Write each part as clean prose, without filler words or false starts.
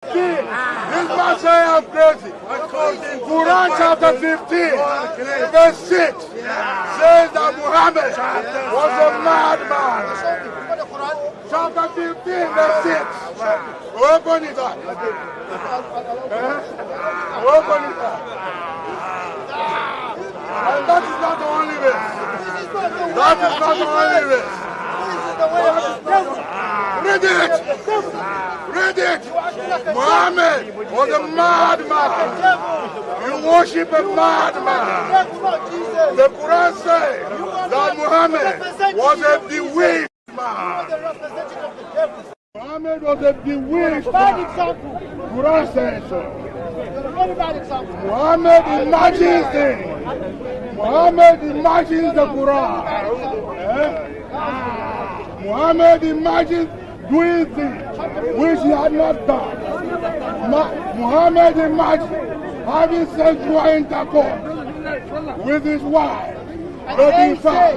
This man say I'm crazy. Quran chapter 15, verse 6 says that Muhammad was a madman. Chapter 15, verse 6. Open it up. Open it up. And that is not the only verse. That is not the only verse. Read it! Read it! Muhammad was a madman. You worship a madman. The Quran says that Muhammad was a bewitched man. Muhammad was a bewitched man. Quran says so. Muhammad imagines things. Muhammad imagines the Quran. Muhammad imagines doing things which he had not done. Muhammad imagined having sexual intercourse with his wife. But in fact,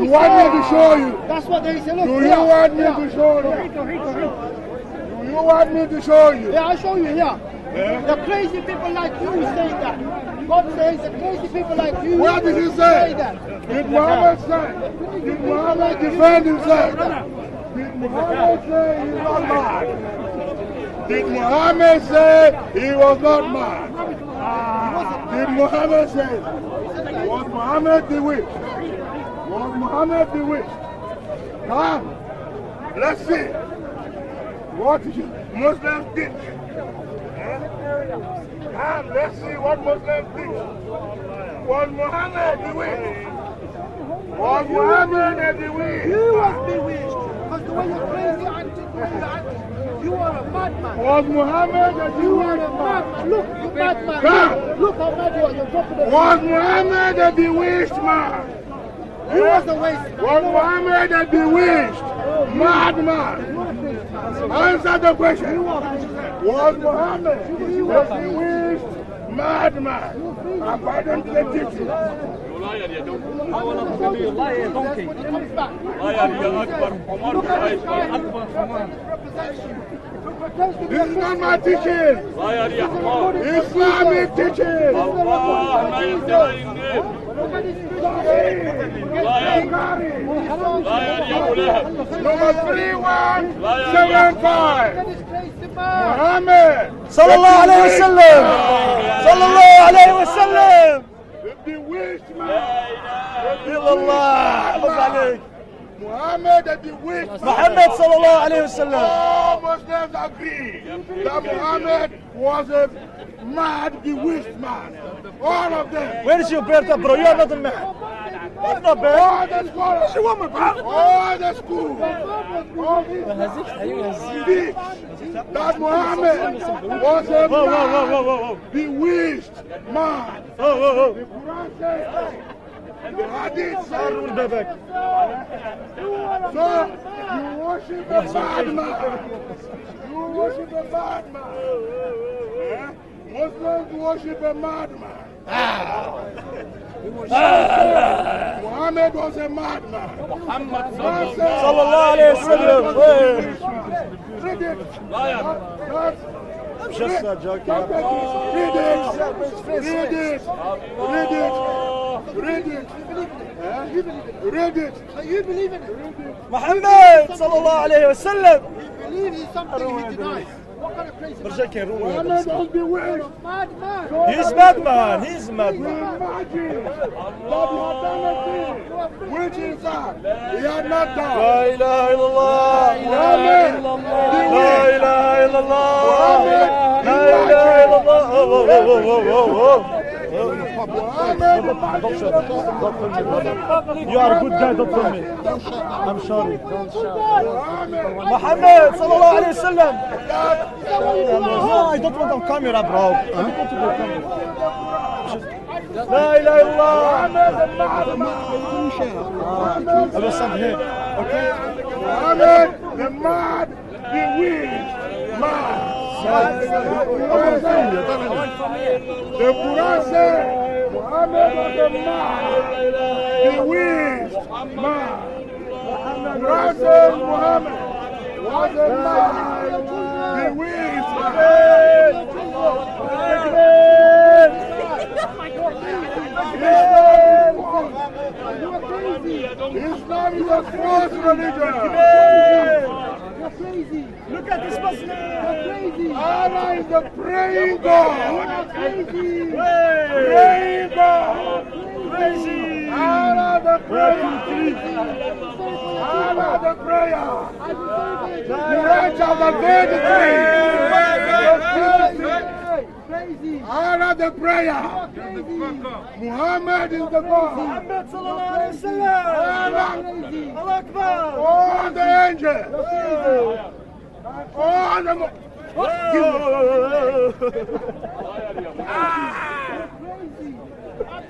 you want me to show you? That's what they say. Look, do you want me to show you? Do you want me to show you? Yeah, I'll show you here. Yeah. The crazy people like you say that. God says the crazy people like you. What did he say? That. Did Muhammad say? Did Muhammad defend himself? Did Muhammad say he's not mad? Did Muhammad say he was not mad? Did Muhammad say? Was Muhammad bewitched? Was Muhammad bewitched? Come, let's see what Muslims did. Come, let's see what Muslims did. Was Muhammad bewitched? Was Muhammad bewitched? You was bewitched. Because the way you're crazy, you are a madman. Was Muhammad a bewitched man? Look, you madman. Come. Look how mad you are. You're dropping the Was Muhammad a bewitched man? You was a waste. Was Muhammad a bewitched madman? Answer the question. Was Muhammad a bewitched madman? According to the teaching. This is not my teaching. Islamic teaching. Number 3175. Muhammad sallallahu alayhi wa sallam. Sallallahu alayhi wa sallam. The bewitched man. Muhammad the bewitched man. Muhammad sallallahu alayhi wa sallam. All Muslims agree that Muhammad was a mad, bewitched man. All of them. Where is your birthday, bro? You're not a man. That's not bad. All the scholars. All the schools. All these speak that Muhammad was a mad, bewitched man. The Quran says and the Hadith says so you worship a bad man. You worship a bad man. Muslims worship a madman. Muhammad was a madman. Sallallahu alayhi wa sallam. Read it. I'm just joking. Read it. Read it. Read it. Read it. Read it. You believe in it? Muhammad sallallahu alayhi wa sallam. You believe in something he denies. What kind of crazy Muhammad was bewitched. madman? He's madman. He's madman. Imagine that he had done a thing which in fact he had not done. La ilaha illallah. La ilaha illallah. La ilaha illallah. You are a good guy, don't tell me. I'm sorry. Muhammad sallallahu alayhi wa sallam. No, I don't want on camera, bro. I don't want to be on camera. La ilaha illallah. I will stand here. Okay? Muhammad, the mad, bewitched man. The Quran says Muhammad was a mad, bewitched man. The Quran says Muhammad was a mad, religion. You're crazy. Look at this Muslim. You're crazy. Allah is the praying God. You're crazy. Praying God. Crazy. Allah the prayer. Allah the prayer. Quran chapter 33. Crazy. Allah the prayer. Muhammad is the God. Muhammad sallallahu alayhi wa sallam. Allah Akbar. All the angels. All the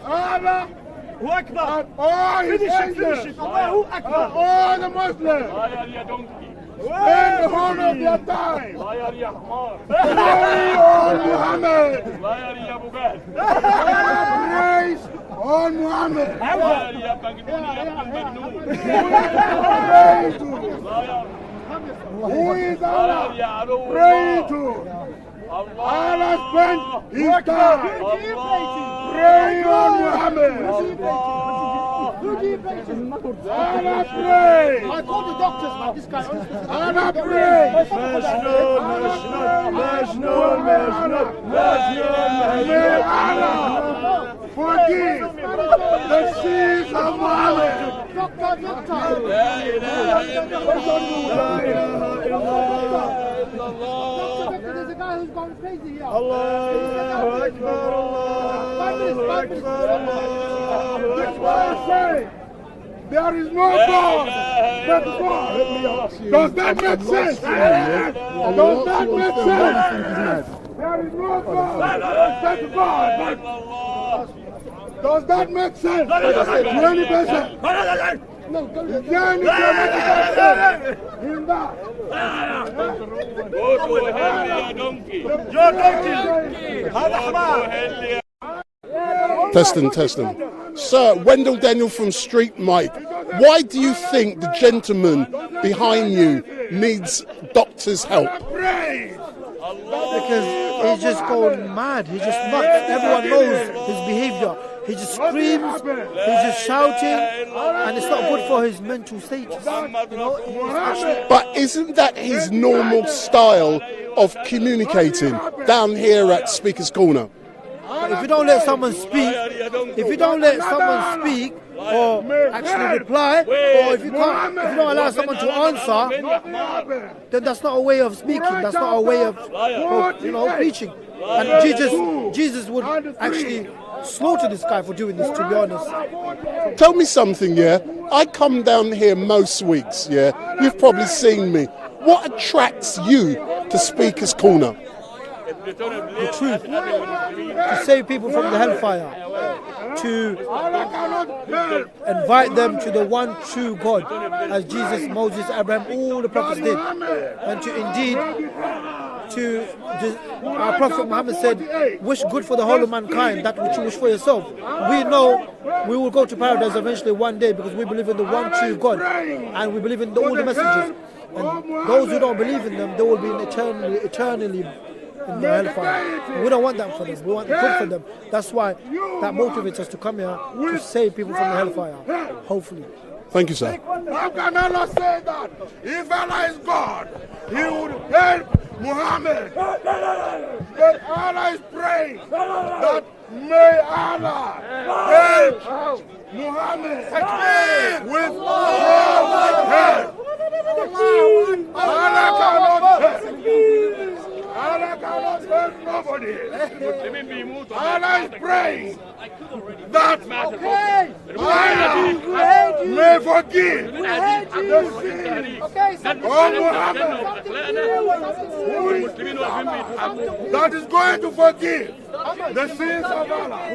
Allah. Allahu Akbar. All his Finish angels. it. Allahu Akbar. All the Muslims. Spend the whole of their time. Glory on Muhammad. Praise on Muhammad. Pray to. Who is Allah? Pray to. Allah spent his time. Pray on Muhammad. Allah pray. I called the doctors, man. This guy. Allah pray. May Allah forgive the sins of Muhammad. Doctor. There's a guy who's gone crazy here. Allahu Akbar. Allahu Akbar. That's why I say there is no God but God. Does that make sense? Does that make sense? There is no God but God. Does that make sense to any person? No, is there any grammatical sense in that? You're donkey. هذا حمار. Testing. Sir, Wendell Daniel from StreetMic. Why do you think the gentleman behind you needs doctor's help? Because he's just going mad. He's just nuts. Everyone knows his behavior. He just screams. He's just shouting, and it's not good for his mental status. You know, it's actually, But isn't that his normal style of communicating down here at Speaker's Corner? but if you don't let someone speak, or actually reply, or if you don't allow someone to answer, then that's not a way of speaking. That's not a way of preaching. And Jesus would actually slaughter this guy for doing this, to be honest. Tell me something, yeah? I come down here most weeks, yeah? You've probably seen me. What attracts you to Speaker's Corner? The truth, to save people from the hellfire, to invite them to the one true God, as Jesus, Moses, Abraham, all the prophets did, and to indeed, our Prophet Muhammad said, wish good for the whole of mankind, that which you wish for yourself. We know we will go to paradise eventually one day, because we believe in the one true God, and we believe in all the messages. And those who don't believe in them, they will be eternally in the hellfire. And we don't want that for them. We want the good for them. That's why that motivates us to come here to save people from the hellfire. Hopefully. Thank you, sir. How can Allah say that? If Allah is God, He would help Muhammad. But Allah is praying that may Allah help Muhammad with all help. Allah cannot help. Allah cannot help nobody. Allah is praying that Allah may forgive the sins of Muhammad. That is going to forgive the sins of Allah,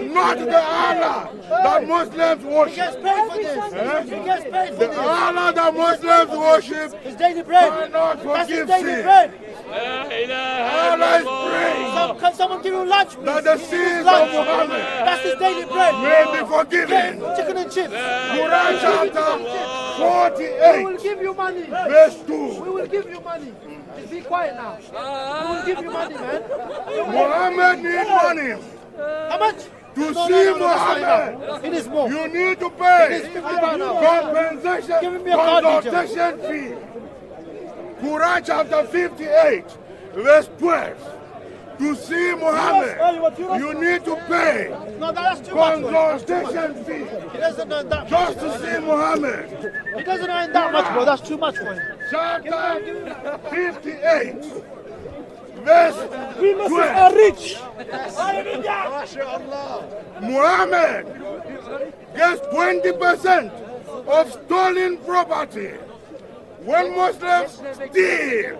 not the Allah that Muslims worship. The Allah that Muslims worship cannot forgive sins. Allah is praying Can someone give him lunch, please? that the sins of Muhammad That's his daily bread. may be forgiven. Chicken and chips. Quran chapter We will 48, give you money. verse We 2. will give you money. Just be quiet now. We will give you money, man. Muhammad needs money. How much? To see Muhammad, It is more. you need to pay It is 50 pounds now. compensation, Give me a card, consultation fee. Quran chapter 58, verse 12. To see Muhammad, you need to pay No, that's too much. consultation fee He doesn't earn that much. just to see Muhammad. He doesn't earn that much, bro. That's too much for him. Chapter 58, verse 12. are rich. Muhammad gets 20% of stolen property. When Muslims steal,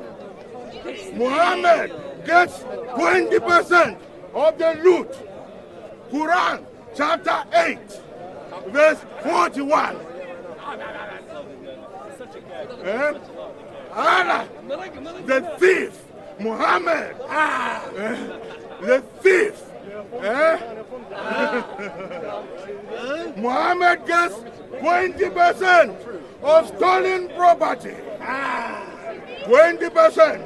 Muhammad gets 20% of the loot. Quran chapter 8, verse 41. Allah, the thief, Muhammad, the thief. Muhammad gets 20% of stolen property. 20%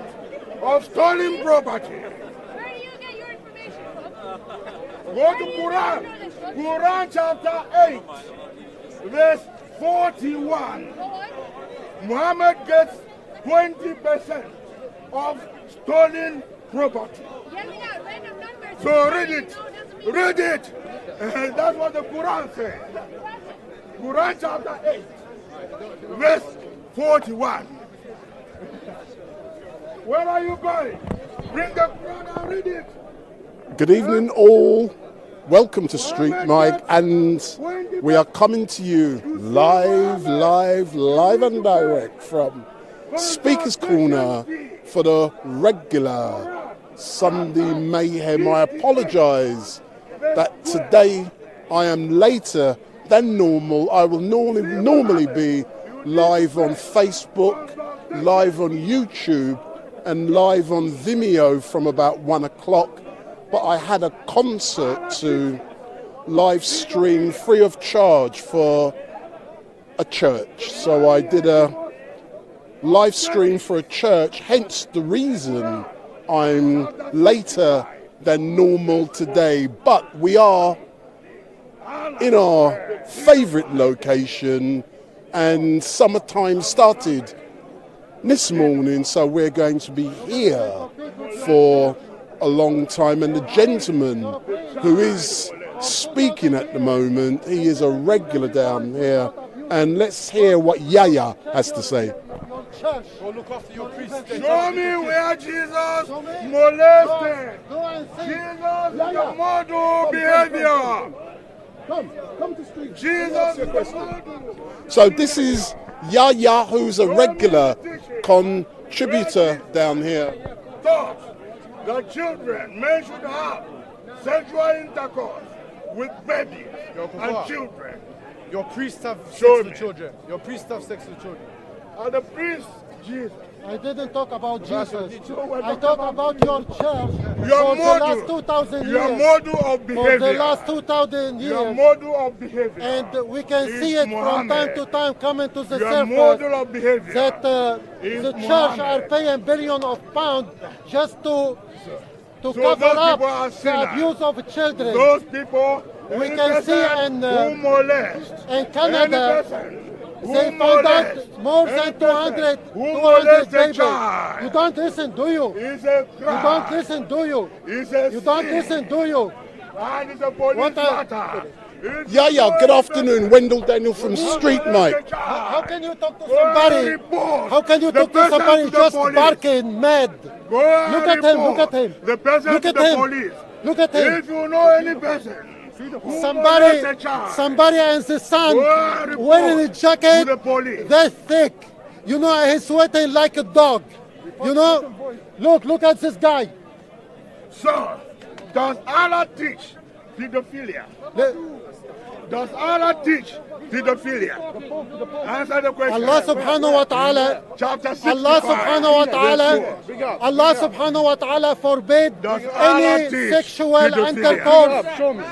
of stolen property. Where do you get your information? Go to Quran. Quran chapter 8, verse 41. Muhammad gets 20% of stolen property. So read it. Read it. That's what the Quran says. Quran chapter 8, verse 41. Where are you going? Bring the Quran and read it. Good evening, all. Welcome to StreetMic, and we are coming to you live and direct from Speaker's Corner for the regular Sunday mayhem. I apologise that today I am later than normal. I will normally be live on Facebook, live on YouTube, and live on Vimeo from about 1 o'clock. But I had a concert to live stream free of charge for a church. So I did a live stream for a church, hence the reason I'm later than normal today. But we are in our favourite location, and summertime started this morning, so we're going to be here for a long time. And the gentleman who is speaking at the moment, he is a regular down here, and let's hear what Yaya has to say. Go look after your priest. Show me where Jesus molested. Jesus is the model behavior. Come to street. Jesus is the model. So this is Yaya, who's a regular contributor down here. Thus, the children, men should have sexual intercourse with babies and children. Your priests have Show sex me. with children. Your priests have sex with children. And the priest, Jesus. I didn't talk about Jesus. So I talk about your church Your for the last model, 2,000 your years. model of For behavior. the last 2,000 Your years. model of behavior. And we can is see it from Muhammad. time to time coming to the Your surface model of behavior. that is the church Muhammad. are paying billions of pounds just to So cover those up people are the sinners. abuse of children. Those people, We any can see person in, who molest, in Canada, any person who they found molest, out more any than person 200 who molest a babies. child, You don't listen, do you? is a You crime. don't listen, do you? It's a You don't sin. listen, do you? And it's a police What a- matter. It's Yaya, a good afternoon. Wendell Daniel from who StreetMic. molest a child. How can you talk to Go and somebody? report How can you the talk to person somebody to the just police. barking mad? Go and Look at him, look report at him. The person Look to at the him. police. Look at him. If you know any person who Somebody, molest a child, somebody and the son go and report wearing a to jacket the police. that thick. You know, he's sweating like a dog. You know, look at this guy. So, does Allah teach pedophilia? Does Allah teach pedophilia? Answer the question. Allah subhanahu wa ta'ala, Chapter 65. Allah subhanahu wa ta'ala, verse 4. Allah subhanahu wa ta'ala forbid Does Allah any teach sexual pedophilia? intercourse. Show me.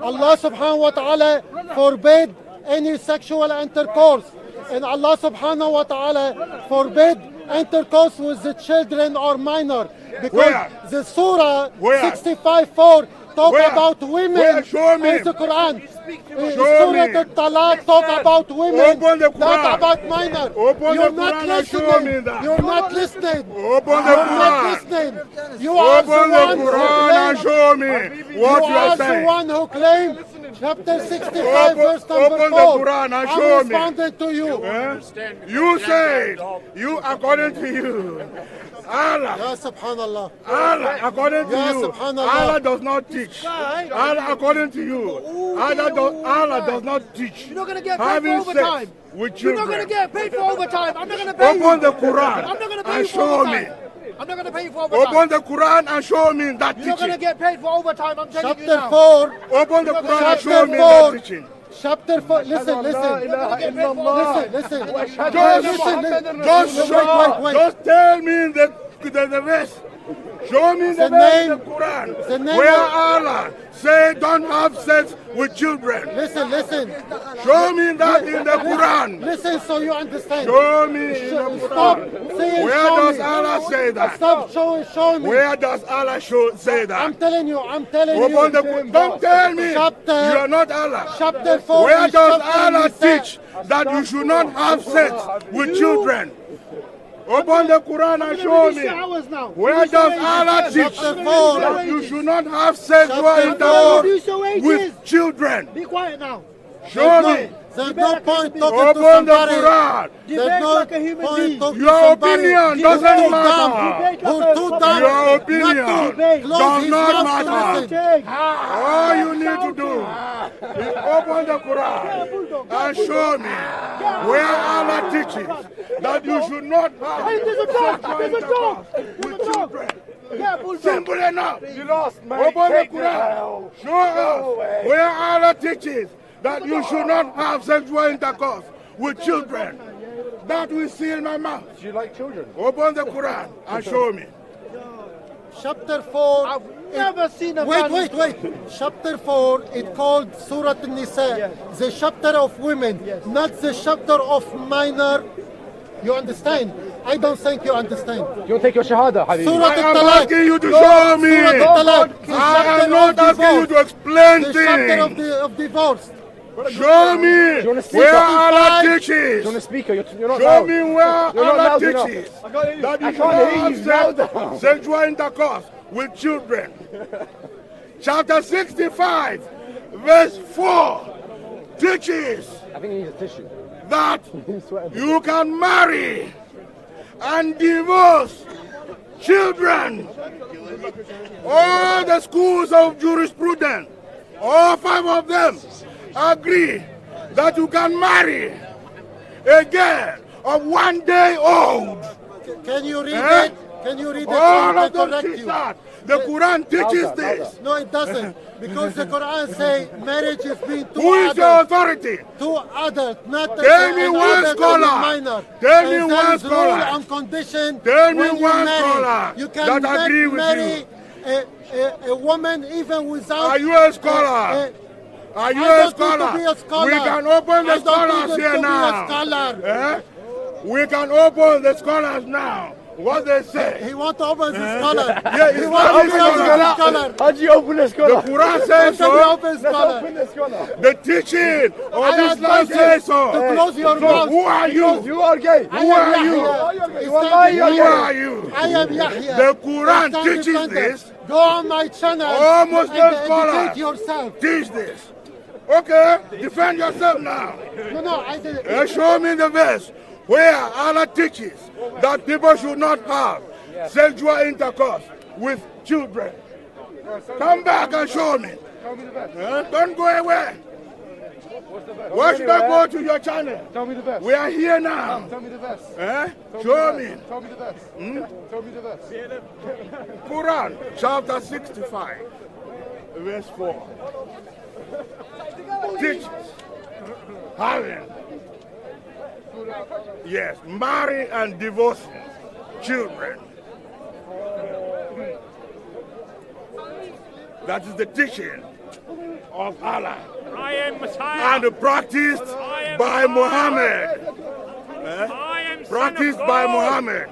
Allah subhanahu wa ta'ala forbid any sexual intercourse. And Allah subhanahu wa ta'ala forbid intercourse with the children or minor. Because Where? the surah Where? 65:4 talk Where? about women Where? Show me. in the Quran. Show me. Surah Al-Talaq talk about women, Open the Quran. not about minor. Open You're the not Quran and show listening. me that. You're not listening. Open the You're not Quran. listening. You are the Open the one who Quran and claimed. show me what you are are the saying. one who claimed chapter 65, Open- verse number open the 4. Quran and I'm show me. responding to you. Eh? You said, you according to you, Allah, Ya subhanallah. Allah, according to Ya you, subhanallah. Allah does not teach. Allah, according to you, Allah does not teach. You're not going to get paid for Having overtime. sex with You're children. not going to get paid for overtime. I'm not going to pay you. Open the Quran I'm not going to pay and you for show overtime. me. I'm not going to pay you for overtime. Open the Quran and show me that You're not going to teaching. get paid for overtime. I'm telling you Chapter now. 4. Open the Quran and Chapter show me 4. that teaching. Chapter 4. Listen. Listen. Listen. Just tell me the verse. Show me the verse in the Quran where Allah say don't have sex with children. Listen. Show me that in the Quran. Listen so you understand. Show me in the Stop Quran. saying Where show does me. Allah say that? Stop showing me. Where does Allah say I'm that? telling you. Open the, don't tell me Chapter- you are not Allah. Chapter 4. Where is does chapter Allah Nisa. teach that you should not have sex with children? Open the Quran and show me. Where does Allah teach Chapter 4. that you should not have sexual Chapter intercourse 4. with children? Be quiet now. Show me. There's no point talking to Open the somebody. Quran. There's no point talking to Your somebody opinion who's doesn't too matter. dumb, who's too dumb Your opinion not to close does his not mouth to matter. listen. All you need to do is open the Quran and show me where Allah teaches that you should not have sexual intercourse with children. Simple enough. Open the Quran. Show us where Allah teaches that you should not have sexual intercourse with children. That will seal my mouth. Do you like children? Open the Quran and show me. Chapter 4. I've never seen a Wait. Chapter 4, it's called Surah An-Nisa. The chapter of women, not the chapter of minor. You understand? I don't think you understand. You take your shahada, Habibi. Surah I am Al-Talaq. asking you to show me. Surah Al-Talaq. The I chapter am not of asking you divorce. to explain The chapter things. of divorce. Show me wanna speak where up? Allah You're on teaches. a speaker. You're not Show loud. me where You're not Allah loud enough. teaches I can't hear you. that I you can't hear you. should Loud not down. have sexual intercourse with children. Chapter 65, verse 4 teaches I think he needs a tissue. that He's sweating. you can marry and divorce children. All the schools of jurisprudence, all 5 of them, agree that you can marry a girl of 1 day old. Can you read Eh? it? Can you read it? All I of them correct teach you. that. The Quran teaches Louder, this. No, it doesn't. Because the Quran say marriage is between two Who is your adults. authority? Two adults, not Tell me an one adult and a scholar. minor. Tell me And one there is scholar. rule and condition. Tell me when you one marry. scholar You can that agree with marry a woman even without. Are you a scholar? Are you I a don't need to be a scholar? scholar. We can open the I don't scholars need to here be a now. scholar. Eh? We can open the scholars now. What they say. He want to open the scholar. Yeah, he it's want not to a open the scholar. scholar. How do you open the The scholar? Quran How says can you so. open Let's scholar? open the scholar. The teaching of I Islam advise you says to so. close your So mouth. who are you? You are gay. Who are you? You are lying. Who are you? I am Yahya. The Quran Stand teaches independent. this. Go on my channel All Muslim and educate scholars yourself. teach this. Okay, defend yourself now. No, I didn't. Show me the verse where Allah teaches that people should not have sexual intercourse with children. Come back and show me. Don't go away. Why should I go to your channel? Tell me the best. We are here now. Tell me the best. Show me. Tell me the best. Tell me the best. Quran, chapter 65, verse 4. Teaches having, yes, marry and divorcing children. That is the teaching of Allah I am Messiah. and practiced by Muhammad. I am Practiced son of by God. Muhammad.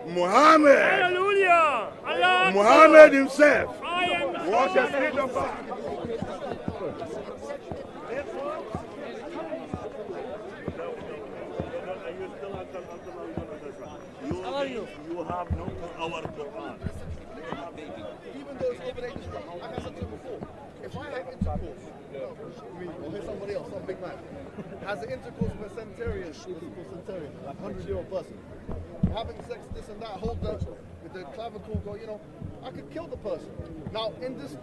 Muhammad. Hallelujah. Allah Muhammad himself I am Watch the street of back. How are you? You have no our Quran. Even though it's over the age, like I said to you before, if I have intercourse, me or somebody else, some big man, has an intercourse with a centurion, like 100-year-old person, having sex, this and that, hold the clavicle, go, I could kill the person. Now,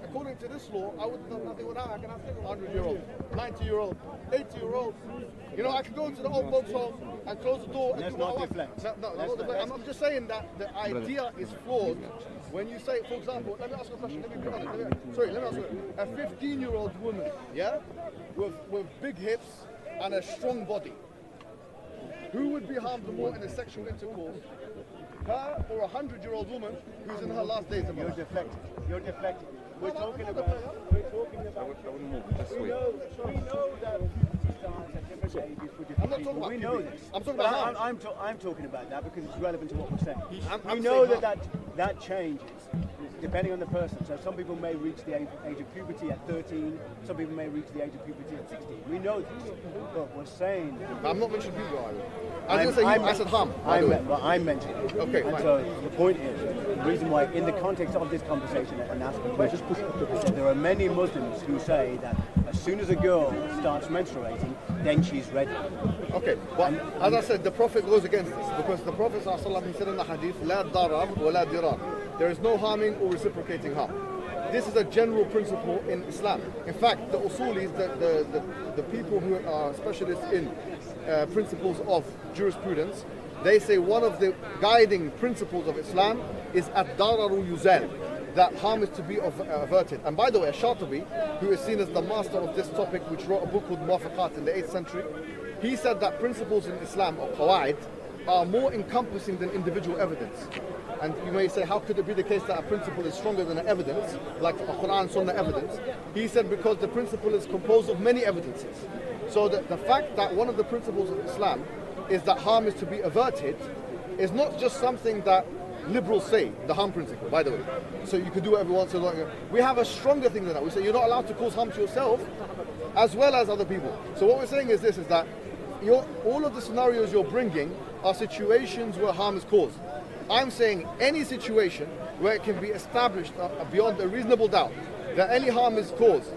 according to this law, I would have done nothing with that. I can have sex with a 100-year-old, 90-year-old, 80-year-old. I could go into the old folks' home and close the door. And not deflect. No, I'm just saying that the idea is flawed. When you say, for example, let me ask you a question. Let me ask you. A 15-year-old woman, with big hips and a strong body, who would be harmed more in a sexual intercourse? Her or a 100-year-old woman who's in her last days of life? You're deflecting. We're talking about. We know that starts at different ages for different I'm not talking people. about We know this. I'm talking about I'm talking about that because it's relevant to what we're saying. I'm we know saying that changes depending on the person. So some people may reach the age of puberty at 13. Some people may reach the age of puberty at 16. We know this, but we're saying. I'm not mentioning puberty. I didn't say you. I said harm. I mentioned it. Okay, and fine. so the point is, the reason why, in the context of this conversation and asking questions, there are many Muslims who say that as soon as a girl starts menstruating, then she's ready. Okay, but as I said, the Prophet goes against this because the Prophet ﷺ, he said in the hadith, "La darar wa la dirar." There is no harming or reciprocating harm. This is a general principle in Islam. In fact, the usulis, the people who are specialists in principles of jurisprudence, they say one of the guiding principles of Islam is ad-dararu yuzal, that harm is to be averted. And by the way, Shatibi, who is seen as the master of this topic, which wrote a book called Muwafaqat in the 8th century, he said that principles in Islam, or qawaid, are more encompassing than individual evidence. And you may say, how could it be the case that a principle is stronger than an evidence, like a Quran Sunnah evidence? He said because the principle is composed of many evidences. So the fact that one of the principles of Islam is that harm is to be averted is not just something that liberals say, the harm principle, by the way. So you could do whatever you want. So we have a stronger thing than that. We say you're not allowed to cause harm to yourself as well as other people. So what we're saying is this, is that all of the scenarios you're bringing are situations where harm is caused. I'm saying any situation where it can be established beyond a reasonable doubt that any harm is caused,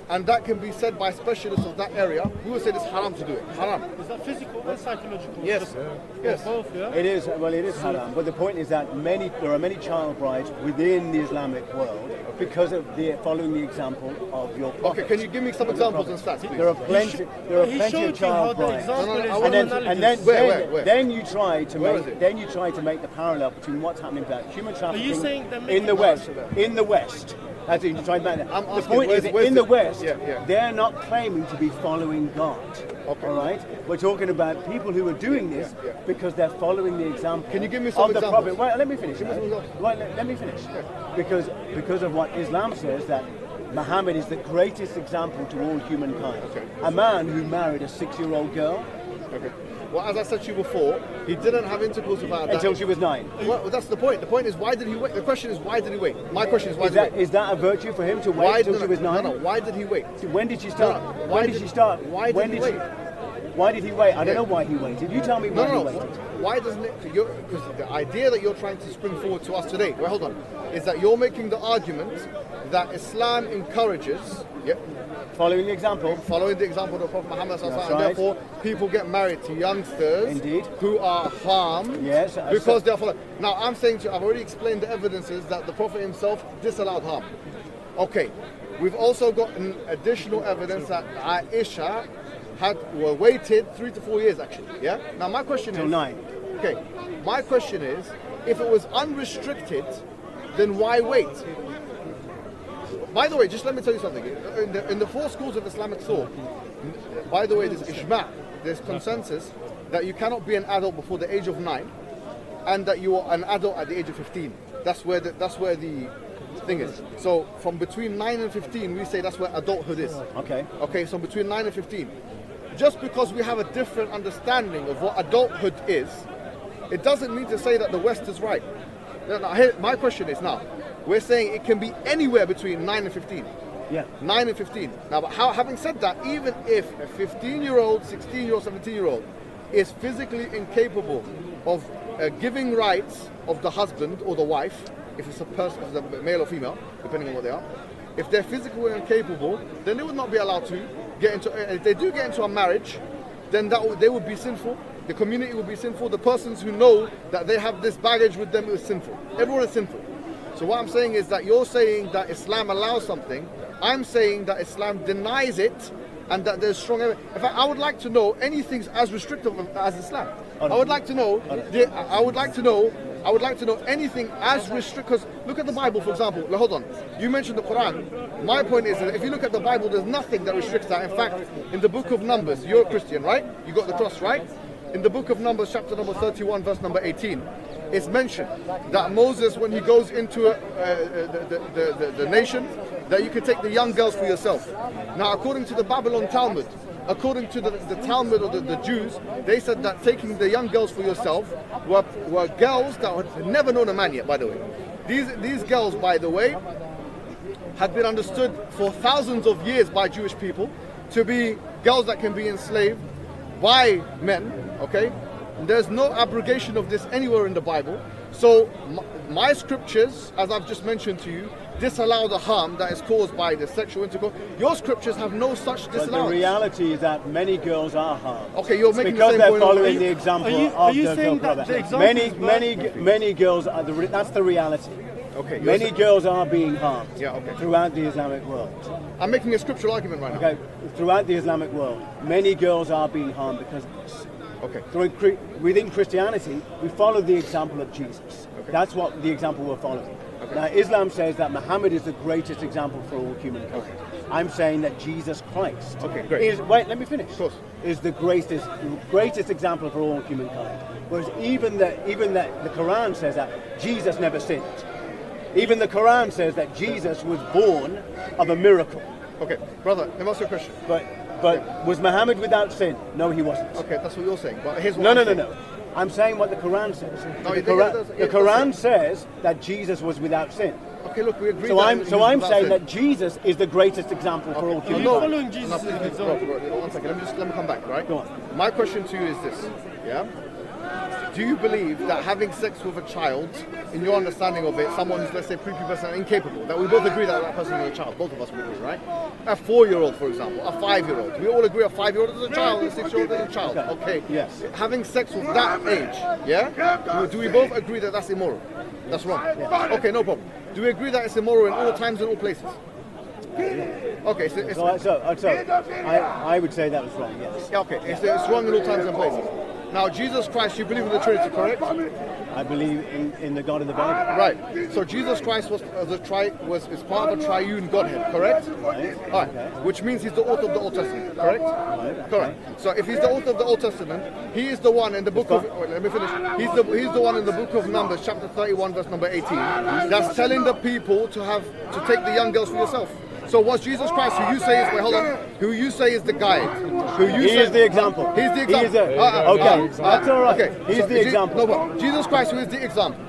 and that can be said by specialists of that area, we would say it's haram to do it. Haram. Is that physical or psychological? Yes. Yes. Both, yeah? It is, well, it is haram, but the point is that there are many child brides within the Islamic world because of following the example of your prophet. Okay, can you give me some examples and stats, please? There are plenty of child brides. Where? Then you try to make the parallel between what's happening about human trafficking in the West. In the West. That's it, you're trying to the point is, in the West, they're not claiming to be following God. Okay. All right? We're talking about people who are doing this because they're following the example. Can you give me some examples? Prophet. Well, let me finish. Let me finish. Because of what Islam says, that Muhammad is the greatest example to all humankind. Okay. A man who married a 6-year-old girl. Okay. Well, as I said to you before, he didn't have intercourse with her until she was 9. Well, that's the point. The point is, why did he wait? The question is, why did he wait? My question is, why did he wait? Is that a virtue for him to wait until she was 9? No. Why did he wait? When did she start? Why did he wait? Why did he wait? I don't know why he waited. You tell me why he waited. Why doesn't it? Because the idea that you're trying to spring forward to us today, well, hold on, is that you're making the argument that Islam encourages. Following the example of the Prophet Muhammad, and therefore people get married to youngsters who are harmed because they're following. Now I'm saying to you, I've already explained the evidences that the Prophet himself disallowed harm. Okay, we've also got an additional evidence that Aisha waited 3 to 4 years actually. Yeah. Now my question is 9. Okay, my question is, if it was unrestricted, then why wait? By the way, just let me tell you something. In the 4 schools of Islamic thought, by the way, there's ijma', there's consensus that you cannot be an adult before the age of 9, and that you are an adult at the age of 15. That's where the thing is. So from between 9 and 15, we say that's where adulthood is. Okay, so between 9 and 15. Just because we have a different understanding of what adulthood is, it doesn't mean to say that the West is right. My question is now, we're saying it can be anywhere between 9 and 15. Yeah. 9 and 15. Now, but having said that, even if a 15-year-old, 16-year-old, 17-year-old is physically incapable of giving rights of the husband or the wife, if it's a person, if it's a male or female, depending on what they are, if they're physically incapable, then they would not be allowed to get into. If they do get into a marriage, then they would be sinful. The community will be sinful. The persons who know that they have this baggage with them is sinful. Everyone is sinful. So what I'm saying is that you're saying that Islam allows something. I'm saying that Islam denies it, and that there's strong evidence. In fact, I would like to know anything as restrictive as Islam. I would like to know. I would like to know anything as restrictive. Because look at the Bible, for example. Now, hold on. You mentioned the Quran. My point is that if you look at the Bible, there's nothing that restricts that. In fact, in the book of Numbers, you're a Christian, right? You got the cross, right? In the book of Numbers, chapter number 31, verse number 18, it's mentioned that Moses, when he goes into the nation, that you can take the young girls for yourself. Now, according to the Babylon Talmud, according to the Talmud or the Jews, they said that taking the young girls for yourself were girls that had never known a man yet, by the way. These girls, by the way, had been understood for thousands of years by Jewish people to be girls that can be enslaved by men, okay? There's no abrogation of this anywhere in the Bible. So my scriptures, as I've just mentioned to you, disallow the harm that is caused by the sexual intercourse. Your scriptures have no such disallowance. But the reality is that many girls are harmed. Okay, you're making because the same they're point. Following the example are you of saying the that the example many girls are that's the reality. Okay, many girls are being harmed. Yeah, okay. Throughout the Islamic world. I'm making a scriptural argument right now. Okay, throughout the Islamic world, many girls are being harmed because of this. Okay. Within Christianity, we follow the example of Jesus. Okay. That's what the example we're following. Okay. Now, Islam says that Muhammad is the greatest example for all humankind. Okay. I'm saying that Jesus Christ great. let me finish. Of course. Is the greatest example for all humankind. Whereas even the Quran says that Jesus never sinned. Even the Quran says that Jesus was born of a miracle. Okay, brother, let me ask you a question. But was Muhammad without sin? No, he wasn't. Okay, that's what you're saying. But here's what No. I'm saying what the Quran says. No, the Quran says that Jesus was without sin. Okay, look, we agree. So I'm saying that Jesus is the greatest example for all Are humankind. you following Jesus as an example? Bro, 1 second. Let me come back, right? Go on. My question to you is this, yeah? Do you believe that having sex with a child, in your understanding of it, someone who's, let's say, prepubescent and incapable, that we both agree that person is a child, both of us would agree, right? A 4-year-old, for example, a 5-year-old. We all agree a 5-year-old is a child, a 6-year-old is a child. Okay. Yes. Having sex with that age, yeah? Do we both agree that that's immoral? That's wrong. Yes. Okay, no problem. Do we agree that it's immoral in all times and all places? Okay, I would say that was wrong, yes. Yeah, okay, it's wrong in all times and places. Now, Jesus Christ, you believe in the Trinity, correct? I believe in the God of the Bible. Right. So Jesus Christ is part of a triune Godhead, correct? Right. All right. Which means he's the author of the Old Testament, correct? Right. Correct. So if he's the author of the Old Testament, he is the one in the book of. Wait, let me finish. He's the one in the book of Numbers, chapter 31, verse number 18, that's telling the people to take the young girls for yourself. So was Jesus Christ, who you say is, wait, hold on, who you say is the guide? He is the example. He's the example. Okay, that's all right. Okay. He's the example. No, but Jesus Christ, who is the example,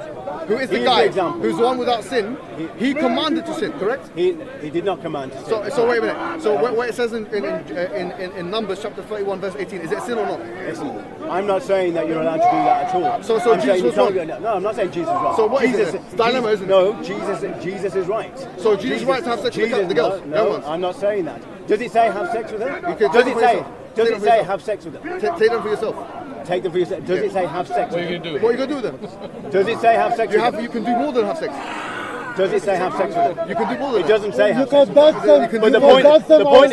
who is the guide, who's the one without sin, he commanded to sin, correct? He did not command to sin. So wait a minute. So what it says in Numbers chapter 31, verse 18, is it sin or not? Listen, I'm not saying that you're allowed to do that at all. So Jesus was wrong. No, I'm not saying Jesus is wrong. So what is it? It's dilemma, isn't it? No, Jesus is right. So Jesus is right to have sex with the girls? No, I'm not saying that. Does it say have sex with them? Does it say have sex with them? Take them for yourself. Take them for yourself. Does it say have sex with them? What are you going to do with them? Does it say have sex with them? You can do more than have sex. Does it say have sex with them? You can do more than it doesn't say have sex with them. But the point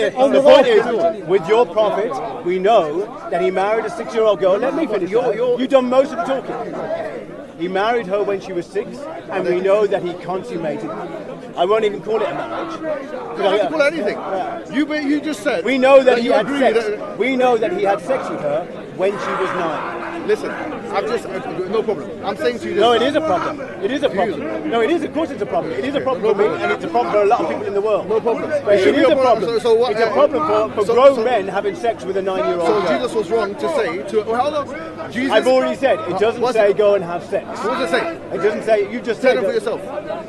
is, with your prophet, we know that he married a 6-year-old girl. Let me finish. You've done most of the talking. He married her when she was 6, and we know that he consummated. I won't even call it a marriage. You don't have to call it anything. Yeah. You just said. We know that he had sex. We know that he had sex with her when she was 9. Listen. no problem. I'm saying to you this. No, it is a problem. It is a problem. No, it is. Of course, it's a problem. It is a problem for me, and it's a problem for a lot of people in the world. No problem. But it is a problem. It's a problem for grown men having sex with a 9-year-old So girl. Jesus was wrong to say to. Well, hold on. Jesus. I've already said it doesn't say go and have sex. What does it say? It doesn't say. You just Say said them for yourself.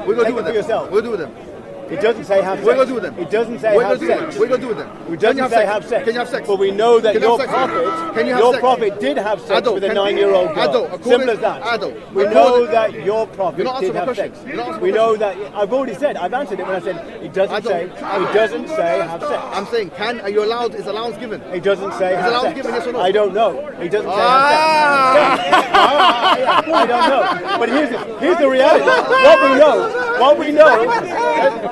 We're gonna do with them. yourself. We'll do with them. It doesn't say have sex. We're gonna do with them. It doesn't say We're have gonna do sex. them. We're gonna do with them. It doesn't say have sex. Can you have sex? But we know that Can you your have sex? prophet, Can you have your sex? prophet did have sex Ado, with a can- 9-year-old girl. Ado, according- Simple as that. Ado, We know according- that your prophet You're not did answering my have question. sex. You're not answering We my know that. I've already said. I've answered it when I said it doesn't Ado, say. Ado. It doesn't say have sex. I'm saying, are you allowed? Is allowance given? It doesn't say have allowance sex. given, yes or no? I don't know. It doesn't say have sex. I don't know. But here's the reality. What we know.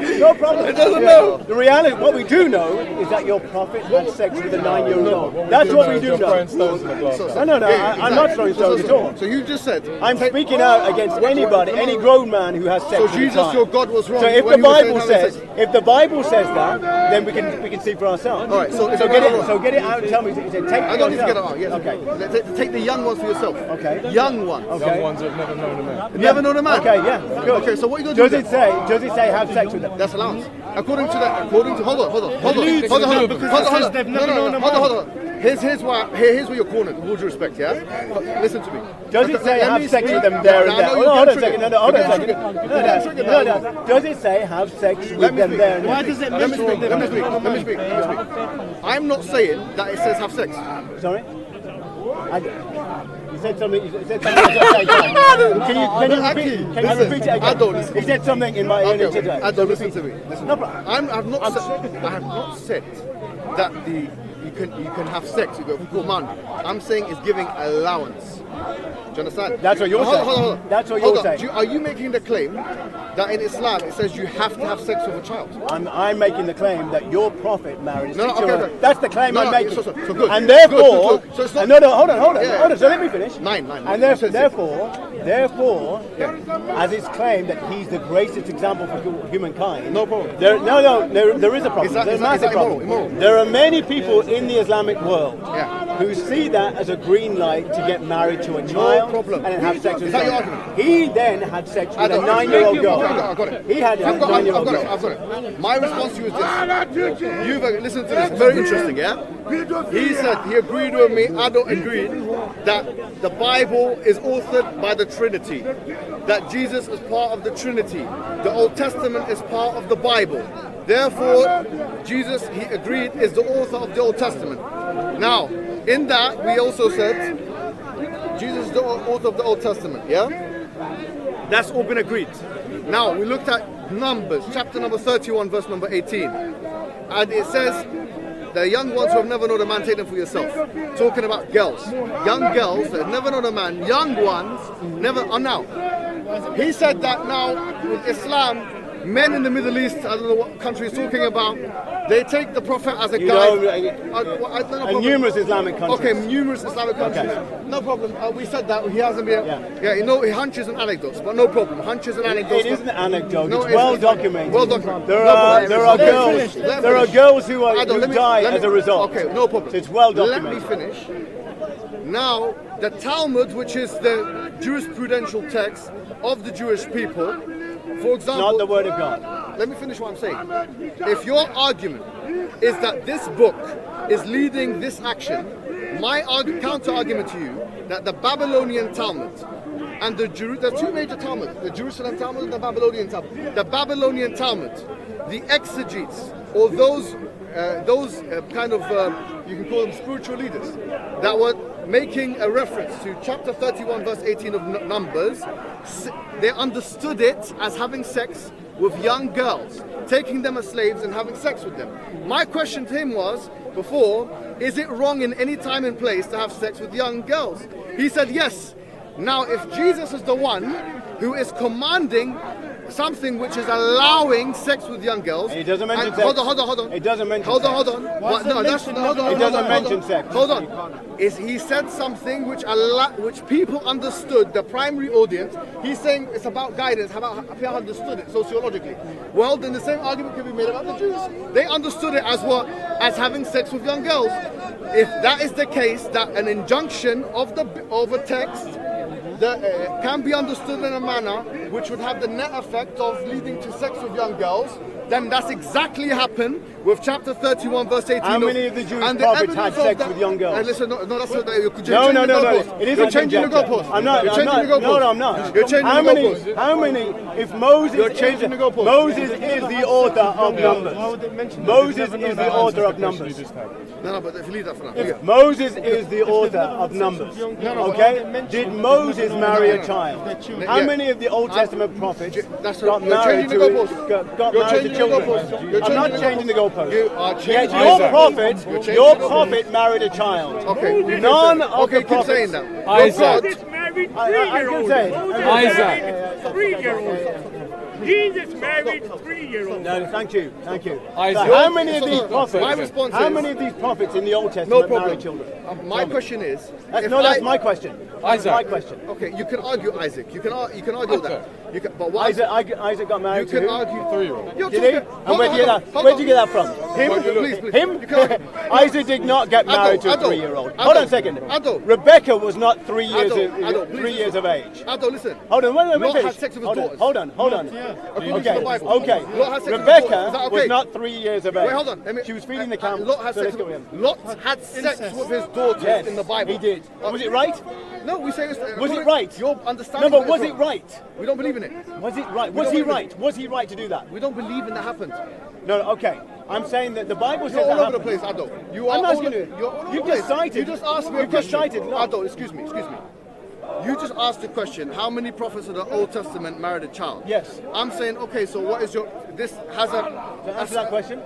No problem. It doesn't know. The reality, what we do know, is that your prophet had sex with a 9-year-old. That's what we do know. No. I'm not throwing stones at all. So you just said. I'm speaking out against anybody, any grown man who has sex. So with a Jesus, child. your God, was wrong. So if when the he was saying Bible having says, sex. if the Bible says that, then we can see for ourselves. All right, so get it out and tell me. Take I don't need to get it out. Yes. Okay. Take the young ones for yourself. Okay. Young ones. Okay. Young ones that have never known a man. Never known a man. Okay. Yeah. Good. Okay. So what are you gonna do? Does it say have sex with them? That's allowance. According to hold on. Here's where you're cornered. With all due respect, yeah. Listen to me. Does it say have sex with them there and there? Hold on a second. No, hold on a second. No. Does it say have sex with them there and there? Why does it mention them? Let me speak. I'm not saying that it says have sex. Sorry. You said something. Can you repeat it again? I don't listen. You said something in my ear. I don't listen to me. No problem. I have not said that you can have sex. You go command. I'm saying it's giving allowance. Do you understand? That's what you're saying. Hold on. That's what you're saying. Are you making the claim that in Islam it says you have to have sex with a child? I'm making the claim that your prophet married a 6-year-old. Okay. That's the claim I'm making. So good. And therefore, So it's not, no, hold on. Yeah. Hold on. So let me finish. Nine. And therefore, as it's claimed that he's the greatest example for humankind. No problem. There is a problem. There's a massive problem. Immoral? There are many people in the Islamic world Yeah. who see that as a green light to get married to a child problem. and then have sex with Is that your them. argument? He then had sex with a 9-year-old girl. I've got it. He had a I've got 9-year-old girl. it. My response to you is this. You've listened to this. Very interesting, yeah? He said, he agreed with me, Ado agreed, that the Bible is authored by the Trinity. That Jesus is part of the Trinity. The Old Testament is part of the Bible. Therefore, Jesus, he agreed, is the author of the Old Testament. Now, in that, we also said, Jesus is the author of the Old Testament, yeah? That's all been agreed. Now, we looked at Numbers, chapter number 31, verse number 18. And it says, the young ones who have never known a man, take them for yourself. Talking about girls. Young girls that have never known a man, young ones, never are now. He said that now, with Islam, men in the Middle East, I don't know what country he's talking about, they take the Prophet as a guide. And numerous Islamic countries. Okay, numerous Islamic countries. Okay. No problem. We said that. He hasn't been. Yeah, you know, hunches and anecdotes, but no problem. Hunches and anecdotes. It isn't an anecdote. No, it's well documented. Well documented. There are girls who die as a result. Okay, no problem. So it's well documented. Let me finish. Now, the Talmud, which is the jurisprudential text of the Jewish people, for example, not the word of God. Let me finish what I'm saying. If your argument is that this book is leading this action, my counter argument to you that the Babylonian Talmud and there are two major Talmuds, the Jerusalem Talmud and the Babylonian Talmud. The Babylonian Talmud, the exegetes or those kind of you can call them spiritual leaders that were making a reference to chapter 31 verse 18 of Numbers, they understood it as having sex with young girls, taking them as slaves and having sex with them. My question to him was, before, is it wrong in any time and place to have sex with young girls? He said yes. Now if Jesus is the one who is commanding something which is allowing sex with young girls. It doesn't mention sex. Hold on. It doesn't mention Hold sex. on. What? No, that's hold on. It doesn't mention sex. Hold on. He said something which people understood, the primary audience. He's saying it's about guidance. How about people understood it sociologically? Well, then the same argument can be made about the Jews. They understood it as what? As having sex with young girls. If that is the case, that an injunction of a text can be understood in a manner which would have the net effect of leading to sex with young girls, then that's exactly happened with chapter 31 verse 18. How many of the Jewish prophets had sex with young girls? Listen, no, that's what no. It isn't changing the goalpost. I'm not. No, I'm not. You're changing the goalpost. How many? If Moses, you're changing the goalpost. Moses is the author of Numbers. Moses is the author of Numbers. No, but if you leave that for now. If Moses is the author of Numbers, okay? Did Moses marry a child? How many of the Old Testament prophets got married to children? I'm not changing the goalpost. You are changing. Yet your prophet married a child. Okay. None of the keep prophets. saying that. Isaac. Jesus married 3-year-olds. Isaac. 3-year-olds. Jesus married 3-year-olds. No, thank you. Isaac. So how many of these prophets? My response how is, many of these prophets in the Old Testament married children? My question is, that's my question. That's Isaac. my question. Okay, you can argue Isaac. You can argue that. But what Isaac got married you to can argue 3-year-old. Did he? And where'd you get that from? Please. Him? Isaac did not get married to a 3-year-old. Hold on a second. Ado. Rebecca was not 3 years of age. Ado, listen. Hold on, let me Lot finish. had sex with his daughters. Hold on. According to the Bible. Okay. Lot had sex with his Rebecca daughters. Is that okay? was not 3 years of age. Wait, hold on. She was feeding the camel. Lot had sex with his daughters in the Bible. He did. Was it right? No, we say it's... Was it right? Your understanding... No, but was it right? We don't believe in it. Was it right? Was he right? Was he right to do that? We don't believe in that happened. No, okay. I'm saying that the Bible says You're all that over the place, Ado. You are I'm not all going to. You're all over You've the just place. cited. You just asked me a You've just question. cited. No. Ado, excuse me. You just asked the question, how many prophets of the Old Testament married a child? Yes. I'm saying, okay, so what is your... This has a... To answer that question?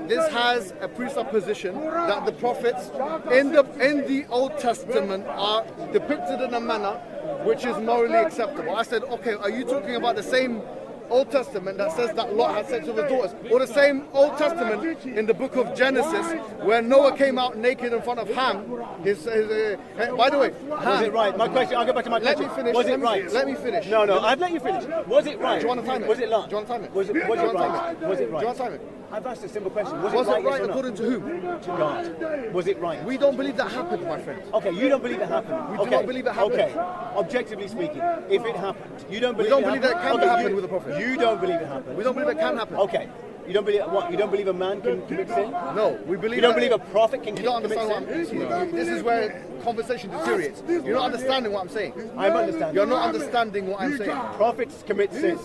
This has a presupposition that the prophets in the Old Testament are depicted in a manner which is morally acceptable. I said, okay, are you talking about the same Old Testament that says that Lot had sex with his daughters, or the same Old Testament in the book of Genesis where Noah came out naked in front of Ham? By the way, Ham, was it right? My question. I'll go back to my question. Let me finish. Was it right? Let me finish. No, I'd let you finish. Was it right? Do you want to time it? Was it long? Do you want to time it? Was it right? Was it right? Do you want to time it? I've asked a simple question. Was it right right yes or according no? to whom? To God. Was it right? We don't believe that happened, my friend. Okay, you don't believe it happened. We do not believe it happened. Okay, objectively speaking, if it happened, you don't believe We don't believe that it can Okay, happen with a prophet. You don't believe it happened. We don't believe it can happen. Okay. You don't believe what? You don't believe a man can commit sin? No, we believe. You don't believe a prophet can You don't commit understand sin? what I'm saying. This is where conversation deteriorates. You're not understanding what I'm saying. I'm understanding. You're not understanding what I'm saying. Prophets commit sin.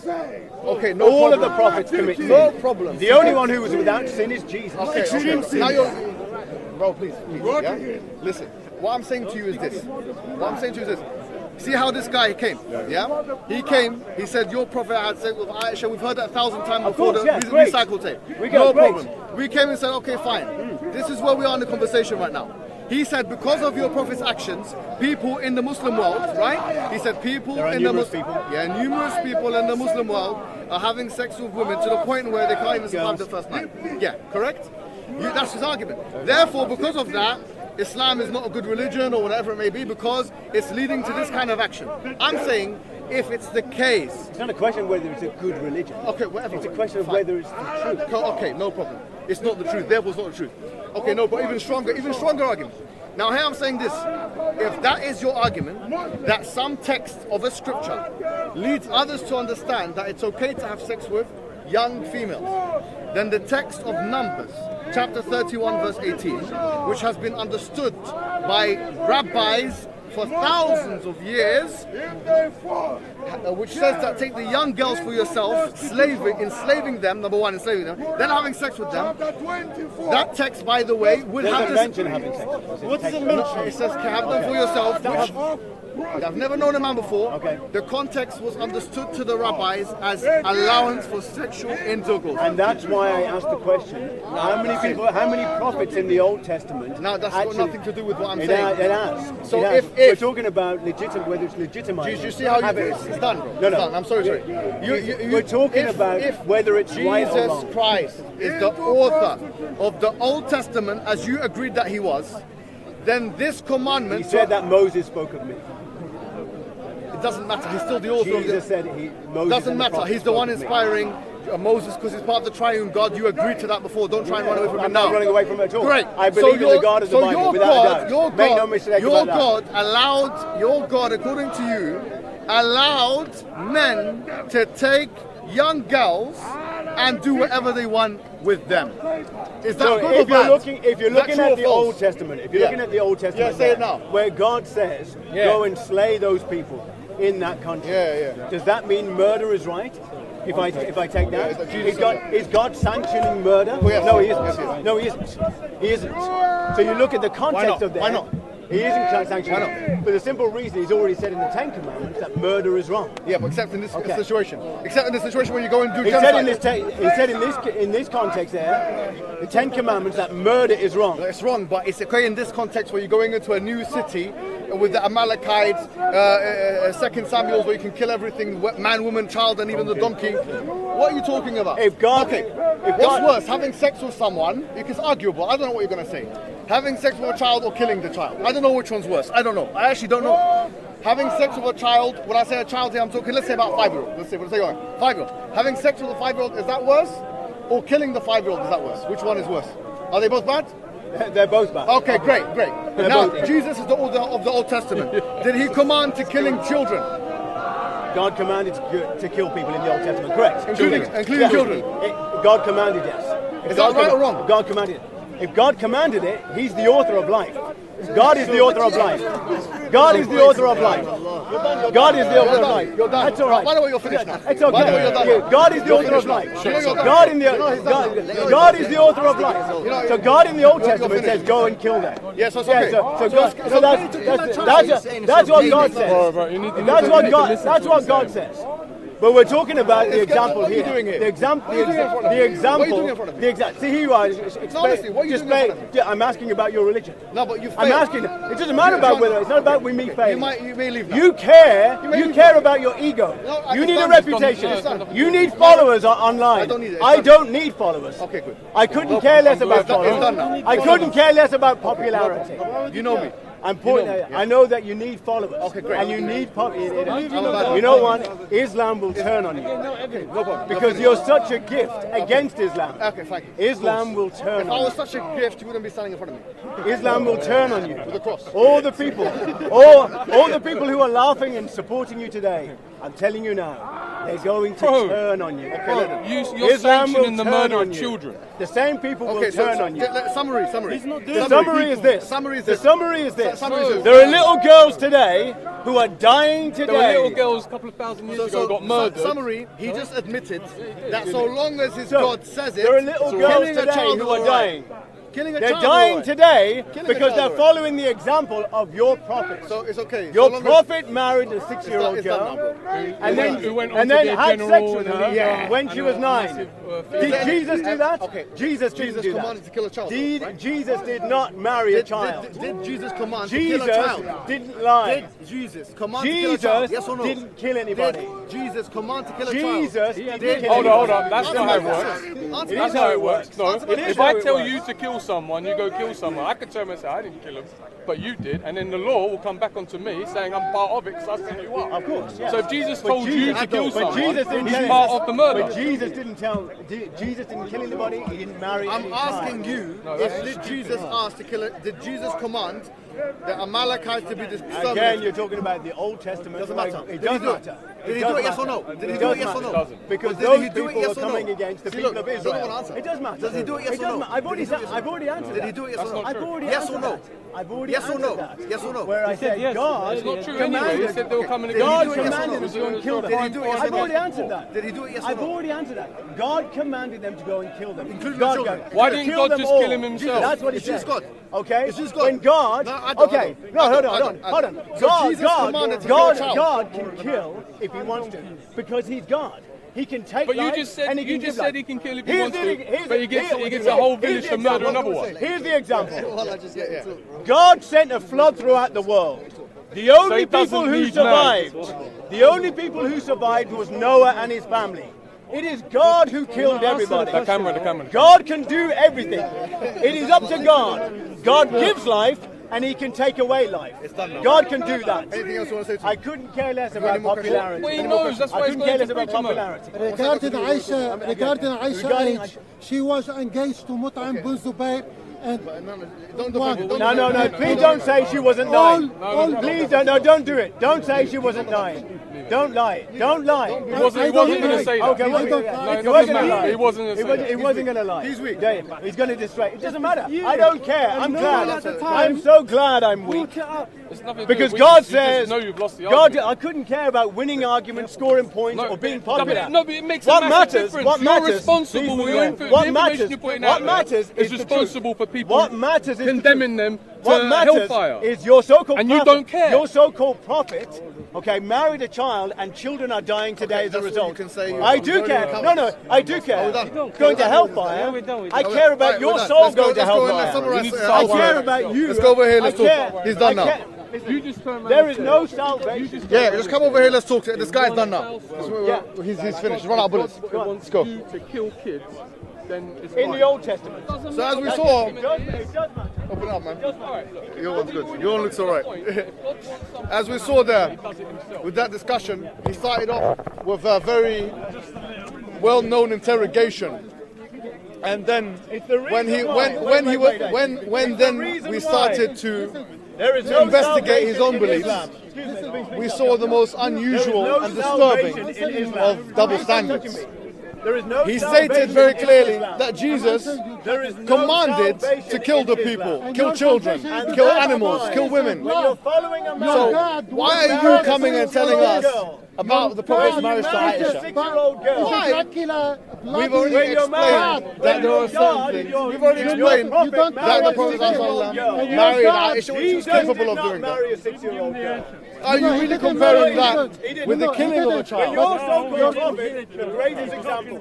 Okay, no All problem. of the prophets commit sin. No problem. The only one who was without sin is Jesus. Okay. Now you're... Bro, please. Yeah? Listen, what I'm saying to you is this. See how this guy came? Yeah? He came, he said, your prophet had sex with Aisha. We've heard that 1,000 times before the recycle tape. No problem. We came and said, okay, fine. This is where we are in the conversation right now. He said, because of your prophet's actions, people in the Muslim world, right? He said, numerous people in the Muslim world are having sex with women to the point where they can't even survive the first night. Yeah, correct? That's his argument. Therefore, because of that, Islam is not a good religion or whatever it may be because it's leading to this kind of action. I'm saying if it's the case... It's not a question of whether it's a good religion. Okay, whatever. It's a question of whether it's the truth. Okay, no problem. It's not the truth, therefore it's not the truth. Okay, no, but even stronger argument. Now here I'm saying this. If that is your argument, that some text of a scripture leads others to understand that it's okay to have sex with young females, then the text of Numbers, chapter 31, verse 18, which has been understood by rabbis for thousands of years, which says that take the young girls for yourself, enslaving them, number one, enslaving them, then having sex with them. That text, by the way, would have to mention having sex. What does it mention? It says have them for yourself, which I've never known a man before. Okay. The context was understood to the rabbis as allowance for sexual intercourse. And that's why I asked the question, how many prophets in the Old Testament... Now that's got nothing to do with what I'm saying. It has. So we're talking about legitimate, whether it's legitimate. Do you see how you do it? It's done, bro. No, It's done. I'm sorry. We're talking about whether it's right or Jesus wrong. Christ is the author of the Old Testament, as you agreed that he was, then this commandment... He said that Moses spoke of me. It doesn't matter. He's still the author of Jesus it. said Moses Doesn't matter. He's the one inspiring Moses because he's part of the triune God. You agreed to that before. Don't try and run away from it I'm now. not running away from it at all. Great. I believe in the God of the Bible, without a doubt. Make no mistake about that. Your God, according to you, allowed men to take young girls and do whatever they want with them. Is that So good or if you're bad? looking at the Old Testament, say it now. where God says, go and slay those people in that country, does that mean murder is right? If I take that, is God sanctioning murder? No, he isn't. No, he isn't. He isn't. So you look at the context of that. Why not? He isn't sanctioning. For the simple reason he's already said in the Ten Commandments that murder is wrong. Yeah, but except in this situation. Except in this situation when you go and do He genocide. said in this context there, the Ten Commandments, that murder is wrong. It's wrong, but it's okay in this context where you're going into a new city with the Amalekites, 2 Samuel, where you can kill everything, man, woman, child, and even the donkey. What are you talking about? What's worse, having sex with someone? It's arguable. I don't know what you're going to say. Having sex with a child or killing the child. I don't know which one's worse. I don't know. I actually don't know. Having sex with a child, when I say a child here, I'm talking, let's say about 5-year-old. Let's say 5-year-old. Having sex with a 5-year-old, is that worse? Or killing the 5-year-old, is that worse? Which one is worse? Are they both bad? They're both bad. Okay, great. Now, Jesus is the author of the Old Testament. Did he command to killing children? God commanded to kill people in the Old Testament, correct? Including children? God commanded, yes. Is that right or wrong? God commanded it. If God commanded it, he's the author of life. God is the author of life. God is the author of life. God is the author of life. That's all right. By the way, you're finished now. It's okay. God is the author of life. God is the author of life. So God in the Old Testament says, go and kill them. Yes, that's okay. That's what God says. That's what God says. But we're talking about the example here. What are you doing here? The example. What are you doing in front of me? See, here you are. Honestly, what are you doing in front of me? I'm asking about your religion. No, but you failed. I'm asking. It doesn't matter about whether. It's not about me failing. You may leave now. You care about your ego. You need a reputation. You need followers online. I don't need followers. Okay, good. I couldn't care less about followers. I couldn't care less about popularity. You know me. I know that you need followers. Okay, great. And you need you know what? Islam will turn on you. Okay, no problem. Because you're such a gift against Islam. Okay, thank you. Islam will turn on you. If I was such a gift, you wouldn't be standing in front of me. Islam will turn on you. With a cross. All the people who are laughing and supporting you today, I'm telling you now, they're going to turn on you. You're sanctioning the murder of children. The same people will turn on you. Summary. The summary is this. The summary is this. There are little girls today who are dying today. There were little girls a couple of thousand years ago got murdered. Summary, he just admitted that so long as his God says it, there are little girls today who are dying. They're dying today because they're following the example of your prophet. So it's okay. Your prophet married a 6-year-old girl and then had sex with her when she was 9. Did Jesus do that? Okay. Jesus commanded to kill a child. Jesus did not marry a child. Did Jesus command to kill a child? Jesus didn't lie. Did Jesus command to kill a child? Yes or no? Didn't kill anybody. Did Jesus command to kill a child? Jesus didn't kill anybody. Hold on. That's not how it works. That's how it works. No. If I tell you to kill someone, you go kill someone. I could turn and say, I didn't kill him, but you did. And then the law will come back onto me saying I'm part of it because I set you up. Of course, yes. So if Jesus told you to kill someone, he's part of the murder. But Jesus didn't kill anybody. He didn't marry I'm asking you, did Jesus ask to kill it? Did Jesus command the Amalekites to be exterminated? Again, you're talking about the Old Testament. Doesn't matter. It does matter. Did he do it yes or no? Did he do it yes or no? Because those people are coming against the people of Israel. It does matter. Does he do it yes or no? I've already answered that. Did he do it yes or no? I've already yes answered or no? that. I've already yes or answered no? that. Yes or no? Where I said yes. God It's not true anyway. He said they were coming against God Israel. commanded them to go and kill them. Did he do it yes or I've no? already answered that. Did he do it yes or no? I've already answered that. God commanded them to go and kill them. Including God the children. Why didn't kill God them just all. kill him himself? That's what he It's said. just God. Okay? It's just God. When God... No, I don't. Okay. No, hold on. So Jesus commanded to kill a child. God can kill if he wants to. Because he's God. He can take But you life just said and he can give life. he can kill if he wants to. Here's But he gets a whole village to murder another one. Here's the example. God sent a flood throughout the world. The only he doesn't people who need survived, the only people who survived was Noah and his family. It is God who killed everybody. The camera. God can do everything. It is up to God. God gives life, and He can take away life. God can do that. Anything else you want to say to me? I couldn't care less about popularity. Well, he knows, that's why I he's couldn't going care to less about preach him. popularity. Regarding Aisha age, she was engaged to Mut'im bin Zubayr, and No. Please don't say she wasn't 9. Please don't do it. Don't say she wasn't 9. Don't lie. Don't lie. He wasn't going to say that. Okay, He wasn't going to lie. He wasn't going to say that. He wasn't going to lie. He's weak. He's going to distract. It doesn't matter. I don't care. I'm glad. I'm so glad I'm weak. Because God says, God, I couldn't care about winning arguments, scoring points, or being popular. No, but it makes a massive difference. What matters? You're responsible. What matters is responsible for people. What matters is condemning them to what matters hellfire. Is your so-called and prophet, you don't care. Your so-called prophet, okay, married a child and children are dying today as a result. I do care. No, I do care. Going to hellfire. I care about your soul going to hellfire. I care about you. Let's go over here. Let's talk. He's done now. You just turn around. There is no salvation. Yeah, just come over here. Let's talk. This guy's done now. Yeah, he's finished. Run out of bullets. Let's go. To kill kids. Then it's in the Old Testament. So as we saw, it does matter. open up, man. Your one's good. Your one looks alright. As we saw there, with that discussion, he started off with a very well-known interrogation, and then we started to investigate his own beliefs. We saw the most unusual and disturbing of double standards. He stated very clearly that Jesus commanded to kill the people, kill children, kill animals, kill women. So why are you coming and telling us about the Prophet's marriage to Aisha? Why? We've already explained that there are certain things. We've already explained that the Prophet married Aisha, which was capable of doing that. Are you really comparing that with the killing of a child? Your prophet, the greatest example.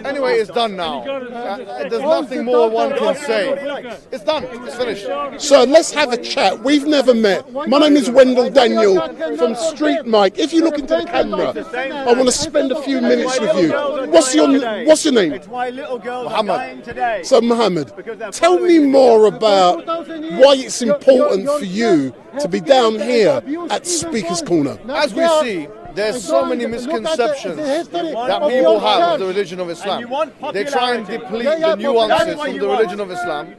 Anyway, it's done now. There's nothing more one can say. It's done. It's finished. So let's have a chat. We've never met. My name is Wendell Daniel from StreetMic. If you look into the camera, I want to spend a few minutes with you. What's your name? It's why little girls Muhammad. are dying today. So Muhammad, tell me more about why it's important for you to be down here at Speaker's Corner. As we see, there's so many misconceptions that people have of the religion of Islam. They try and deplete the nuances from the religion of Islam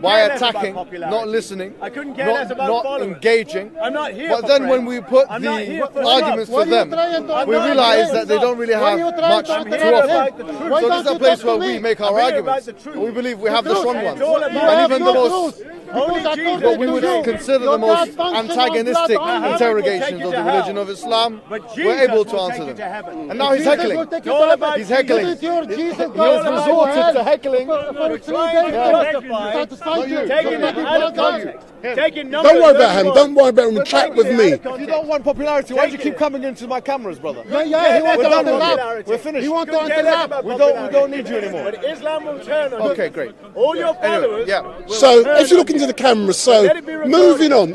by attacking, not listening, not engaging. But then when we put the arguments to them, we realize that they don't really have much to offer. So this is a place where we make our arguments. We believe we have the strong ones. And even the most, what we would consider the most antagonistic interrogations of the religion of Islam, we're able to answer them. And now he's heckling. He's heckling. He has resorted to heckling. Don't worry about him. Don't worry about him. Chat with me. If you don't want popularity, why do you keep coming into my cameras, brother? He wants to enter. We're finished. He wants to enter. We don't need you anymore. But Islam will turn on Okay, great. all your followers. So if you look into the camera, so moving on.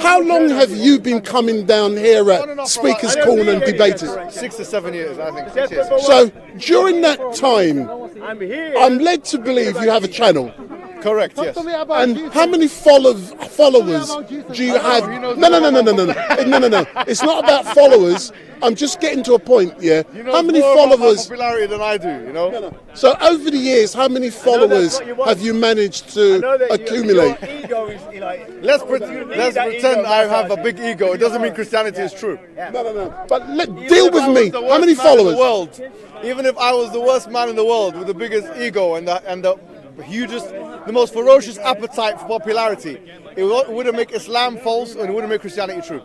How long have you been coming down here at Speaker's Corner and debating? 6 to 7 years, I think. 6 years. So during that time, I'm led to believe you have a channel. Correct, yes. And how many followers do you have? No. It's not about followers. I'm just getting to a point, yeah. How many followers? Popularity than I do, you know. So over the years, how many followers have you managed to accumulate? Let's pretend I have a big ego. It doesn't mean Christianity is true. No. But deal with me. How many followers? Even if I was the worst man in the world with the biggest ego and the hugest, the most ferocious appetite for popularity, it wouldn't make Islam false and it wouldn't make Christianity true.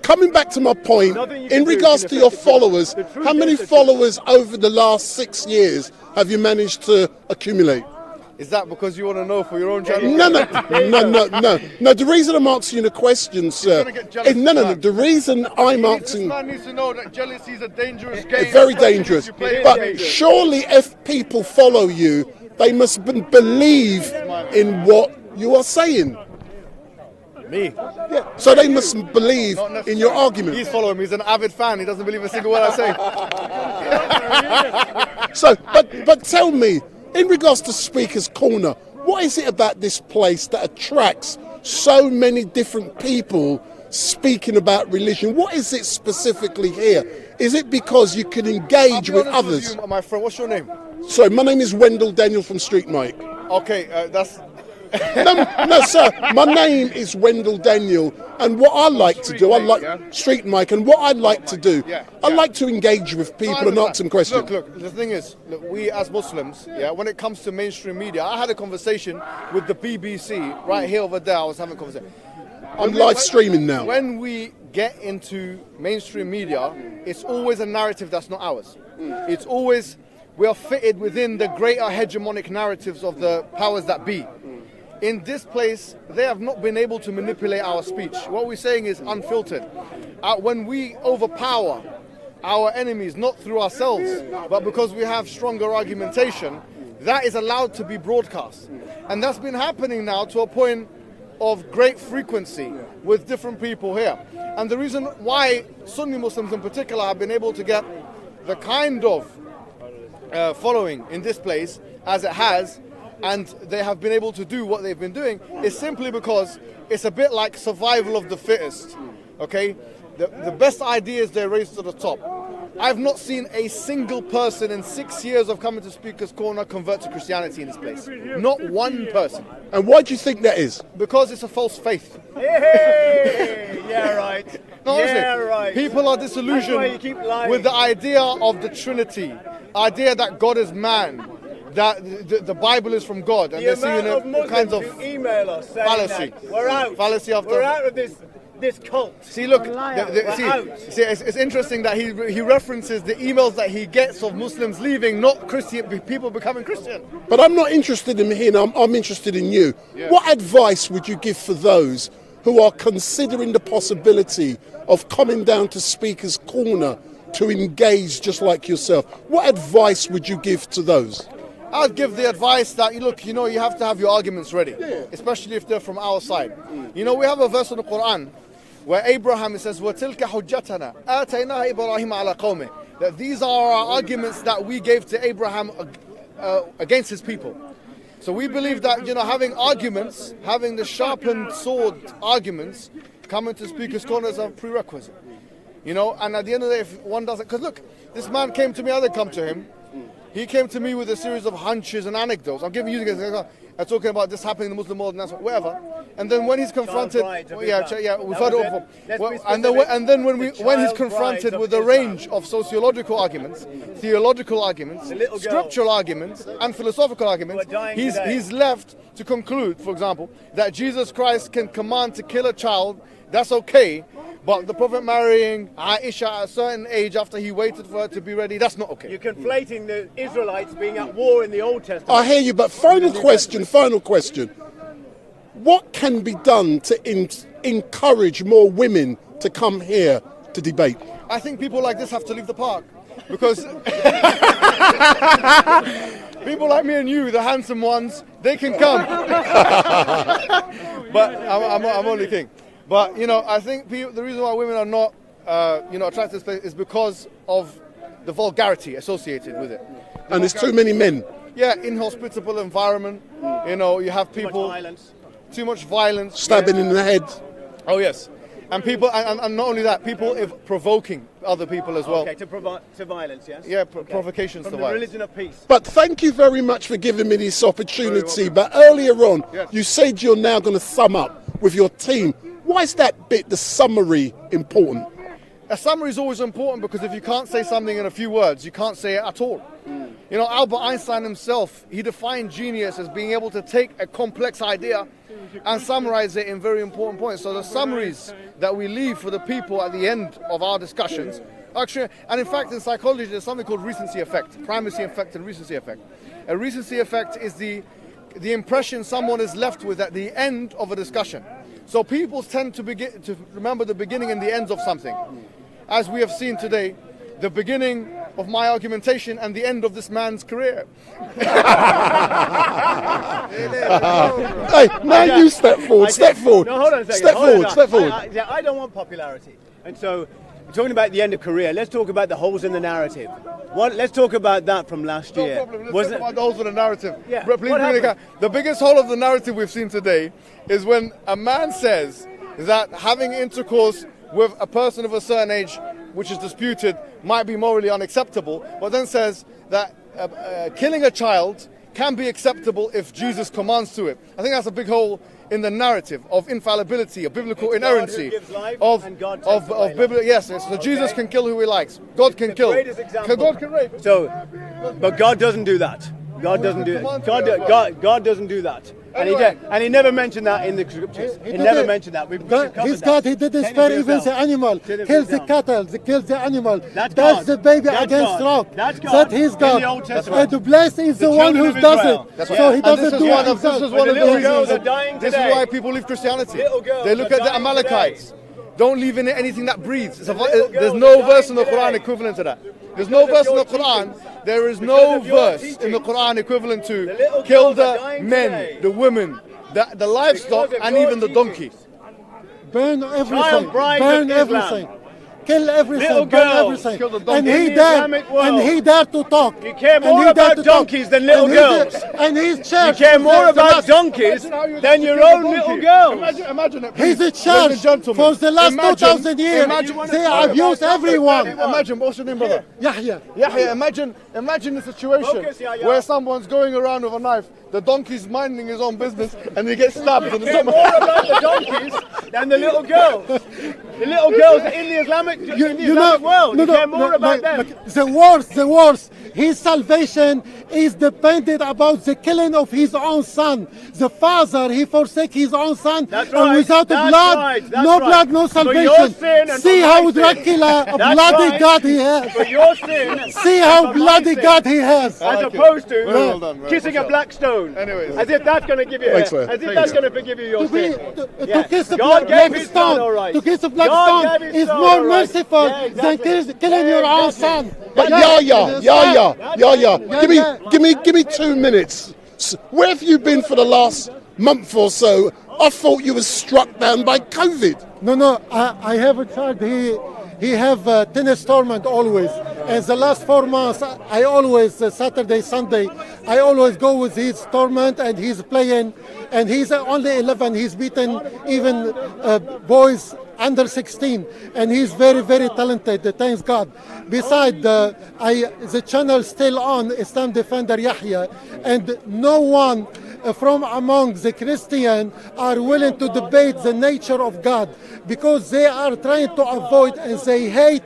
Coming back to my point, in regards to your followers, how many followers over the last 6 years have you managed to accumulate? Is that because you want to know for your own channel? No. The reason I'm asking you the question, sir. No. The reason I'm asking. This man needs to know that jealousy is a dangerous game. Very dangerous. But surely, if people follow you, they must believe in what you are saying. Me? Yeah. So they mustn't believe in your argument. He's following me. He's an avid fan. He doesn't believe a single word I say. So, but tell me, in regards to Speaker's Corner, what is it about this place that attracts so many different people speaking about religion? What is it specifically here? Is it because you can engage with others? With you, my friend, what's your name? Sorry, my name is Wendell Daniel from StreetMic. Okay, that's... no, sir, my name is Wendell Daniel, and what I like to do, I like StreetMic, and what I like to do, I like to engage with people and ask them questions. Look, the thing is, we as Muslims, when it comes to mainstream media, I had a conversation with the BBC right here over there. I was having a conversation. I'm live streaming now. When we get into mainstream media, it's always a narrative that's not ours. It's always, we are fitted within the greater hegemonic narratives of the powers that be. In this place, they have not been able to manipulate our speech. What we're saying is unfiltered. When we overpower our enemies, not through ourselves, but because we have stronger argumentation, that is allowed to be broadcast. And that's been happening now to a point of great frequency with different people here. And the reason why Sunni Muslims in particular have been able to get the kind of following in this place as it has, and they have been able to do what they've been doing, is simply because it's a bit like survival of the fittest, okay? The best ideas, they're raised to the top. I've not seen a single person in 6 years of coming to Speaker's Corner convert to Christianity in this place. Not one person. And why do you think that is? Because it's a false faith. Hey, yeah, right. No, yeah, right. People are disillusioned with the idea of the Trinity, idea that God is man, that the Bible is from God, and they're seeing kinds of email us saying fallacy. That we're out. Fallacy after. We're out of this cult. See, look, see, it's interesting that he references the emails that he gets of Muslims leaving, not Christian people becoming Christian. But I'm not interested in him. I'm interested in you. Yeah. What advice would you give for those who are considering the possibility of coming down to Speaker's Corner to engage just like yourself? What advice would you give to those? I'd give the advice that, look, you have to have your arguments ready, especially if they're from our side. We have a verse in the Quran where Abraham says, وَتِلْكَ حُجَّتَنَا آتَيْنَاهَا إِبْرَاهِيمَ عَلَى قَوْمِهِ, that these are our arguments that we gave to Abraham against his people. So we believe that, having arguments, having the sharpened sword arguments, coming to Speaker's Corner is a prerequisite. And at the end of the day, if one doesn't, because look, this man came to me, I didn't come to him. He came to me with a series of hunches and anecdotes. I'm giving you guys talking about this happening in the Muslim world and whatever. And then when he's confronted, we've heard it before. And then when he's confronted with a range of sociological arguments, theological arguments, scriptural arguments, and philosophical arguments, he's left to conclude, for example, that Jesus Christ can command to kill a child. That's okay. But the Prophet marrying Aisha at a certain age after he waited for her to be ready, that's not okay. You're conflating the Israelites being at war in the Old Testament. I hear you, but final question. What can be done to encourage more women to come here to debate? I think people like this have to leave the park. Because people like me and you, the handsome ones, they can come. But I'm only kidding. But, I think the reason why women are not, attracted to this place is because of the vulgarity associated with it. And there's too many men. Yeah, inhospitable environment. You have people... Too much violence. Stabbing in the head. Oh, yes. And people, and not only that, people provoking other people as well. Okay, to violence, yes? Yeah, provocations to violence. From the religion of peace. But thank you very much for giving me this opportunity. But earlier on, you said you're now going to sum up with your team. Why is that bit, the summary, important? A summary is always important because if you can't say something in a few words, you can't say it at all. Albert Einstein himself, he defined genius as being able to take a complex idea and summarize it in very important points. So the summaries that we leave for the people at the end of our discussions, actually, and in fact in psychology there's something called recency effect, primacy effect and recency effect. A recency effect is the impression someone is left with at the end of a discussion. So people tend to remember the beginning and the ends of something. As we have seen today, the beginning of my argumentation and the end of this man's career. Hey, now you step forward. Step forward. No, hold on a second. Step forward. Step forward. I don't want popularity. And so, talking about the end of career, let's talk about the holes in the narrative. Let's talk about that from last year. No problem. Let's talk about the holes in the narrative. Yeah. The biggest hole of the narrative we've seen today is when a man says that having intercourse with a person of a certain age, which is disputed, might be morally unacceptable, but then says that killing a child can be acceptable if Jesus commands to it. I think that's a big hole in the narrative of infallibility, of biblical inerrancy, of biblical. Yes, so Jesus can kill who he likes. God can kill. God can rape. So, but God doesn't do that. God doesn't do that. God doesn't do that. And he never mentioned that in the scriptures. He never mentioned that. His God, he didn't spare even the animal. Kills the cattle, kills the animal. That's the baby against rock. That's his God. And the blessed is the one who does it. So he doesn't do it himself. This is one of the reasons. This is why people leave Christianity. They look at the Amalekites. Don't leave in it anything that breathes. There's no verse in the Quran equivalent to that. There's no verse in the Quran. There is no verse in the Quran equivalent to kill the men, the women, the livestock, and even the donkey. Burn everything. Burn everything. Kill everything. Burn everything. And he dared to talk. You care more about donkeys than little girls. And his church. You care more about donkeys than your own little girls. Imagine it. He's a church for the last 2,000 years. They abuse everyone. Imagine, what's your name, brother? Yahya. Yahya, imagine the situation where someone's going around with a knife, the donkey's minding his own business, and he gets stabbed. You care more about the donkeys than the little girls. The little girls are in the Islamic world. You care more about them. The worst. His salvation is dependent about the killing of his own son. The father, he forsake his own son, and without blood, blood, no salvation. See how Dracula, a bloody God he has. For your sin, see how bloody God he has. As opposed to kissing a black stone. Anyways. As if that's going to give you, as if that's going to forgive you your sin. To kiss a black stone, to kiss a black stone is more merciful than killing your own son. Give me 2 minutes. Where have you been for the last month or so? I thought you were struck down by COVID. No, I have a child. He have tennis tournament always. And the last 4 months, I always, Saturday, Sunday, I always go with his tournament and he's playing. And he's only 11. He's beaten even boys under 16. And he's very, very talented, thanks God. Besides, the channel still on, Islam Defender Yahya. And no one from among the Christians are willing to debate the nature of God, because they are trying to avoid and they hate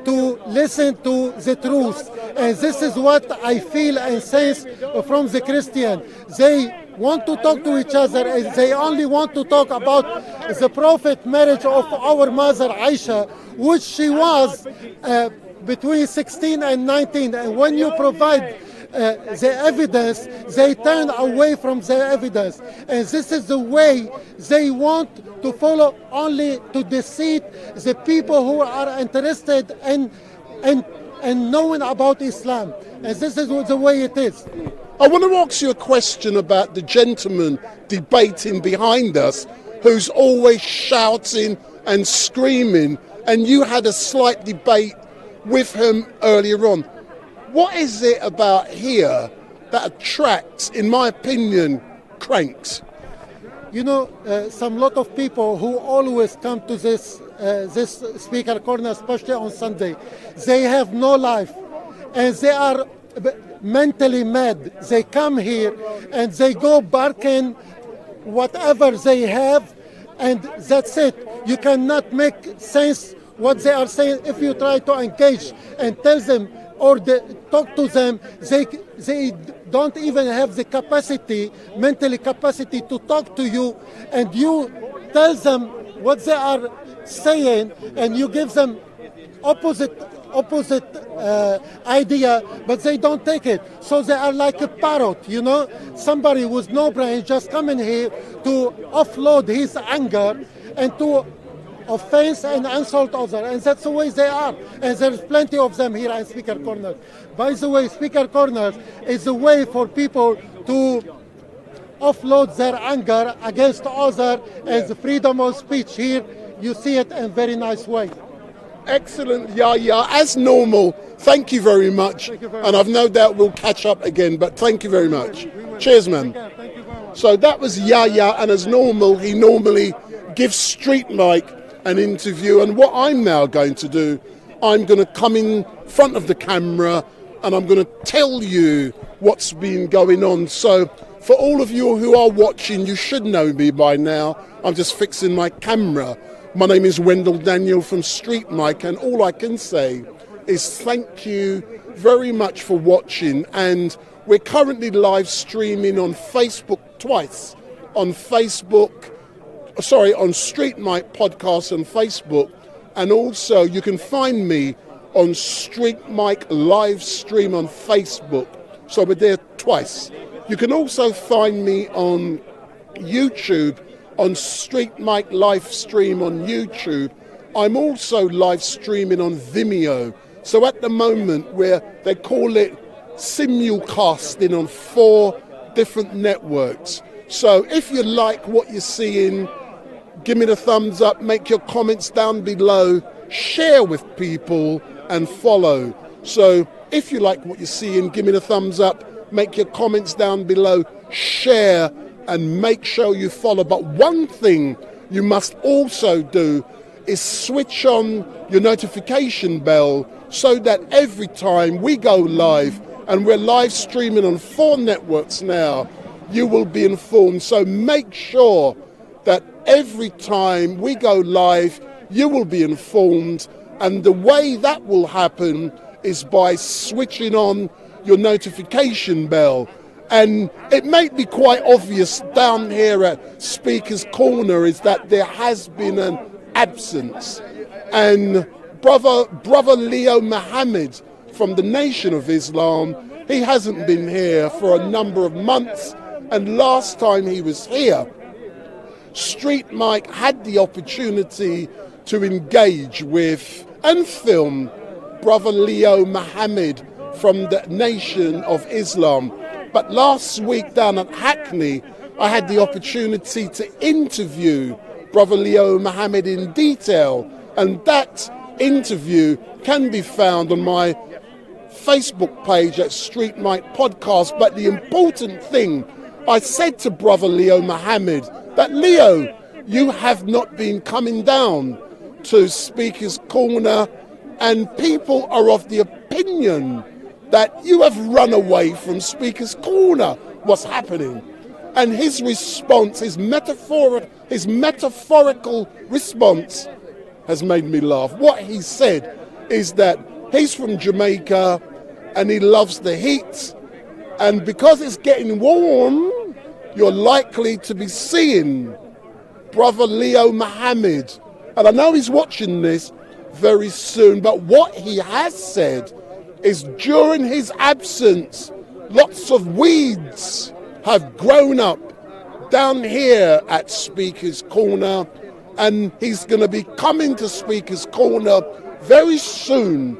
to listen to the truth. And this is what I feel and sense from the Christian. They want to talk to each other, and they only want to talk about the prophet marriage of our mother Aisha, which she was between 16 and 19. And when you provide the evidence, they turn away from the evidence. And this is the way they want to follow, only to deceive the people who are interested in knowing about Islam. And this is the way it is. I want to ask you a question about the gentleman debating behind us, who's always shouting and screaming, and you had a slight debate with him earlier on. What is it about here that attracts, in my opinion, cranks? You know, some lot of people who always come to this speaker corner, especially on Sunday, they have no life, and they are mentally mad. They come here and they go barking whatever they have, and that's it. You cannot make sense what they are saying. If you try to engage and tell them or talk to them, they don't even have the capacity, mentally capacity to talk to you, and you tell them what they are saying, and you give them opposite idea, but they don't take it. So they are like a parrot, you know, somebody with no brain just coming here to offload his anger and to offense and insult others, and that's the way they are. And there's plenty of them here at Speaker Corner. By the way, Speaker Corner is a way for people to offload their anger against others as freedom of speech. Here, you see it in a very nice way. Excellent, Yahya. As normal, thank you very much. And I've no doubt we'll catch up again, but thank you very much. Cheers, man. So that was Yahya, and as normal, he normally gives StreetMic an interview. And what I'm now going to do, I'm going to come in front of the camera and I'm going to tell you what's been going on. So for all of you who are watching, you should know me by now. I'm just fixing my camera. My name is Wendell Daniel from StreetMic, and all I can say is thank you very much for watching. And we're currently live streaming on Facebook twice, on StreetMic Podcast on Facebook, and also you can find me on StreetMic LiveStream on Facebook. So we're there twice. You can also find me on YouTube, on StreetMic LiveStream on YouTube. I'm also live streaming on Vimeo. So at the moment, where they call it simulcasting on 4 different networks. So if you like what you're seeing, give me the thumbs up, make your comments down below, share with people and follow. So if you like what you're seeing, give me the thumbs up, make your comments down below, share and make sure you follow. But one thing you must also do is switch on your notification bell so that every time we go live, and we're live streaming on 4 networks now, you will be informed. So make sure that every time we go live, you will be informed. And the way that will happen is by switching on your notification bell. And it may be quite obvious down here at Speaker's Corner is that there has been an absence. And brother Leo Muhammad from the Nation of Islam, he hasn't been here for a number of months. And last time he was here, StreetMic had the opportunity to engage with and film brother Leo Muhammad from the Nation of Islam. But last week down at Hackney, I had the opportunity to interview brother Leo Muhammad in detail, and that interview can be found on my Facebook page at StreetMic Podcast. But the important thing, I said to brother Leo Muhammad that, Leo, you have not been coming down to Speaker's Corner, and people are of the opinion that you have run away from Speaker's Corner. What's happening? And his response, his metaphorical response has made me laugh. What he said is that he's from Jamaica and he loves the heat, and because it's getting warm, you're likely to be seeing brother Leo Muhammad. And I know he's watching this very soon, but what he has said is during his absence, lots of weeds have grown up down here at Speaker's Corner, and he's going to be coming to Speaker's Corner very soon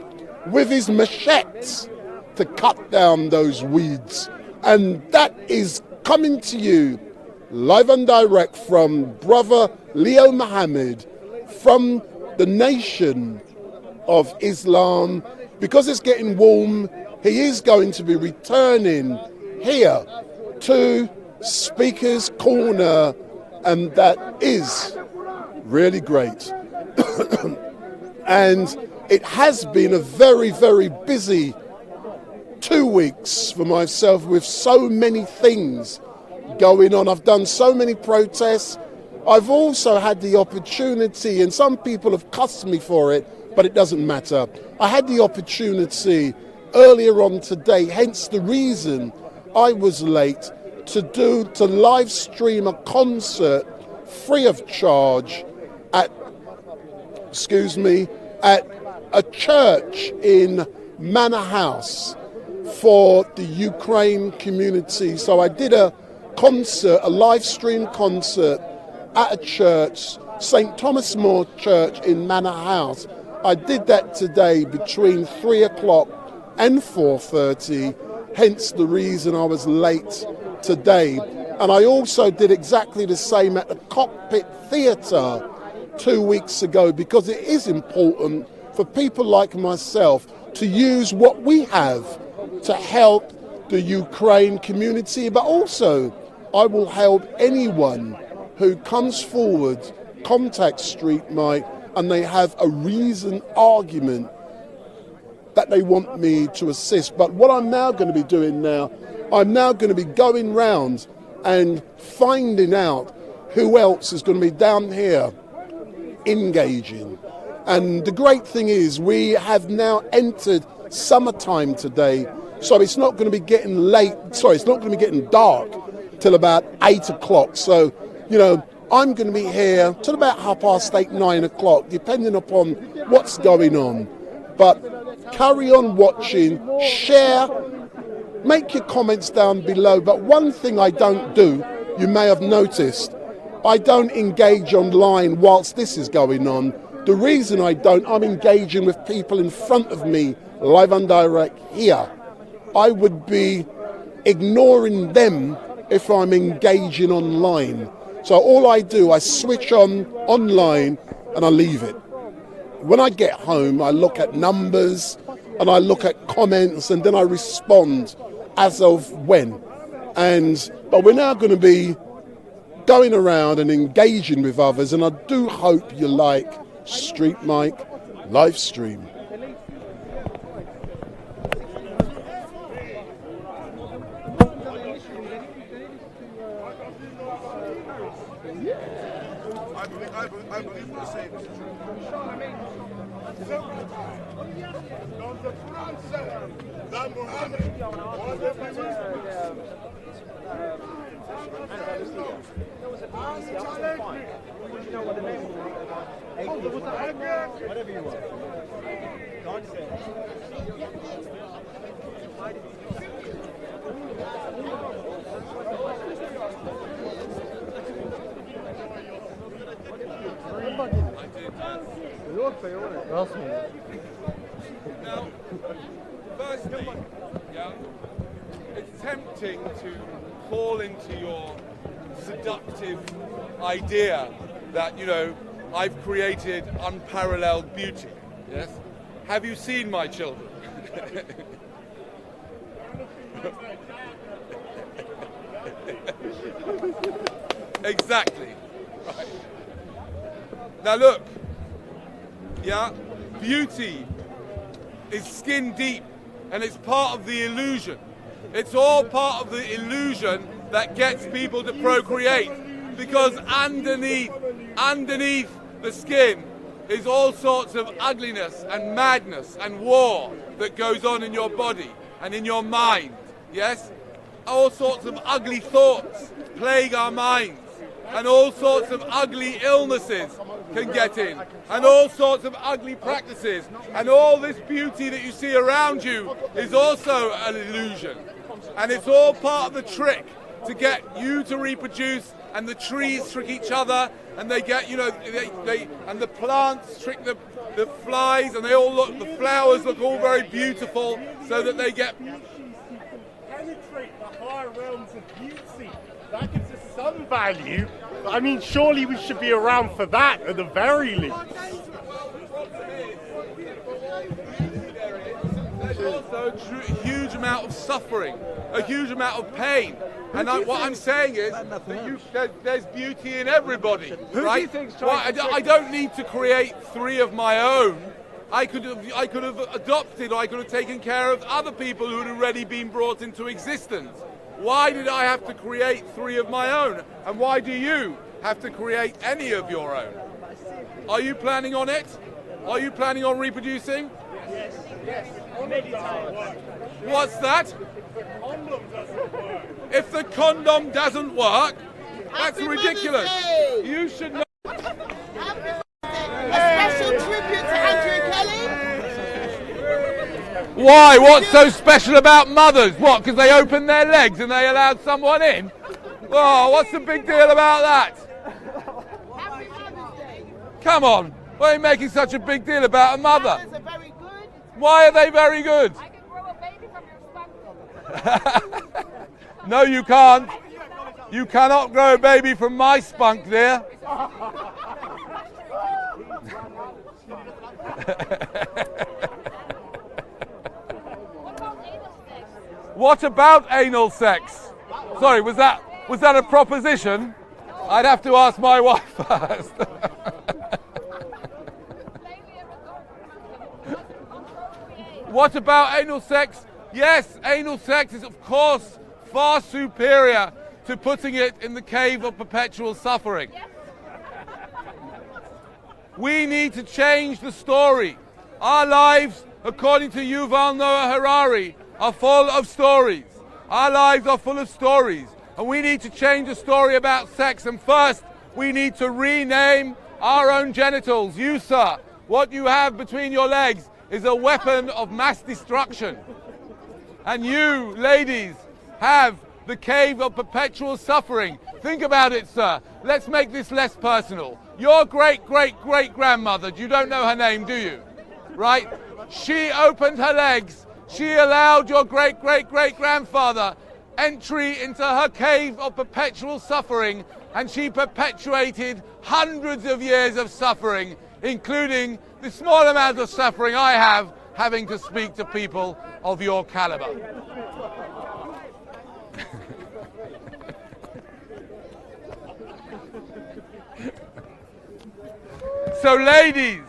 with his machetes to cut down those weeds. And that is coming to you live and direct from brother Leo Muhammad from the Nation of Islam. Because it's getting warm, he is going to be returning here to Speaker's Corner, and that is really great. And it has been a very, very busy 2 weeks for myself with so many things going on. I've done so many protests. I've also had the opportunity, and some people have cussed me for it, but it doesn't matter. I had the opportunity earlier on today, hence the reason I was late, to live stream a concert free of charge at a church in Manor House for the Ukraine community. So I did a concert, a live stream concert at a church St. Thomas More Church in Manor House. I did that today between 3 o'clock and 4:30, hence the reason I was late today. And I also did exactly the same at the Cockpit Theatre 2 weeks ago, because it is important for people like myself to use what we have to help the Ukraine community, but also I will help anyone who comes forward, contacts StreetMic, and they have a reasoned argument that they want me to assist. But what I'm now going to be doing now, I'm now going to be going round and finding out who else is going to be down here engaging. And the great thing is we have now entered summertime today, so it's not going to be getting late, sorry, it's not going to be getting dark till about 8 o'clock. So, you know, I'm going to be here till about 8:30, 9 o'clock, depending upon what's going on. But carry on watching, share, make your comments down below. But one thing I don't do, you may have noticed, I don't engage online whilst this is going on. The reason I don't, I'm engaging with people in front of me, live and direct here. I would be ignoring them if I'm engaging online. So all I do, I switch on online and I leave it. When I get home, I look at numbers and I look at comments and then I respond as of when. But we're now going to be going around and engaging with others, and I do hope you like StreetMic LiveStream. I believe the same. Dans the Français, that Mohammed was the Whatever you want. Now, firstly, yeah, it's tempting to fall into your seductive idea that, you know, I've created unparalleled beauty. Yes? Have you seen my children? Exactly. Right. Now look, yeah, beauty is skin deep, and it's part of the illusion. It's all part of the illusion that gets people to procreate, because underneath the skin is all sorts of ugliness and madness and war that goes on in your body and in your mind. Yes? All sorts of ugly thoughts plague our minds, and all sorts of ugly illnesses can get in, and all sorts of ugly practices, and all this beauty that you see around you is also an illusion, and it's all part of the trick to get you to reproduce, and the trees trick each other, and they get, you know, they and the plants trick the flies, and they all look, the flowers look all very beautiful, so that they get penetrate the higher realms of beauty. That gives us some value. I mean, surely we should be around for that at the very least. There's also a huge amount of suffering, a huge amount of pain. And what I'm saying is that there's beauty in everybody, right? I don't need to create 3 of my own. I could have adopted, or I could have taken care of other people who had already been brought into existence. Why did I have to create 3 of my own? And why do you have to create any of your own? Are you planning on it? Are you planning on reproducing? Yes. What's that? If the condom doesn't work, that's ridiculous. You should know. A special tribute to Andrew Kelly. Why? What's so special about mothers? What, because they opened their legs and they allowed someone in? Oh, what's the big deal about that? Happy Mother's Day. Come on. Why are you making such a big deal about a mother? Mammals are very good. Why are they very good? I can grow a baby from your spunk. No, you can't. You cannot grow a baby from my spunk, dear. What about anal sex? Sorry, was that a proposition? I'd have to ask my wife first. What about anal sex? Yes, anal sex is of course far superior to putting it in the cave of perpetual suffering. We need to change the story. Our lives, according to Yuval Noah Harari, are full of stories. Our lives are full of stories. And we need to change the story about sex. And first, we need to rename our own genitals. You, sir, what you have between your legs is a weapon of mass destruction. And you, ladies, have the cave of perpetual suffering. Think about it, sir. Let's make this less personal. Your great-great-great-grandmother, you don't know her name, do you? Right? She opened her legs. She allowed your great-great-great-grandfather entry into her cave of perpetual suffering, and she perpetuated hundreds of years of suffering, including the small amount of suffering I have having to speak to people of your caliber. So ladies,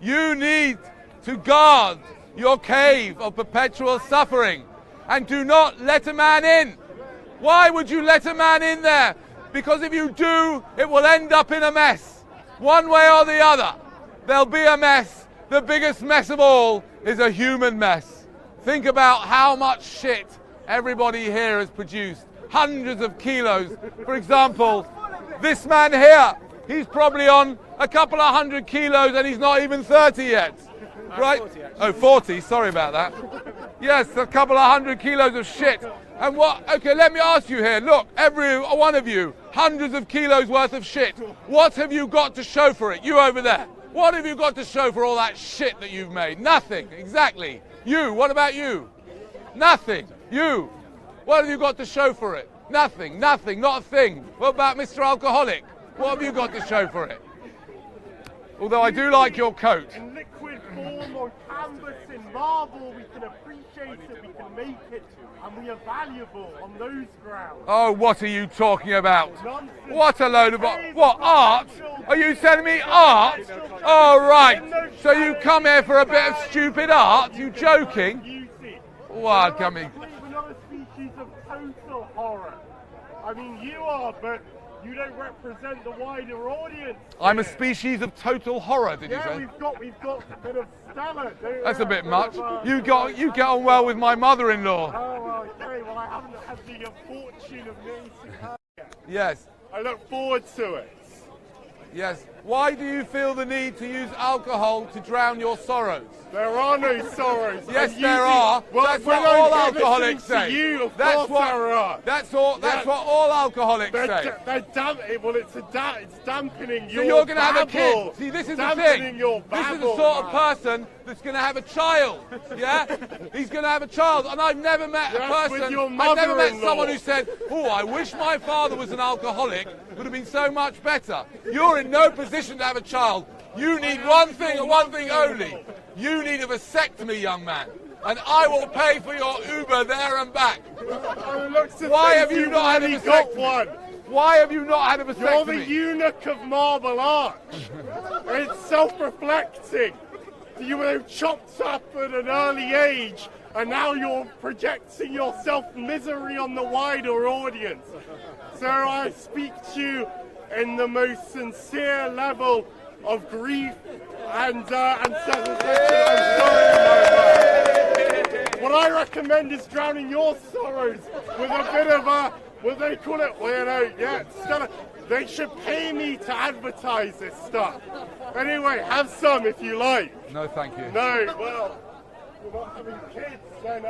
you need to guard your cave of perpetual suffering and do not let a man in. Why would you let a man in there? Because if you do, it will end up in a mess. One way or the other, there'll be a mess. The biggest mess of all is a human mess. Think about how much shit everybody here has produced. Hundreds of kilos. For example, this man here, he's probably on a couple of 100 kilos and he's not even 30 yet. Right? 40, sorry about that. Yes, a couple of 100 kilos of shit. And what, okay, let me ask you here, look, every one of you, hundreds of kilos worth of shit. What have you got to show for it? You over there. What have you got to show for all that shit that you've made? Nothing, exactly. You, what about you? Nothing. You, what have you got to show for it? Nothing, nothing, not a thing. What about Mr. Alcoholic? What have you got to show for it? Although I do like your coat. In liquid form or canvas, in marble, we can appreciate it, we can make it, and we are valuable on those grounds. Oh, what are you talking about? Nonsense. What a load of... What, art? Are you telling me art? Oh, right. So you come here for a bit of stupid art? You joking? What, coming? We're not a species of total horror. I mean, you are, but you don't represent the wider audience. I'm a species of total horror, did you say? Yeah, we've got a bit of Stella. That's a bit much. You get on well with my mother-in-law. Oh, okay. Well, I haven't had the fortune of meeting her yet. Yes. I look forward to it. Yes. Why do you feel the need to use alcohol to drown your sorrows? There are no sorrows. Yes, there are. Well, that's what all alcoholics say. That's what all alcoholics say. Well, it's dampening your So you're going to have a babble. kid. See, this is the thing. This is the sort of person that's going to have a child. Yeah? He's going to have a child. And I've never met a person, I've never met someone who said, oh, I wish my father was an alcoholic. It would have been so much better. You're in no position to have a child. You need one thing and one thing only. You need a vasectomy, young man. And I will pay for your Uber there and back. Why have you not had a vasectomy? Why have you not had a vasectomy? You're the eunuch of Marble Arch. It's self-reflecting. You were chopped up at an early age, and now you're projecting your self-misery on the wider audience. So I speak to you in the most sincere level of grief and satisfaction. I'm sorry. What I recommend is drowning your sorrows with a bit of a, what they call it, well, you know, yeah, Stella. They should pay me to advertise this stuff. Anyway, have some if you like. No, thank you. No, well, you're not having kids, then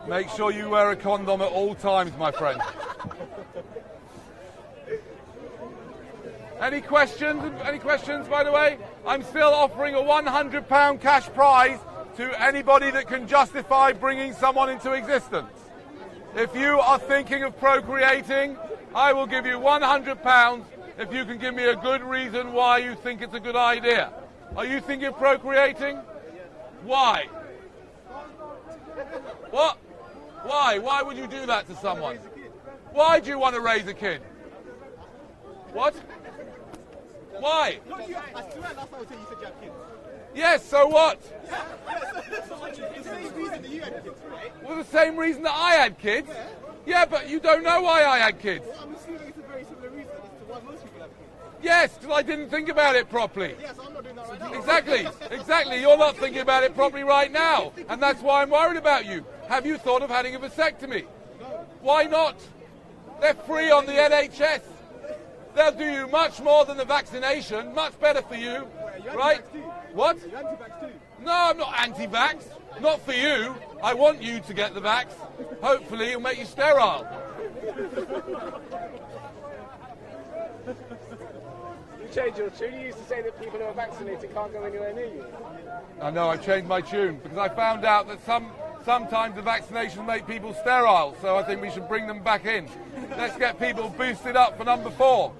make sure you wear a condom at all times, my friend. Any questions? Any questions, by the way? I'm still offering a £100 cash prize to anybody that can justify bringing someone into existence. If you are thinking of procreating, I will give you £100 if you can give me a good reason why you think it's a good idea. Are you thinking of procreating? Why? What? Why? Why would you do that to someone? Why do you want to raise a kid? What? Why? Yes, so what? Well, the same reason that I had kids. Yeah, but you don't know why I had kids. I'm assuming it's a very similar reason as to why most people have kids. Yes, because I didn't think about it properly. Yes, I'm not doing that right now. Exactly, exactly. You're not thinking about it properly right now. And that's why I'm worried about you. Have you thought of having a vasectomy? No. Why not? They're free on the NHS. They'll do you much more than the vaccination. Much better for you. Right? What? You're anti-vax too. No, I'm not anti-vax. Not for you. I want you to get the vax. Hopefully it'll make you sterile. You changed your tune. You used to say that people who are vaccinated can't go anywhere near you. I know, I changed my tune because I found out that sometimes the vaccinations make people sterile, so I think we should bring them back in. Let's get people boosted up for number 4.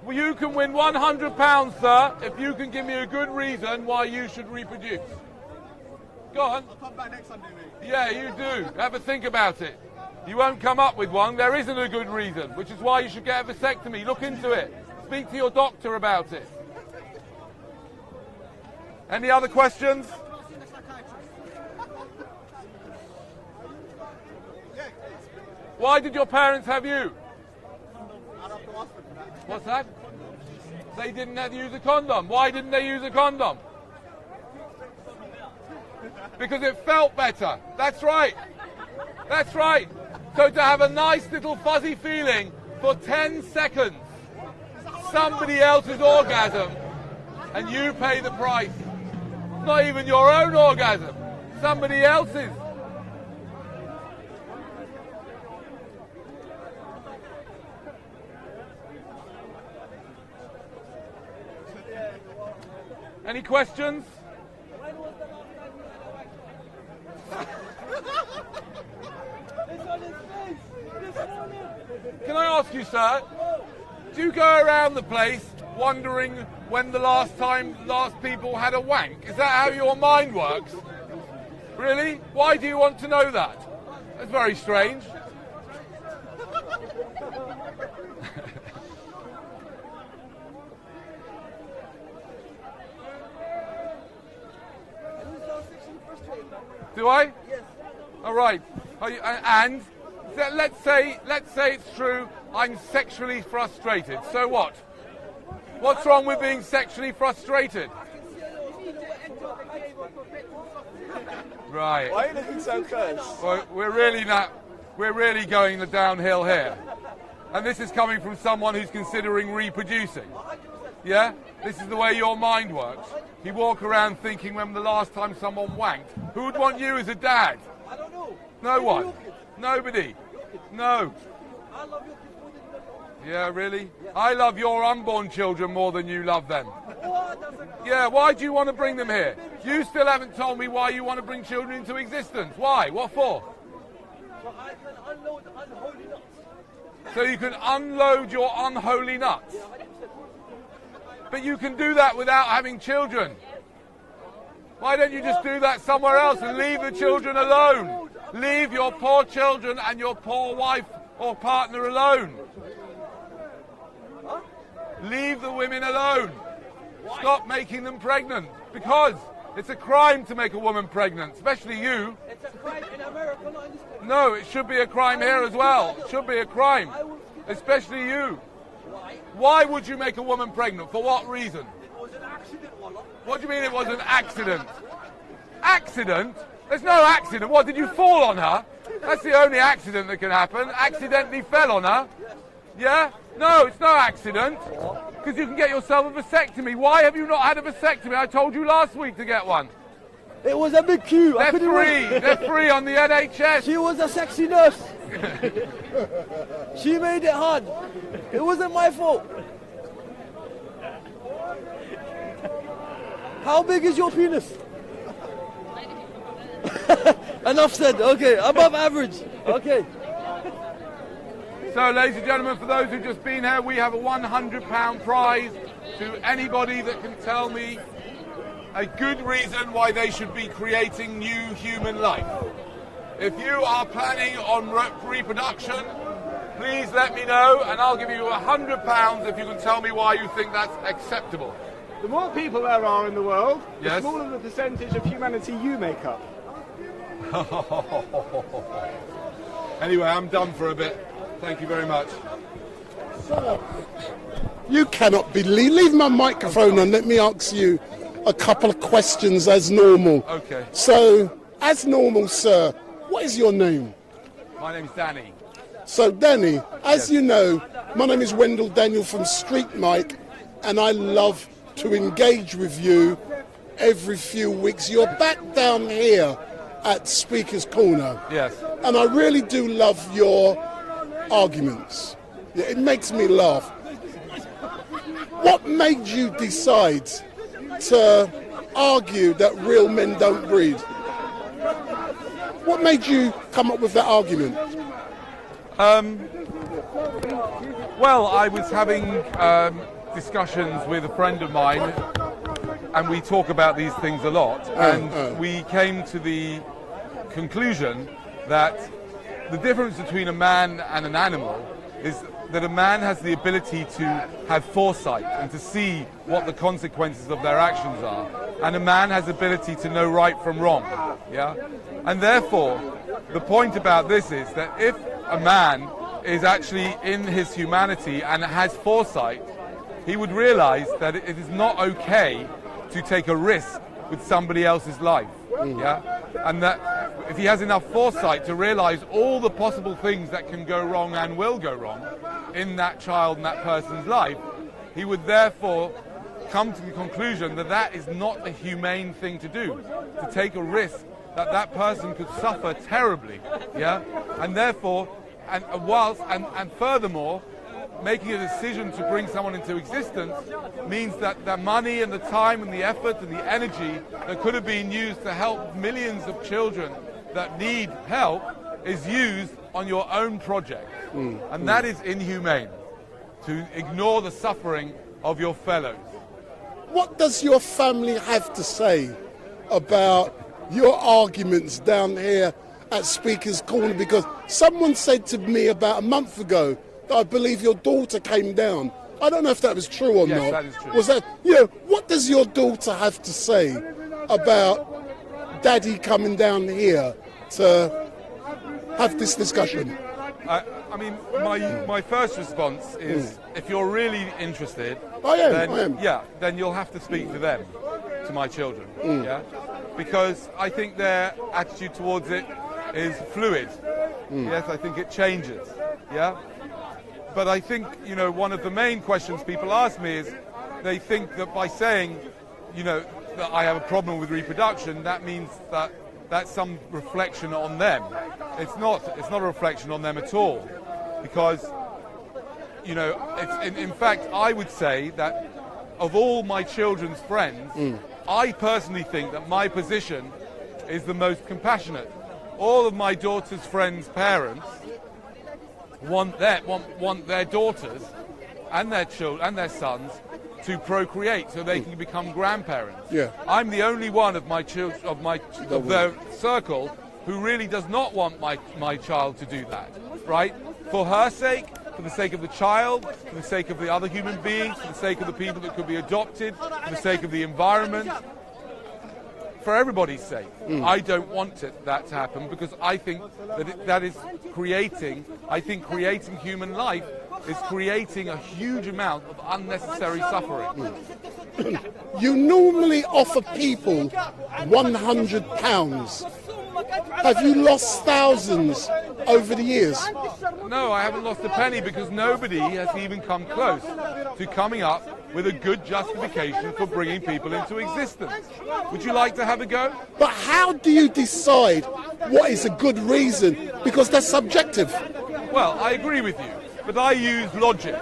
Well, you can win £100, sir, if you can give me a good reason why you should reproduce. Go on. I'll come back next Sunday, mate. Yeah, you do. Have a think about it. You won't come up with one. There isn't a good reason, which is why you should get a vasectomy. Look into it. Speak to your doctor about it. Any other questions? Why did your parents have you? What's that? They didn't have to use a condom. Why didn't they use a condom? Because it felt better. That's right. That's right. So to have a nice little fuzzy feeling for 10 seconds, somebody else's orgasm, and you pay the price. Not even your own orgasm, somebody else's. Any questions? Can I ask you, sir, do you go around the place wondering when the last people had a wank? Is that how your mind works? Really? Why do you want to know that? That's very strange. Do I? Yes. All right. And let's say it's true. I'm sexually frustrated. So what? What's wrong with being sexually frustrated? Right. Why are you looking so close? Well, we're really going the downhill here. And this is coming from someone who's considering reproducing. Yeah? This is the way your mind works. You walk around thinking when the last time someone wanked. Who would want you as a dad? I don't know. No one. Nobody. No. I love your kids more than you love. Yeah, really? Yeah. I love your unborn children more than you love them. Yeah, why do you want to bring them here? You still haven't told me why you want to bring children into existence. Why? What for? So I can unload unholy nuts. So you can unload your unholy nuts. But you can do that without having children. Why don't you just do that somewhere else and leave the children alone? Leave your poor children and your poor wife or partner alone. Leave the women alone. Stop making them pregnant. Because it's a crime to make a woman pregnant, especially you. It's a crime in America, not in this country. No, it should be a crime here as well. It should be a crime. Especially you. Why would you make a woman pregnant? For what reason? It was an accident, Wallah. What do you mean it was an accident? Accident? There's no accident. What, did you fall on her? That's the only accident that can happen. Accidentally fell on her. Yeah? No, it's no accident. Because you can get yourself a vasectomy. Why have you not had a vasectomy? I told you last week to get one. It was a big queue. They're free. They're free on the NHS. She was a sexy nurse. She made it hard. It wasn't my fault. How big is your penis? Enough said. Okay, above average. Okay. So, ladies and gentlemen, for those who've just been here, we have a £100 prize to anybody that can tell me a good reason why they should be creating new human life. If you are planning on reproduction, please let me know, and I'll give you £100 if you can tell me why you think that's acceptable. The more people there are in the world, yes, the smaller the percentage of humanity you make up. Anyway, I'm done for a bit. Thank you very much. You cannot believe. Leave my microphone and let me ask you a couple of questions as normal. Okay. So, as normal, sir, what is your name? My name's Danny. So, Danny, as you know, my name is Wendell Daniel from StreetMic, and I love to engage with you every few weeks. You're back down here at Speaker's Corner. Yes. And I really do love your arguments. It makes me laugh. What made you decide to argue that real men don't breed? What made you come up with that argument? Well, I was having discussions with a friend of mine, and we talk about these things a lot, and we came to the conclusion that the difference between a man and an animal is that a man has the ability to have foresight and to see what the consequences of their actions are, and a man has the ability to know right from wrong. Yeah, and therefore the point about this is that if a man is actually in his humanity and has foresight, he would realize that it is not okay to take a risk with somebody else's life. Yeah, and that if he has enough foresight to realize all the possible things that can go wrong and will go wrong in that child and that person's life, he would therefore come to the conclusion that that is not a humane thing to do, to take a risk that that person could suffer terribly. Yeah, and therefore, and furthermore, making a decision to bring someone into existence means that the money and the time and the effort and the energy that could have been used to help millions of children that need help is used on your own project. And that is inhumane, to ignore the suffering of your fellows. What does your family have to say about your arguments down here at Speaker's Corner? Because someone said to me about a month ago that I believe your daughter came down. I don't know if that was true or not. Yes, that is true. Was that, you know, what does your daughter have to say about Daddy coming down here to have this discussion? I mean, my first response is, if you're really interested, I am. Yeah, then you'll have to speak to them, to my children. Yeah, because I think their attitude towards it is fluid. Yes, I think it changes. Yeah, but I think, you know, one of the main questions people ask me is, they think that by saying, you know, that I have a problem with reproduction, that means that that's some reflection on them. It's not a reflection on them at all, because, you know, it's in fact, I would say that of all my children's friends, I personally think that my position is the most compassionate. All of my daughter's friends' parents want their daughters and their children and their sons to procreate so they can become grandparents. Yeah. I'm the only one of my children of their circle who really does not want my child to do that, right? For her sake, for the sake of the child, for the sake of the other human beings, for the sake of the people that could be adopted, for the sake of the environment, for everybody's sake. I don't want that to happen, because I think that is creating human life is creating a huge amount of unnecessary suffering. You normally offer people £100. Have you lost thousands over the years? No, I haven't lost a penny, because nobody has even come close to coming up with a good justification for bringing people into existence. Would you like to have a go? But how do you decide what is a good reason? Because that's subjective. Well, I agree with you, but I use logic,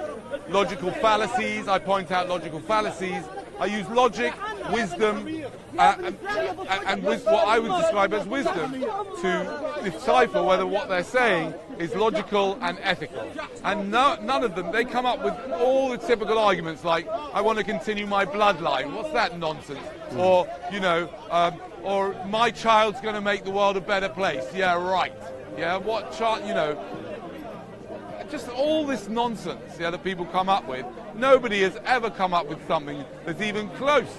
logical fallacies. I point out logical fallacies. I use logic, wisdom, and what I would describe as wisdom to decipher whether what they're saying is logical and ethical. And none of them, they come up with all the typical arguments like, I want to continue my bloodline. What's that nonsense? Or, you know, or my child's going to make the world a better place. Yeah, right. Yeah, what child, you know. Just all this nonsense, yeah, that people come up with. Nobody has ever come up with something that's even close,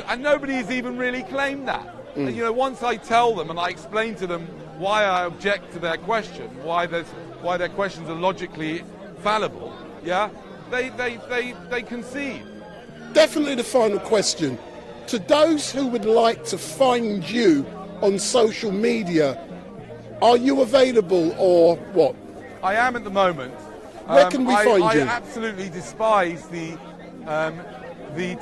and nobody has even really claimed that. And, you know, once I tell them and I explain to them why I object to their question, why their questions are logically fallible, yeah, they concede. Definitely the final question. To those who would like to find you on social media, are you available or what? I am at the moment. Where can we find you? I absolutely despise the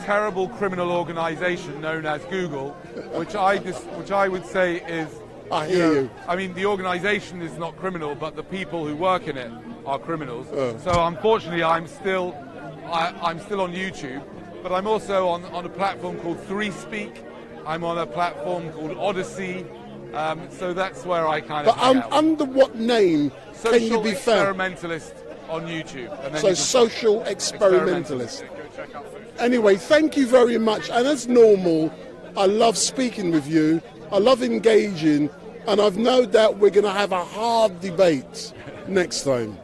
terrible criminal organisation known as Google, which I would say is. I hear you. I mean, the organisation is not criminal, but the people who work in it are criminals. So unfortunately, I'm still on YouTube, but I'm also on a platform called StreetMic. I'm on a platform called Odyssey. So that's where I kind of. But under what name can you be found? Experimentalist on YouTube. And then so social experimentalist. Anyway, thank you very much. And as normal, I love speaking with you. I love engaging, and I've no doubt we're going to have a hard debate next time.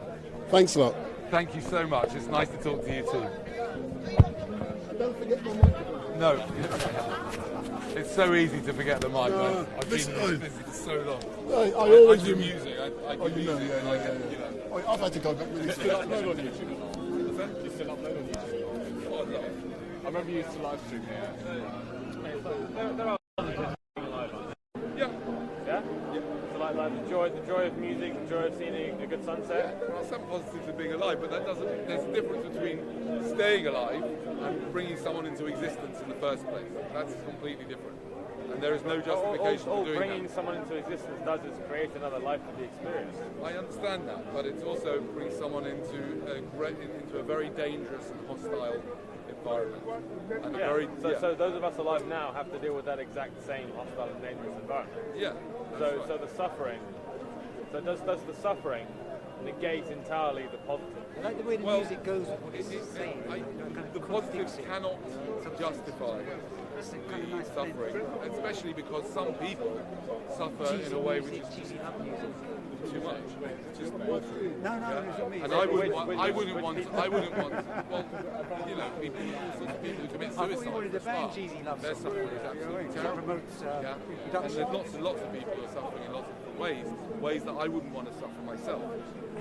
Thanks a lot. Thank you so much. It's nice to talk to you too. Don't forget my microphone. No. It's so easy to forget the mic. I've been in this for so long. I always do music. I do music. I've had to go back with You still upload on YouTube? You still upload on YouTube? I remember you used to live stream here. There are Yeah. Yeah? So like the joy of music, the joy of seeing a good sunset. There are some positives of being alive, but that doesn't. There's a difference between staying alive and bringing someone into existence in the first place. That's completely different, and there is no justification for doing bringing someone into existence does is create another life to be experienced. I understand that, but it also brings someone into a very dangerous and hostile environment. And so those of us alive now have to deal with that exact same hostile and dangerous environment. Yeah. So the suffering. So does the suffering negate entirely the positive? I like the way the music goes with what it's saying. The positives cannot justify the suffering, especially because some people suffer in a way which is just too much, just awful. And I wouldn't want. Well, you know, people who commit suicide. Their suffering is absolutely terrible. And there's lots of people who are suffering in lots of different ways that I wouldn't want to suffer myself.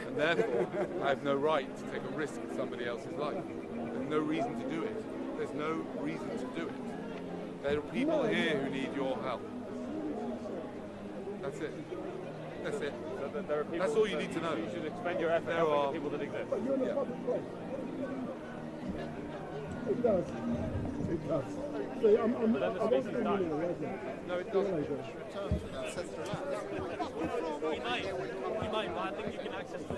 And therefore, I have no right to take a risk in somebody else's life. There's no reason to do it. There's no reason to do it. There are people here who need your help. That's it. That's it. So there are people, that's all you need to know. You should expend your effort helping the people that exist. It does. It does. So but then the species dies. No, it doesn't. You might, but I think you can access the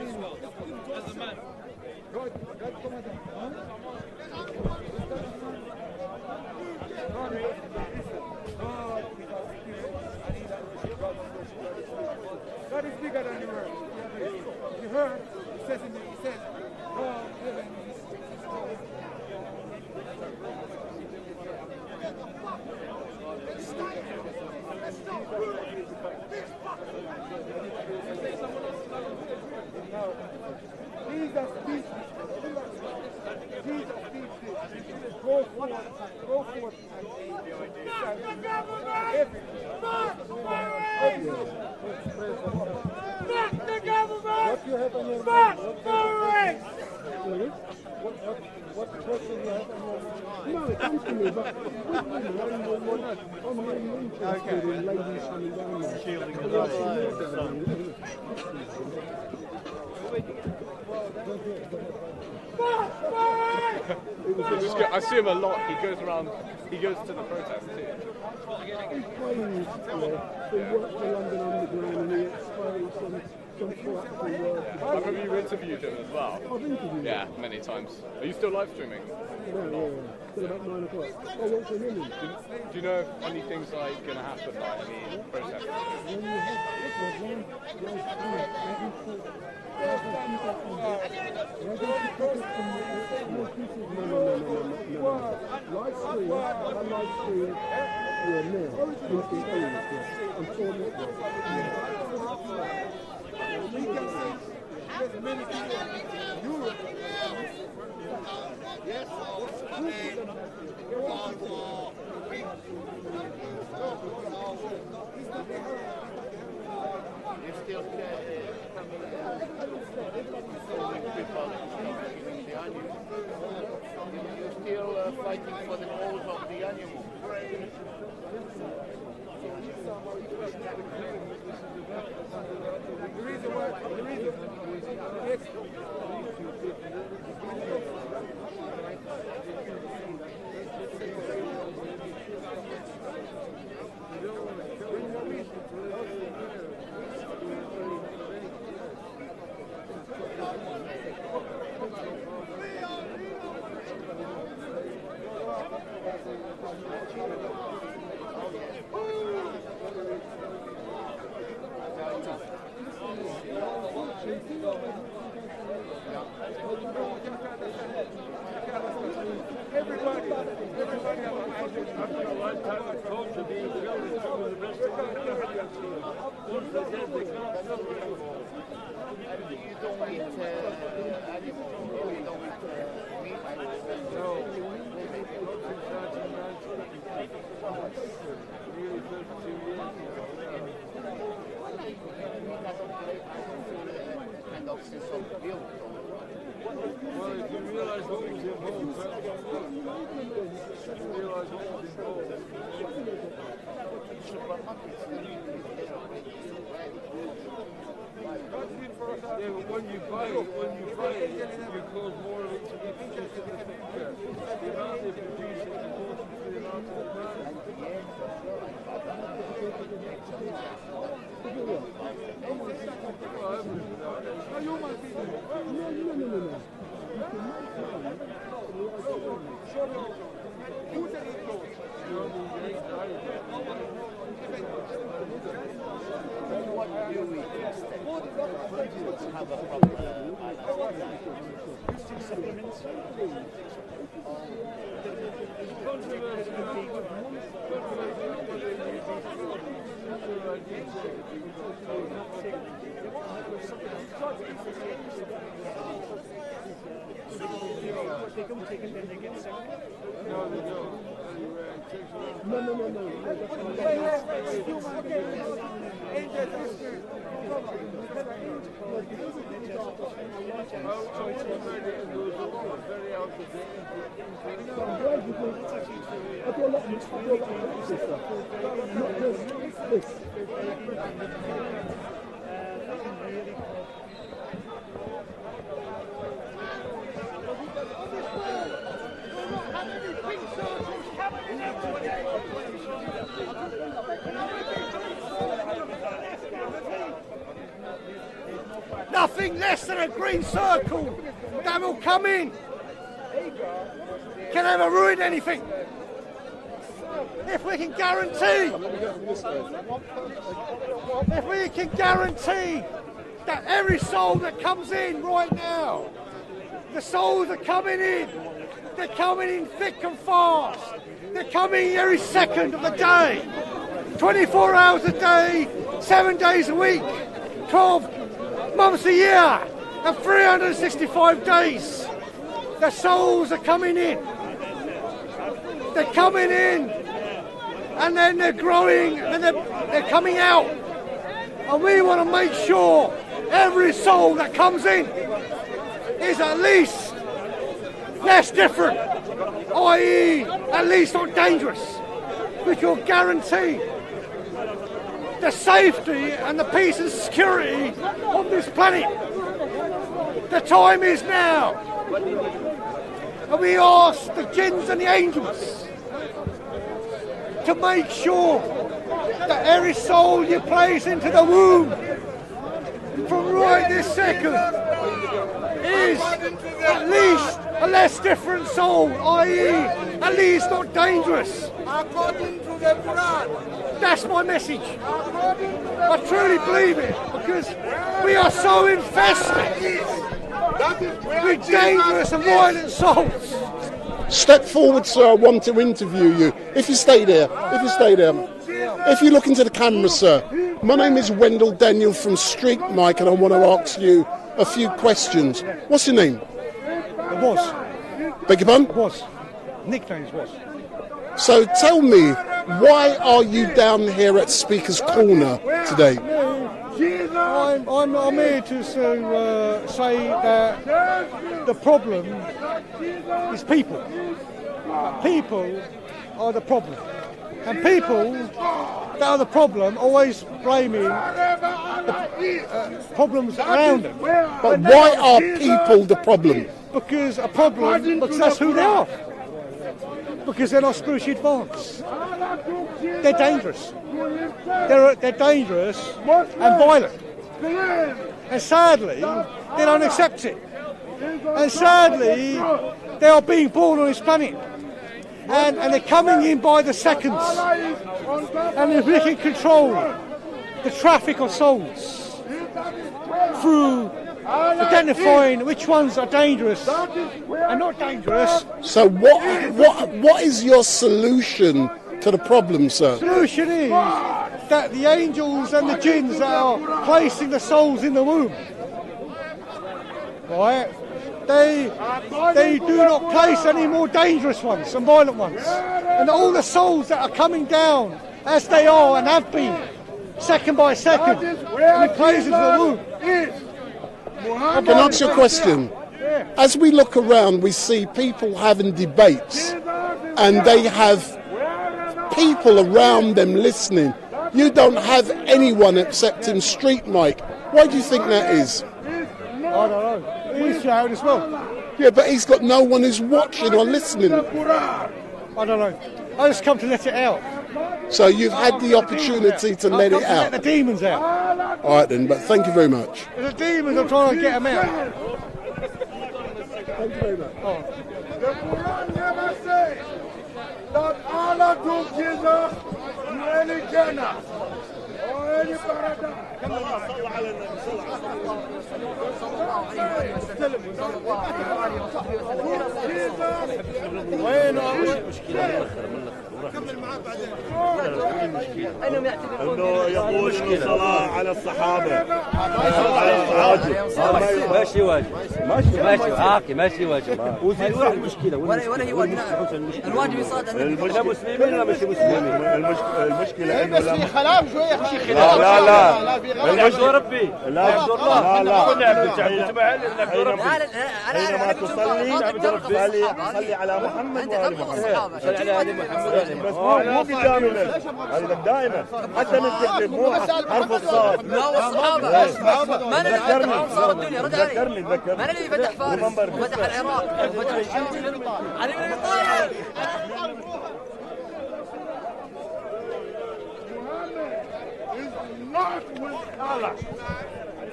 as well. As a man. God is bigger than the earth. You heard? It says God, heaven is Jesus teach this. Go forth and Fuck the government! What you have on your Fuck the race! What question you have on your mind? No, it comes to me, but I'm really interested in ladies coming down there. Shielding the light. I see him a lot. He goes around. He goes to the protest too. I remember you interviewed him as well. I've interviewed him. Yeah, many times. Are you still live streaming? Yeah. Till about 9 o'clock. Oh, what's your name? Do you know if anything's like going to happen, like any protests? You're still fighting for the cause of the animal. Yeah, but when you buy it, you cause more of it to be produced in the future. The amount they produce is important to the amount of demand. What do we instead? Have a proper supplements. They don't take it, then they get sick. No, they don't. No. Nothing less than a green circle that will come in. Can ever ruin anything. If we can guarantee that every soul that comes in right now, the souls are coming in, they're coming in thick and fast, they're coming every second of the day, 24 hours a day, 7 days a week, 12 months a year, and 365 days. The souls are coming in. They're coming in, and then they're growing, and they're coming out. And we want to make sure every soul that comes in is at least less different, i.e. at least not dangerous, which will guarantee the safety and the peace and security of this planet. The time is now. And we ask the jinns and the angels to make sure that every soul you place into the womb from right this second is at least a less different soul, i.e. at least not dangerous. According to the Quran. That's my message. I truly believe it, because we are so infested with dangerous and violent souls. Step forward, sir. I want to interview you. If you stay there, if you look into the camera, sir. My name is Wendell Daniel from StreetMic, and I want to ask you a few questions. What's your name? Was. Beg your pardon? Was. Nicknames was. So tell me, why are you down here at Speaker's Corner today? I'm here to say that the problem is people. People are the problem. And people that are the problem always blaming the problems around them. But why are people the problem? Because a problem, because that's who they are. Because they're not spiritually advanced. They're dangerous. They're dangerous and violent. And sadly, they don't accept it. And sadly, they are being born on this planet. And they're coming in by the seconds. And if we can control the traffic of souls through identifying which ones are dangerous and not dangerous. So what is your solution to the problem, sir? The solution is that the angels and the jinns that are placing the souls in the womb, right, they do not place any more dangerous ones and violent ones. And all the souls that are coming down, as they are and have been, second by second, in places of the womb. I can answer your question. As we look around, we see people having debates, and they have people around them listening. You don't have anyone except in StreetMic. Why do you think that is? I don't know. He's shouting as well. Yeah, but he's got no one who's watching or listening. I don't know. I just come to let it out. So you've had the opportunity to let it out. Let the demons out. All right then, but thank you very much. The demons are trying to get them out. Thank you very much. Oh. The Quran never says that Allah took Jesus to any Jannah or any paradise. كمل معاه بعدين. انه يقول الصلاة على الصحابة. ماشي واجب. ماشي عاقي ماشي واجب. وين المشكلة؟ وين هي واجبنا؟ الواجب يصاد المسلمين ولا مش مسلمين؟ المشكلة انه بس في خلاف شوية في خلاف. لا عبد ربي. لا عبد الله. حينما تصلي صلي على محمد وآل محمد. بس مو قدامنا هذا دائما حتى نكتب مو حرف الصاد. لا والصحابه من اللي فتح صار الدنيا رد علي. من اللي فتح فارس وفتح العراق وفتح الشام؟ علي بن ابي طالب. Is not with Allah.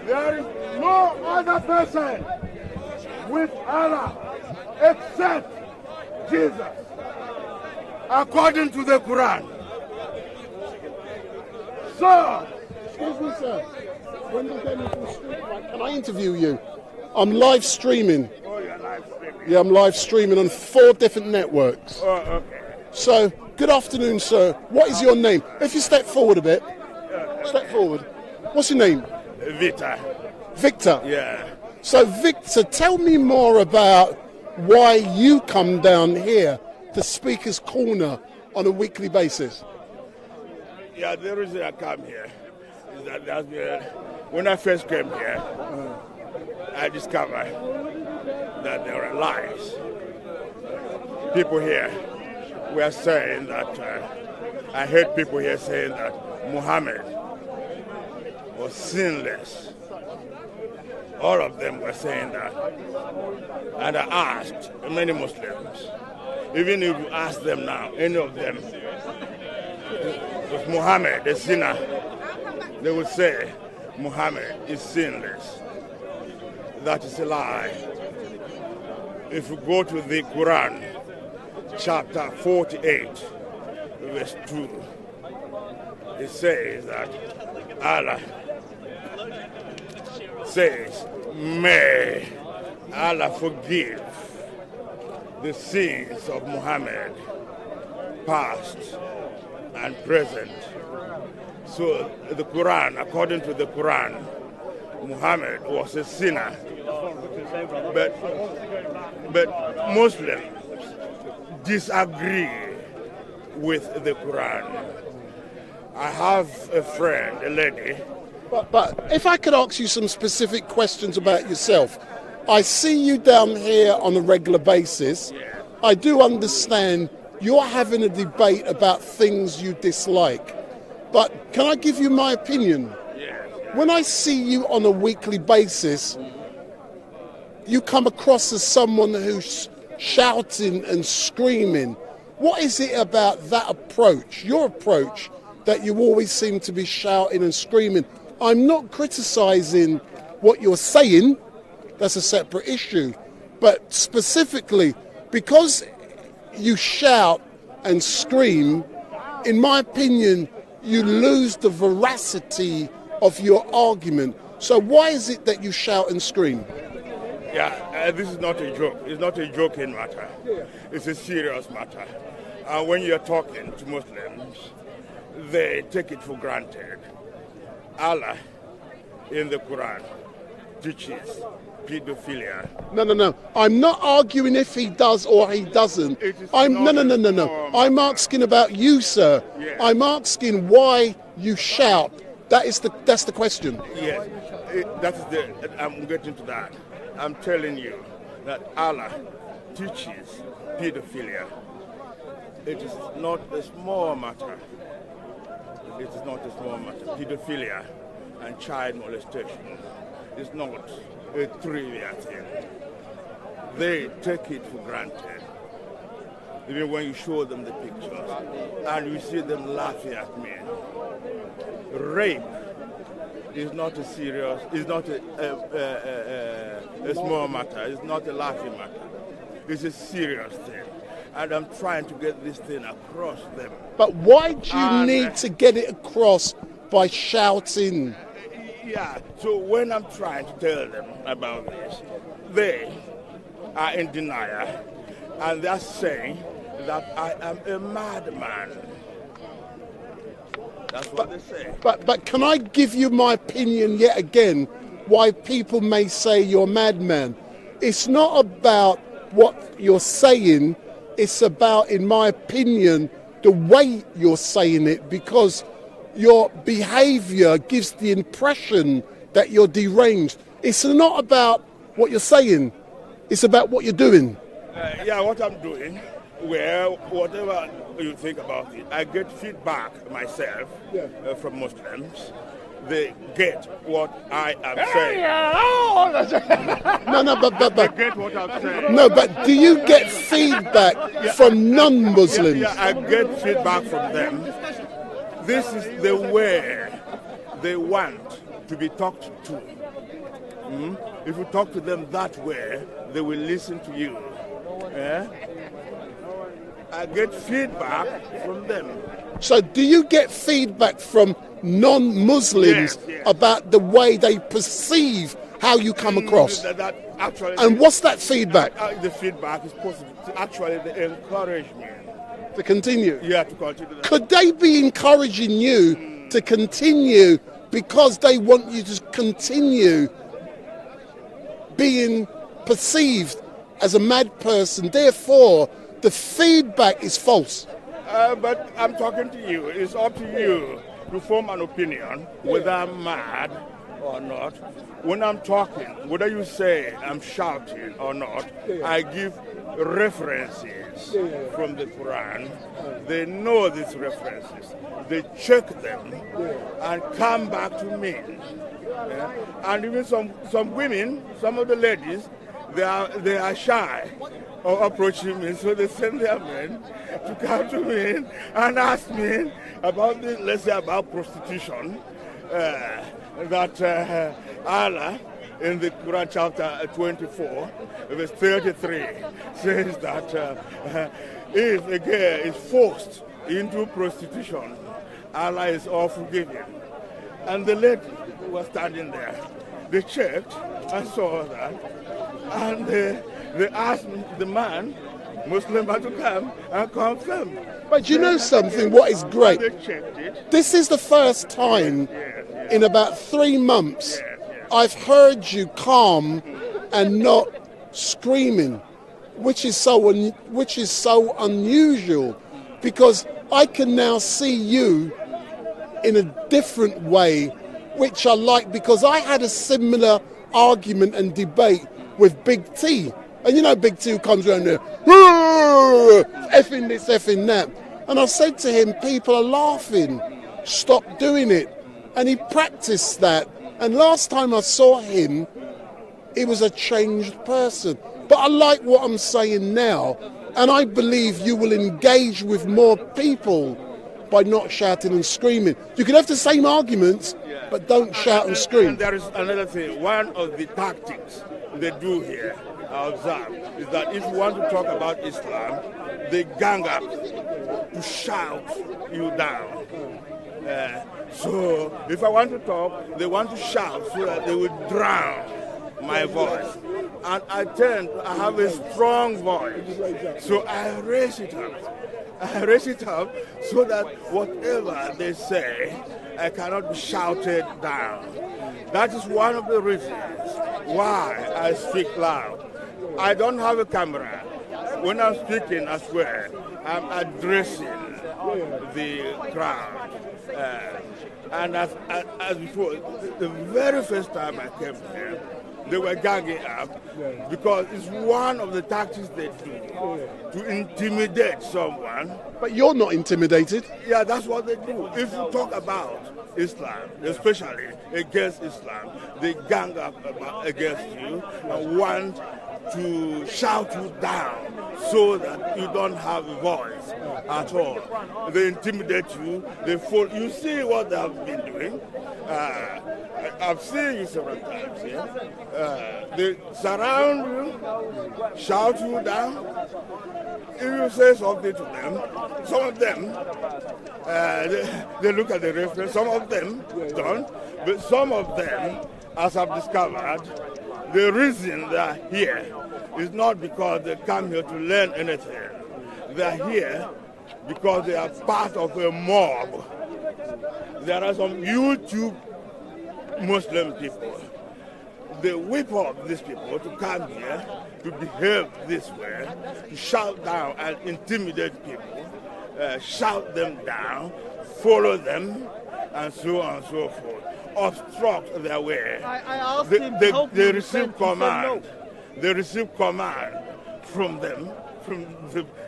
There is no other person with Allah except Jesus. According to the Quran. So, excuse me, sir. Can I interview you? I'm live streaming. Oh, you're live streaming. Yeah, I'm live streaming on 4 different networks. Oh, okay. So, good afternoon, sir. What is your name? If you step forward a bit. Step forward. What's your name? Victor. Victor? Yeah. So, Victor, tell me more about why you come down here to Speaker's Corner on a weekly basis. Yeah, the reason I come here is that when I first came here, I discovered that there are lies. People here were saying that, I heard people here saying that Muhammad was sinless. all of them were saying that. And I asked many Muslims, even if you ask them now, any of them, was Muhammad a sinner? They would say Muhammad is sinless. That is a lie. If you go to the Quran, chapter 48, verse 2, it says that Allah says, may Allah forgive the sins of Muhammad, past and present. So the Quran, according to the Quran, Muhammad was a sinner. But Muslims disagree with the Quran. I have a friend, a lady. But if I could ask you some specific questions about yourself. I see you down here on a regular basis. I do understand you're having a debate about things you dislike. But can I give you my opinion? When I see you on a weekly basis, you come across as someone who's shouting and screaming. What is it about that approach, your approach, that you always seem to be shouting and screaming? I'm not criticizing what you're saying, that's a separate issue, but specifically, because you shout and scream, in my opinion, you lose the veracity of your argument. So why is it that you shout and scream? Yeah, this is not a joke. It's not a joking matter. It's a serious matter. When you're talking to Muslims, they take it for granted. Allah, in the Quran, teaches pedophilia. No. I'm not arguing if he does or he doesn't. No. I'm asking about you, sir. Yes. I'm asking why you shout. That's the question. Yes, I'm getting to that. I'm telling you that Allah teaches pedophilia. It is not a small matter. It is not a small matter. Pedophilia and child molestation is not a trivial thing. They take it for granted. Even when you show them the pictures and you see them laughing at me. Rape is not a serious, it's not a small matter, it's not a laughing matter. It's a serious thing. And I'm trying to get this thing across them. But why do you need to get it across by shouting? Yeah, so when I'm trying to tell them about this, they are in denial and they're saying that I am a madman. That's what they say. But can I give you my opinion yet again why people may say you're madman? It's not about what you're saying, it's about, in my opinion, the way you're saying it, because your behavior gives the impression that you're deranged. It's not about what you're saying, it's about what you're doing. What I'm doing, well, whatever you think about it, I get feedback myself from Muslims. They get what I am saying. But they get what I'm saying. No, but do you get feedback from non-Muslims? Yeah, I get feedback from them. This is the way they want to be talked to. If you talk to them that way, they will listen to you. I get feedback from them. So do you get feedback from non-Muslims about the way they perceive how you come across? And what's that feedback? The feedback is positive. Actually, they encourage me. To continue? Yeah, to continue. Could they be encouraging you to continue because they want you to continue being perceived as a mad person? Therefore, the feedback is false. But I'm talking to you. It's up to you to form an opinion whether I'm mad or not, when I'm talking, whether you say I'm shouting or not, I give references from the Quran. They know these references. They check them and come back to me. And even some women, some of the ladies, they are shy of approaching me, so they send their men to come to me and ask me about this, let's say about prostitution, that Allah in the Quran chapter 24, verse 33, says that if a girl is forced into prostitution, Allah is all forgiving. And the lady who was standing there, they checked and saw that, and they asked the man, Muslim man, to come and confirm. But you know something, what is great? They checked it. This is the first time in about 3 months I've heard you calm and not screaming, which is so unusual, because I can now see you in a different way, which I like, because I had a similar argument and debate with BigT. And you know BigT who comes around there, effing this, effing that. And I said to him, people are laughing, stop doing it. And he practiced that. And last time I saw him, he was a changed person. But I like what I'm saying now. And I believe you will engage with more people by not shouting and screaming. You can have the same arguments, but don't shout and scream. And there is another thing. One of the tactics they do here, I observe, is that if you want to talk about Islam, they gang up to shout you down. So if I want to talk, they want to shout so that they will drown my voice. And I have a strong voice, so I raise it up. I raise it up so that whatever they say, I cannot be shouted down. That is one of the reasons why I speak loud. I don't have a camera. When I'm speaking, I swear, I'm addressing the crowd. And as before, the very first time I came here, they were ganging up because it's one of the tactics they do to intimidate someone. But you're not intimidated. Yeah, that's what they do. If you talk about Islam, especially against Islam, they gang up against you and want to shout you down so that you don't have a voice at all. They intimidate you. They fall. You see what they have been doing. I've seen you several times here. They surround you, shout you down. If you say something to them, some of them, they look at the reference. Some of them don't. But some of them, as I've discovered, the reason they are here is not because they come here to learn anything. They are here because they are part of a mob. There are some YouTube Muslim people. They whip up these people to come here, to behave this way, to shout down and intimidate people, shout them down, follow them, and so on and so forth. Obstruct their way. I asked him to help they me receive defend, he said command. no. They receive command from them.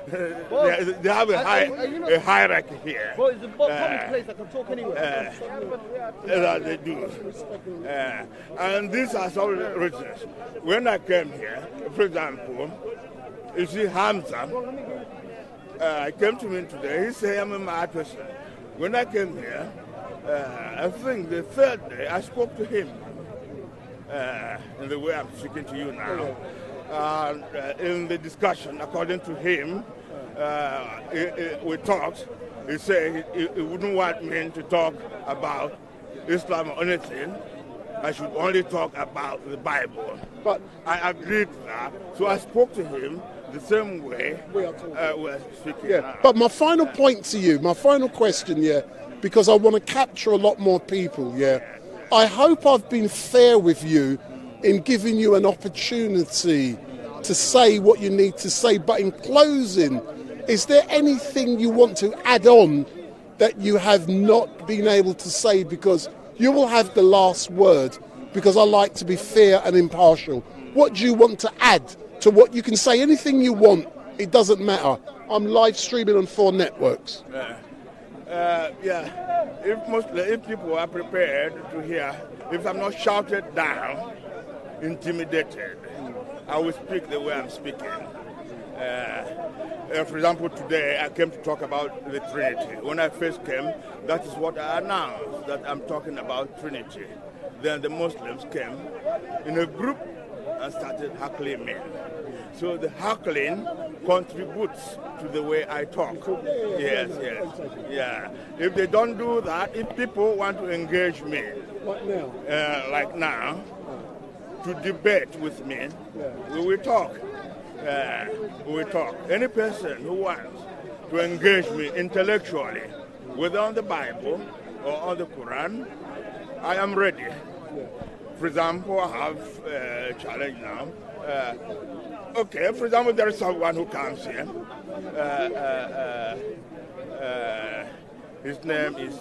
They have a hierarchy here. Well, it's a public place. I can talk anywhere. That they do. And these are some of the reasons. When I came here, for example, you see Hamza, I came to him today. He said, I'm a mad person. When I came here, I think the third day, I spoke to him in the way I'm speaking to you now. In the discussion, according to him, we talked. He said he wouldn't want me to talk about Islam or anything. I should only talk about the Bible. But I agreed to that. So I spoke to him the same way we're speaking now. But my final point to you, my final question, because I want to capture a lot more people, I hope I've been fair with you in giving you an opportunity to say what you need to say. But in closing, is there anything you want to add on that you have not been able to say? Because you will have the last word. because I like to be fair and impartial. What do you want to add to what you can say? Anything you want, it doesn't matter. I'm live streaming on 4 networks. If people are prepared to hear, if I'm not shouted down, intimidated, I will speak the way I'm speaking. For example, today I came to talk about the Trinity. When I first came, that is what I announced, that I'm talking about Trinity. Then the Muslims came in a group and started heckling me. So the heckling contributes to the way I talk. Yes. If they don't do that, if people want to engage me, like now, to debate with me, we will talk. Any person who wants to engage me intellectually, whether on the Bible or on the Quran, I am ready. For example, I have a challenge now. Okay, for example, there is someone who comes here. His name is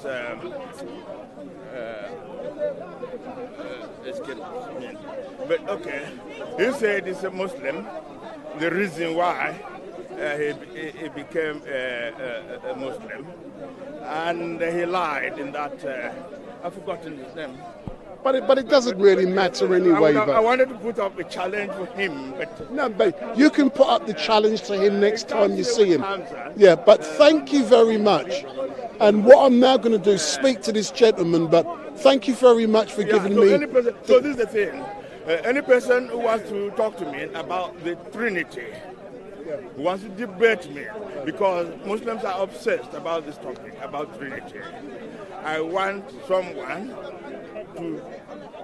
but okay, he said he's a Muslim. The reason why he became a Muslim, and he lied in that. I've forgotten his name. But it doesn't really matter anyway. I wanted to put up a challenge for him, but no, but you can put up the challenge to him next time you see him. Yeah, but thank you very much. And what I'm now going to do is speak to this gentleman. But thank you very much for giving me. So this is the thing. Any person who wants to talk to me about the Trinity, who wants to debate me, because Muslims are obsessed about this topic, about Trinity. I want someone to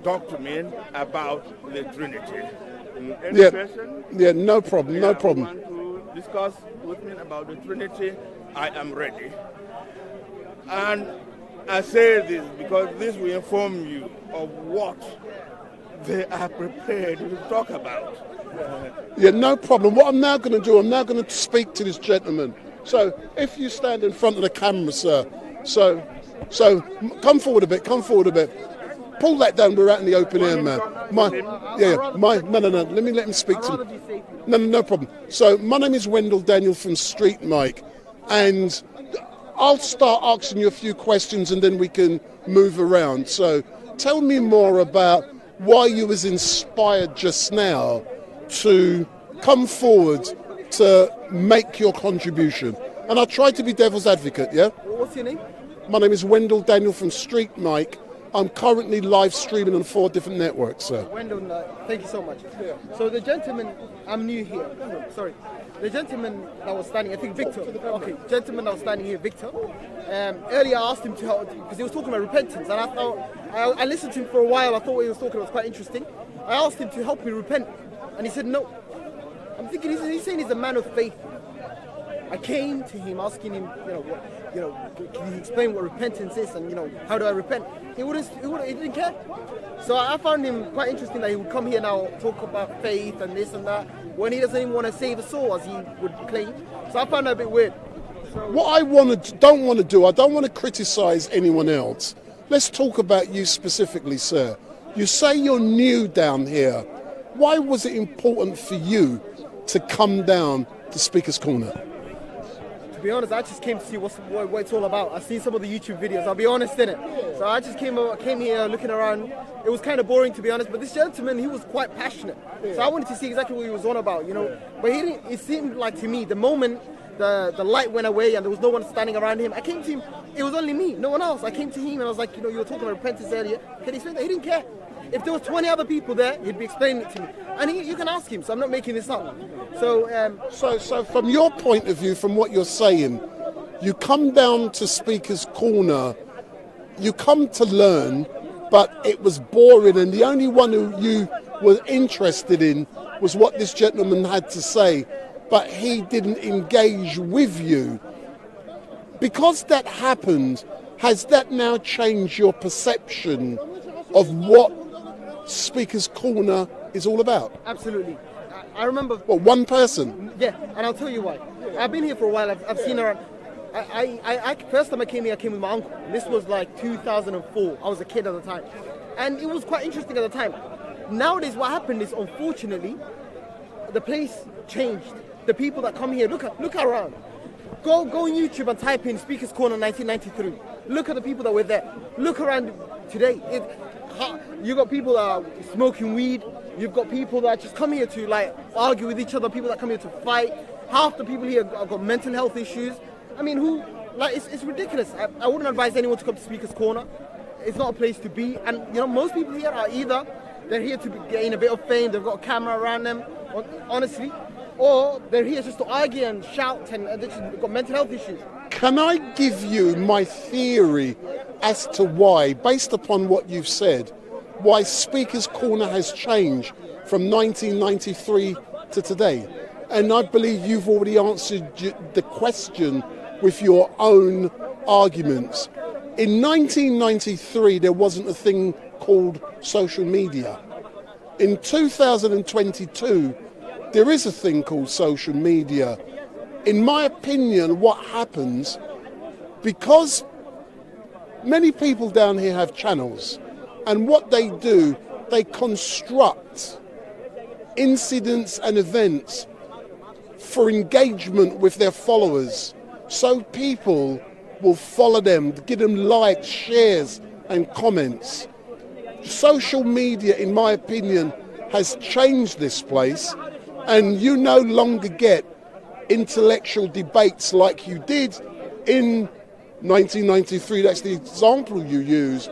talk to me about the Trinity. Any person? Yeah, no problem, no problem. Want to discuss with me about the Trinity, I am ready. And I say this because this will inform you of what they are prepared to talk about. Yeah, no problem. What I'm now going to do, I'm now going to speak to this gentleman. So if you stand in front of the camera, sir, so come forward a bit, Pull that down, we're out in the open air, man. No, let me let him speak to him. No problem. So my name is Wendell Daniel from StreetMic, and I'll start asking you a few questions and then we can move around. So tell me more about why you was inspired just now to come forward to make your contribution. And I'll try to be devil's advocate, yeah? What's your name? My name is Wendell Daniel from StreetMic. I'm currently live streaming on 4 different networks, sir. Wendell, thank you so much. Yeah. So the gentleman, I'm new here. Sorry. The gentleman that was standing, I think Victor. Okay, gentleman that was standing here, Victor. Earlier I asked him to help, because he was talking about repentance, and I thought, I listened to him for a while, I thought what he was talking was quite interesting. I asked him to help me repent, and he said no. I'm thinking, he's saying he's a man of faith. I came to him asking him, can you explain what repentance is, and how do I repent? He didn't care. So I found him quite interesting that he would come here now, talk about faith and this and that, when he doesn't even want to save a soul, as he would claim. So I found that a bit weird. What I don't want to do, I don't want to criticize anyone else. Let's talk about you specifically, sir. You say you're new down here. Why was it important for you to come down to Speaker's Corner? To be honest, I just came to see what it's all about. I've seen some of the YouTube videos, I'll be honest, innit? So I just came here looking around. It was kind of boring, to be honest, but this gentleman, he was quite passionate. So I wanted to see exactly what he was on about, But it seemed like to me, the moment the light went away and there was no one standing around him, I came to him, it was only me, no one else. I came to him and I was like, you were talking about repentance earlier. Can you explain that? He didn't care. If there was 20 other people there, he'd be explaining it to me. And you can ask him, so I'm not making this up. So from your point of view, from what you're saying, you come down to Speaker's Corner, you come to learn, but it was boring, and the only one who you were interested in was what this gentleman had to say, but he didn't engage with you. Because that happened, has that now changed your perception of what Speaker's Corner is all about? Absolutely. I remember... What, one person? Yeah, and I'll tell you why. I've been here for a while, I've seen around... First time I came here, I came with my uncle. This was like 2004. I was a kid at the time. And it was quite interesting at the time. Nowadays, what happened is, unfortunately, the place changed. The people that come here, look around. Go on YouTube and type in Speakers Corner 1993. Look at the people that were there. Look around today. You got people that are smoking weed. You've got people that just come here to like argue with each other. People that come here to fight. Half the people here have got mental health issues. I mean, it's ridiculous. I wouldn't advise anyone to come to Speakers Corner. It's not a place to be. And you know, most people here are either they're here to gain a bit of fame. They've got a camera around them, honestly, or they're here just to argue and shout, and they've got mental health issues. Can I give you my theory as to why, based upon what you've said, why Speakers Corner has changed from 1993 to today? And I believe you've already answered the question with your own arguments. In 1993, there wasn't a thing called social media. In 2022, there is a thing called social media. In my opinion, what happens, because many people down here have channels, and what they do, they construct incidents and events for engagement with their followers, so people will follow them, give them likes, shares and comments. Social media, in my opinion, has changed this place, and you no longer get intellectual debates like you did in 1993. That's the example you use,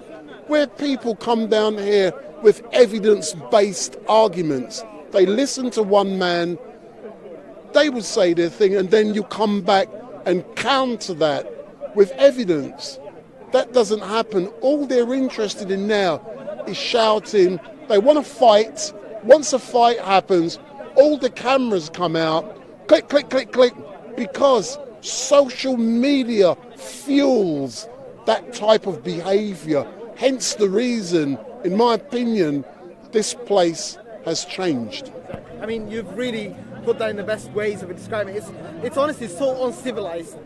where people come down here with evidence-based arguments. They listen to one man, they would say their thing, and then you come back and counter that with evidence. That doesn't happen. All they're interested in now is shouting. They want to fight. Once a fight happens, all the cameras come out, click, click, click, click, because social media fuels that type of behavior. Hence the reason, in my opinion, this place has changed. I mean, you've really put that in the best ways of describing it. It's honestly so uncivilized.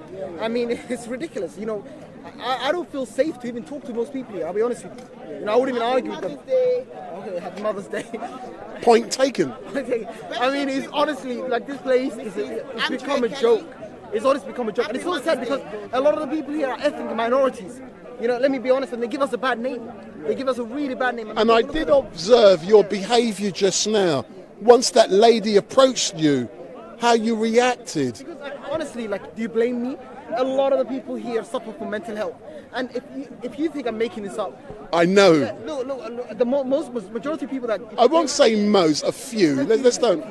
I mean, it's ridiculous. You know, I don't feel safe to even talk to most people here, I'll be honest with you. You know, I wouldn't even argue with them. Okay, happy Mother's Day. Point taken. I mean, it's honestly, like, this place it's become a joke. It's honestly become a joke. And it's so sad because a lot of the people here are ethnic minorities. You know, let me be honest, and they give us a bad name. They give us a really bad name. And I did observe your behaviour just now. Once that lady approached you, how you reacted. Because, honestly, like, do you blame me? A lot of the people here suffer from mental health. And if you think I'm making this up... I know. Look, the majority of people that... I won't say most, a few. Let's don't...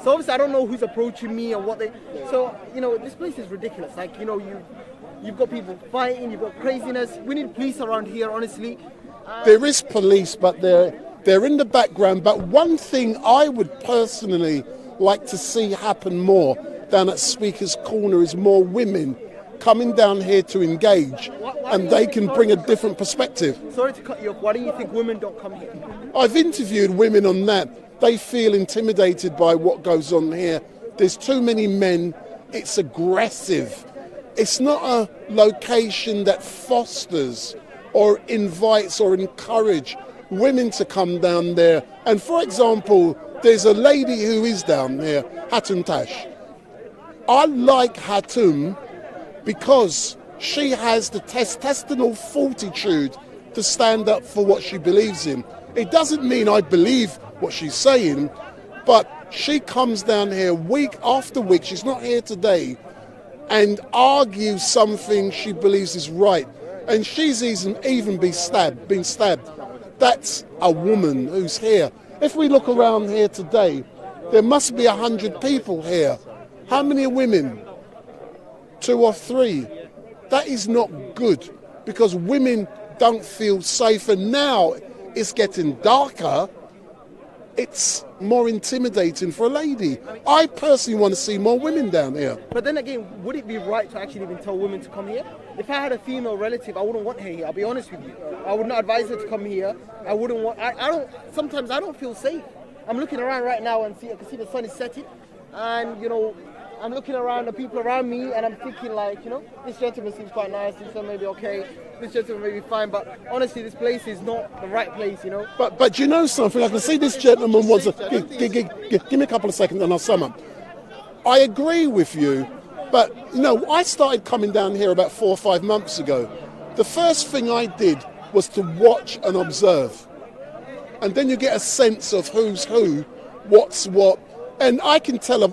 So obviously I don't know who's approaching me and what they... So, you know, this place is ridiculous. Like, you know, you've got people fighting, you've got craziness. We need police around here, honestly. There is police, but they're in the background. But one thing I would personally like to see happen more down at Speakers Corner is more women coming down here to engage, and they can bring a different perspective. Sorry to cut you off. Why do you think women don't come here? I've interviewed women on that. They feel intimidated by what goes on here. There's too many men. It's aggressive. It's not a location that fosters or invites or encourage women to come down there. And for example, there's a lady who is down there, Hatun Tash. I like Hatun because she has the intestinal fortitude to stand up for what she believes in. It doesn't mean I believe what she's saying, but she comes down here week after week, she's not here today, and argues something she believes is right. And she's even been stabbed. That's a woman who's here. If we look around here today, there must be 100 people here. How many are women? 2 or 3. That is not good, because women don't feel safe, and now it's getting darker. It's more intimidating for a lady. I personally want to see more women down here. But then again, would it be right to actually even tell women to come here? If I had a female relative, I wouldn't want her here. I'll be honest with you. I would not advise her to come here. I wouldn't want. Sometimes I don't feel safe. I'm looking around right now and I can see the sun is setting, and you know, I'm looking around the people around me, and I'm thinking like, you know, this gentleman seems quite nice. This one may be okay. This gentleman may be fine. But honestly, this place is not the right place, you know. But you know something? I can see this gentleman was give me a couple of seconds and I'll sum up. I agree with you, but you know, I started coming down here about 4 or 5 months ago. The first thing I did was to watch and observe, and then you get a sense of who's who, what's what. And I can tell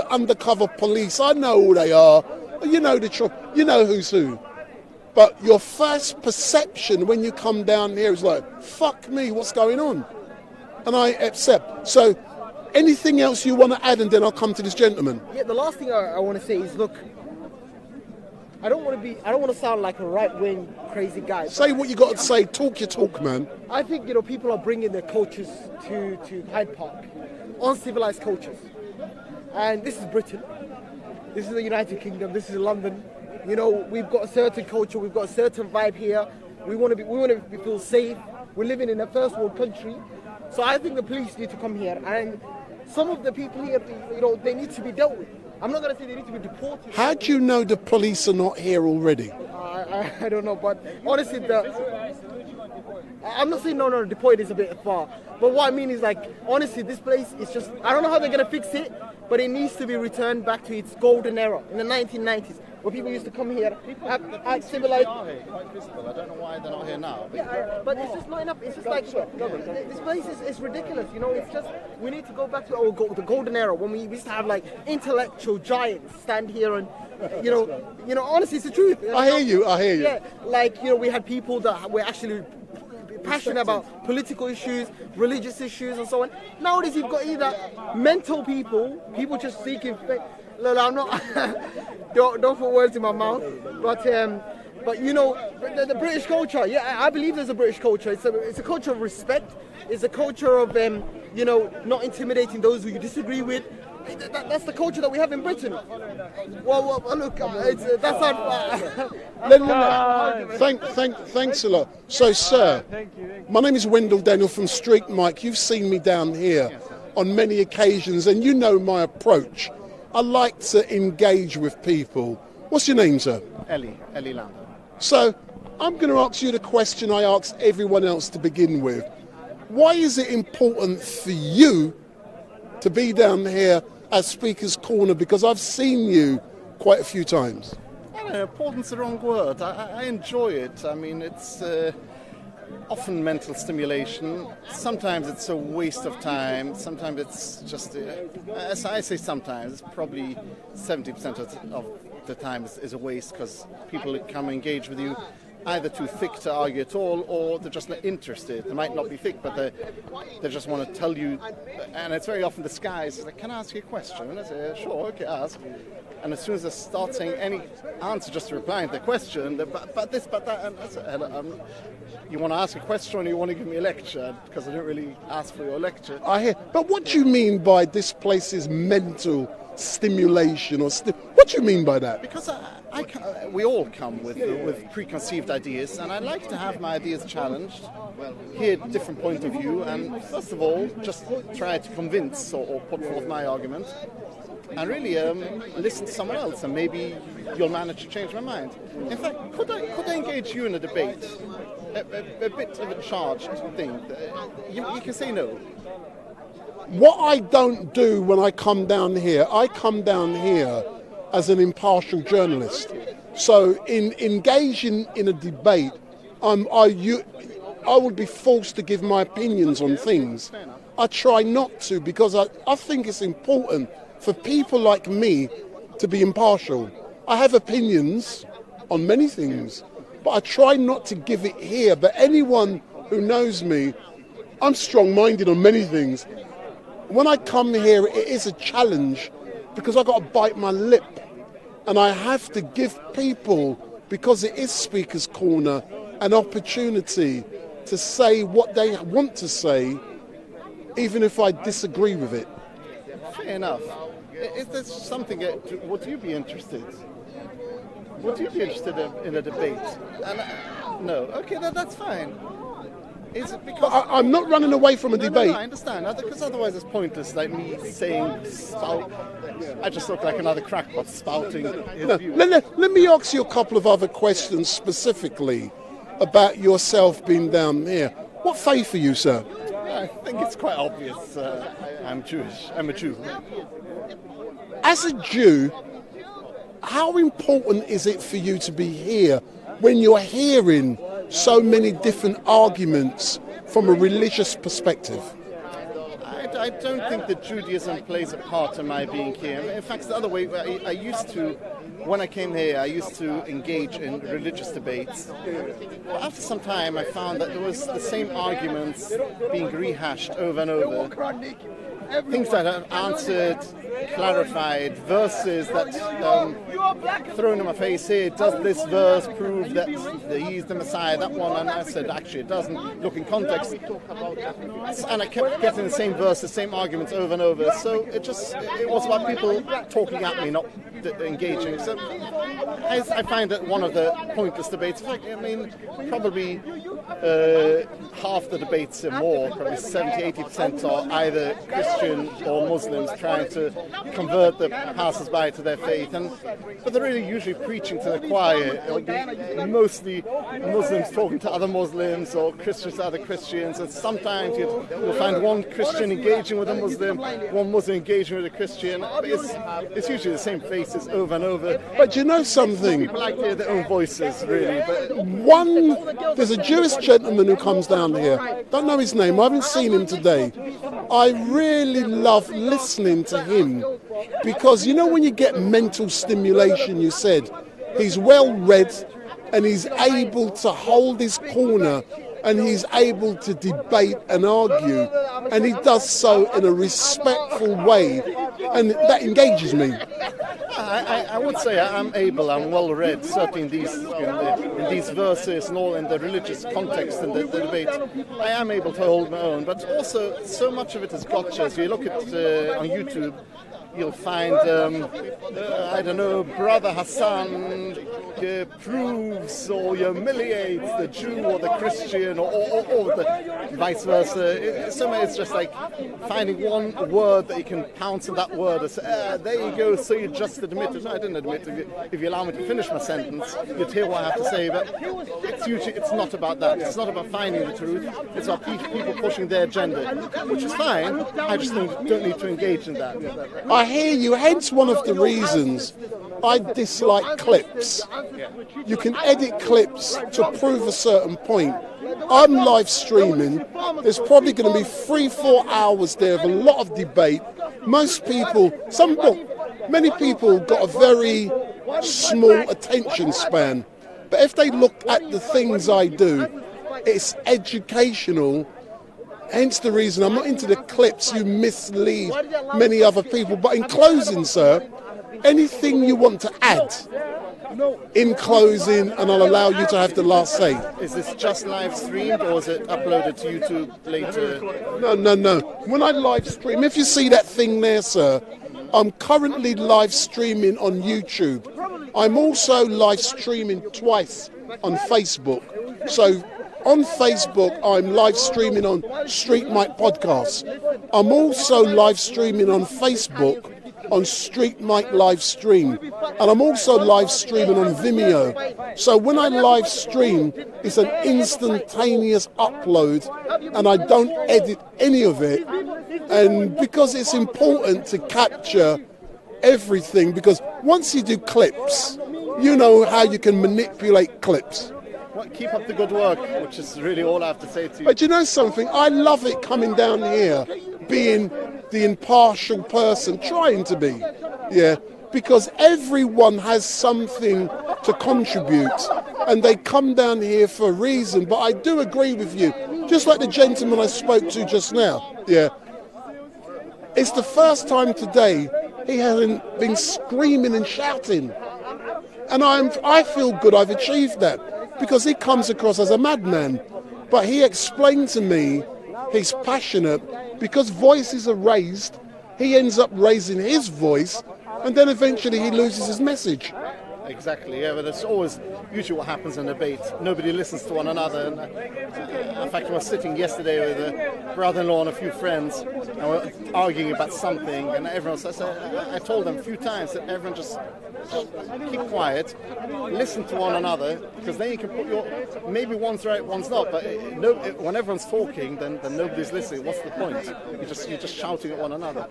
undercover police, I know who they are. You know the truth. You know who's who. But your first perception when you come down here is like, fuck me, what's going on? And I accept. So anything else you want to add, and then I'll come to this gentleman. Yeah, the last thing I want to say is, look, I don't want to sound like a right-wing crazy guy. Say what you got to say. Talk your talk, man. I think, you know, people are bringing their cultures to Hyde Park. Uncivilized cultures, and this is Britain, this is the United Kingdom, this is London. You know, we've got a certain culture, we've got a certain vibe here. We want to feel safe. We're living in a first world country, so I think the police need to come here, and some of the people here, you know, they need to be dealt with. I'm not going to say they need to be deported. How do you know the police are not here already? I don't know, but honestly, I'm not saying no, deported is a bit far. But what I mean is, like, honestly, this place is just, I don't know how they're going to fix it, but it needs to be returned back to its golden era in the 1990s, where people used to come here, act civilized. Quite visible. I don't know why they're not here now. Yeah, but it's just not enough. It's just like, this place is ridiculous, you know. It's just, we need to go back to the golden era, when we used to have, like, intellectual giants stand here and, you know, honestly, it's the truth. I hear you. Yeah, like, you know, we had people that were actually passionate about political issues, religious issues, and so on. Nowadays, you've got either mental people just seeking. Look, I'm not. don't put words in my mouth. But you know, the British culture. Yeah, I believe there's a British culture. It's a culture of respect. It's a culture of you know, not intimidating those who you disagree with. That's the culture that we have in Britain. Well look, that's not. Thanks a lot. So, sir, my name is Wendell Daniel from StreetMic. You've seen me down here on many occasions, and you know my approach. I like to engage with people. What's your name, sir? Ellie Lando. So, I'm going to ask you the question I asked everyone else to begin with. Why is it important for you to be down here at Speaker's Corner? Because I've seen you quite a few times. I don't know, important's the wrong word. I enjoy it. I mean, it's often mental stimulation. Sometimes it's a waste of time. Sometimes it's just, as I say sometimes, it's probably 70% of the time is a waste, because people come engage with you either too thick to argue at all, or they're just not interested. They might not be thick, but they just want to tell you, and it's very often disguised. It's like, can I ask you a question? And I say, sure, okay, ask. And as soon as they start saying any answer, just replying to the question, but this, but that, and I say, you want to ask a question, or you want to give me a lecture? Because I didn't really ask for your lecture. I hear. But what do you mean by this place's mental stimulation, or what do you mean by that? Because we all come with preconceived ideas, and I like to have my ideas challenged, hear different point of view, and first of all, just try to convince or put forth my argument, and really listen to someone else, and maybe you'll manage to change my mind. In fact, could I engage you in a debate? A bit of a charged thing. You can say no. What I don't do when I come down here as an impartial journalist. So in engaging in a debate, I would be forced to give my opinions on things. I try not to, because I think it's important for people like me to be impartial. I have opinions on many things, but I try not to give it here. But anyone who knows me, I'm strong-minded on many things. When I come here, it is a challenge, because I've got to bite my lip. And I have to give people, because it is Speaker's Corner, an opportunity to say what they want to say, even if I disagree with it. Fair enough. Is there something, would you be interested? Would you be interested in a debate? No. Okay, that's fine. Is it because I'm not running away from a debate. No, I understand. Because otherwise it's pointless, like me saying, I just look like another crackpot spouting his views. Let me ask you a couple of other questions specifically about yourself being down here. What faith are you, sir? I think it's quite obvious. I'm Jewish. I'm a Jew. As a Jew, how important is it for you to be here when you're hearing so many different arguments from a religious perspective? I don't think that Judaism plays a part in my being here. In fact, it's the other way. I used to, when I came here, I used to engage in religious debates. But after some time, I found that there was the same arguments being rehashed over and over. Things that are answered, clarified, verses that thrown in my face here. Does this verse prove that he's the Messiah? That one, and I said actually it doesn't. Look in context, and I kept getting the same verses, same arguments over and over. So it was about people talking at me, not engaging. So I find that one of the pointless debates. I mean, probably half the debates or more, probably 70-80% are either Christian or Muslims trying to convert the passers-by to their faith, but they're really usually preaching to the choir. It'll be mostly Muslims talking to other Muslims or Christians to other Christians, and sometimes you'll find one Christian engaging with a Muslim, one Muslim engaging with a Christian. But it's usually the same faces over and over. But you know something? People like to hear their own voices, really. But there's a Jewish gentleman who comes down here. Don't know his name. I haven't seen him today. I really love listening to him because, you know, when you get mental stimulation, you said, he's well read and he's able to hold his corner and he's able to debate and argue, and he does so in a respectful way, and that engages me. I would say I'm well read, certainly in these verses and all in the religious context and the debate. I am able to hold my own, but also so much of it is gotchas. You look at on YouTube, you'll find, I don't know, Brother Hassan proves or humiliates the Jew or the Christian or the vice versa. Somehow it's just like finding one word that you can pounce on that word and say, there you go, so you just admitted. No, I didn't admit it. If you allow me to finish my sentence, you'd hear what I have to say. But it's not about that. It's not about finding the truth. It's about people pushing their agenda, which is fine. I just don't need to engage in that. I hear you, hence one of the reasons I dislike clips. You can edit clips to prove a certain point. I'm live streaming. There's probably going to be 3-4 hours there of a lot of debate. Most people, many people got a very small attention span. But if they look at the things I do, it's educational. Hence the reason I'm not into the clips you mislead many other people. But in closing, sir, anything you want to add in closing, and I'll allow you to have the last say. Is this just live streamed or is it uploaded to YouTube later? No. When I live stream, if you see that thing there, sir, I'm currently live streaming on YouTube. I'm also live streaming twice on Facebook. So on Facebook, I'm live streaming on StreetMic Podcast. I'm also live streaming on Facebook on StreetMic LiveStream, and I'm also live streaming on Vimeo. So when I live stream, it's an instantaneous upload, and I don't edit any of it. And because it's important to capture everything, because once you do clips, you know how you can manipulate clips. Well, keep up the good work, which is really all I have to say to you. But you know something? I love it coming down here, being the impartial person, trying to be, because everyone has something to contribute, and they come down here for a reason. But I do agree with you, just like the gentleman I spoke to just now, it's the first time today he hasn't been screaming and shouting, and I feel good I've achieved that, because he comes across as a madman, but he explained to me he's passionate. Because voices are raised, he ends up raising his voice, and then eventually he loses his message. Exactly, yeah, but it's always usually what happens in debate. Nobody listens to one another. And, in fact, I was sitting yesterday with a brother-in-law and a few friends, and we were arguing about something, and everyone says, I told them a few times that everyone just keep quiet, listen to one another, because then you can put your, maybe one's right, one's not, but when everyone's talking, then nobody's listening. What's the point? You're just shouting at one another.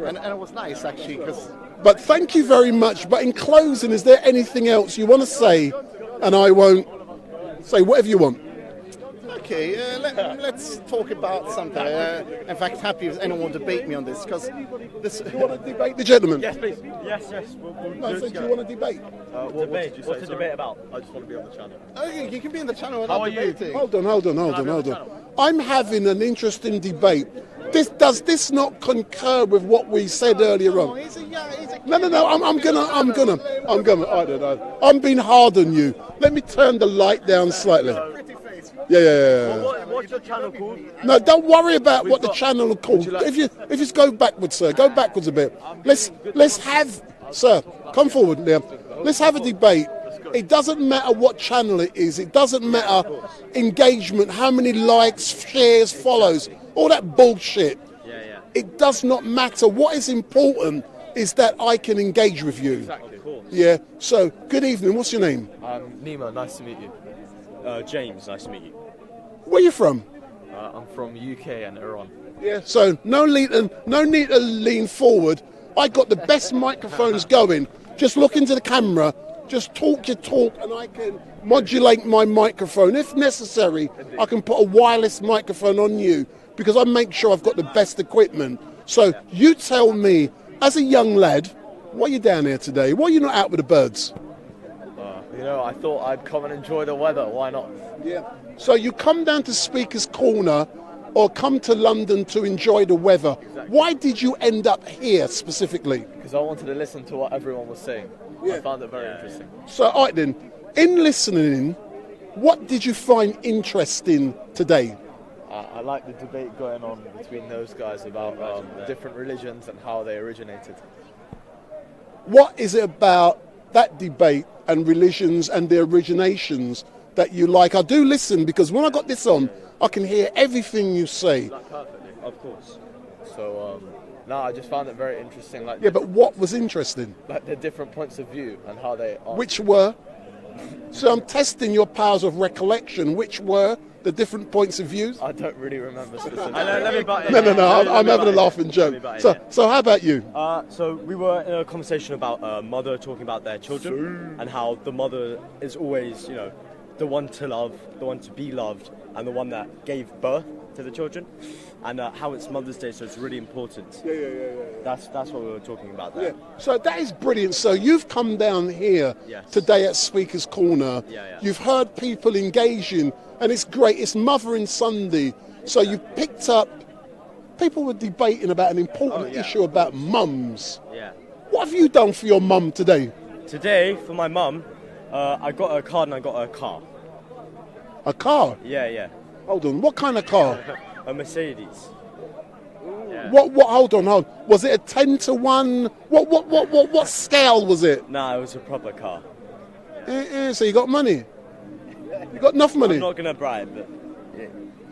And it was nice, actually, because... But thank you very much. But in closing, is there anything else you want to say? And I won't say whatever you want. Okay, let's talk about something. In fact, happy if anyone will debate me on this, because this... You want to debate the gentleman? Yes, please. Yes. No, so do you want to debate? What's the debate about? I just want to be on the channel. Okay, you can be in the channel How without are you? debating. Hold on. I'm having an interesting debate. Does this not concur with what we said earlier on? No. I'm gonna. I don't know. I'm being hard on you. Let me turn the light down slightly. Yeah. What's your channel called? No, don't worry about what the channel is called. If you just go backwards, sir, go backwards a bit. Let's have, sir, come forward now. Let's have a debate. It doesn't matter what channel it is. It doesn't matter engagement, how many likes, shares, follows, all that bullshit. Yeah. It does not matter. What is important is that I can engage with you. Exactly, of course. Yeah. So, good evening. What's your name? Nima, nice to meet you. James, nice to meet you. Where are you from? I'm from UK and Iran. Yeah. So, no need to lean forward. I got the best microphones going. Just look into the camera. Just talk your talk, and I can modulate my microphone. If necessary, I can put a wireless microphone on you, because I make sure I've got the best equipment. So you tell me, as a young lad, why are you down here today? Why are you not out with the birds? I thought I'd come and enjoy the weather. Why not? Yeah. So you come down to Speaker's Corner or come to London to enjoy the weather. Exactly. Why did you end up here specifically? Because I wanted to listen to what everyone was saying. Yeah. I found it very interesting. So, all right then, in listening, what did you find interesting today? I like the debate going on between those guys about the different religions and how they originated. What is it about that debate and religions and their originations that you like? I do listen, because when I got this on, I can hear everything you say. Like perfectly, of course. So, I just found it very interesting. Yeah, but what was interesting? Like the different points of view and how they are. Which were? So I'm testing your powers of recollection. Which were the different points of view? I don't really remember specifically. No, I'm having a laughing joke. So how about you? So we were in a conversation about a mother talking about their children and how the mother is always, the one to love, the one to be loved, and the one that gave birth to the children, and how it's Mother's Day, so it's really important. Yeah. That's what we were talking about there. Yeah. So that is brilliant. So you've come down here today at Speaker's Corner. Yeah. You've heard people engaging, and it's great. It's Mothering Sunday. So you picked up, people were debating about an important issue about mums. Yeah. What have you done for your mum today? Today, for my mum, I got her a card and I got her a car. A car? Yeah. Hold on, what kind of car? A Mercedes. Yeah. What? Hold on. Was it a 10-to-1? What scale was it? Nah, it was a proper car. So you got money? You got enough money? I'm not gonna bribe, but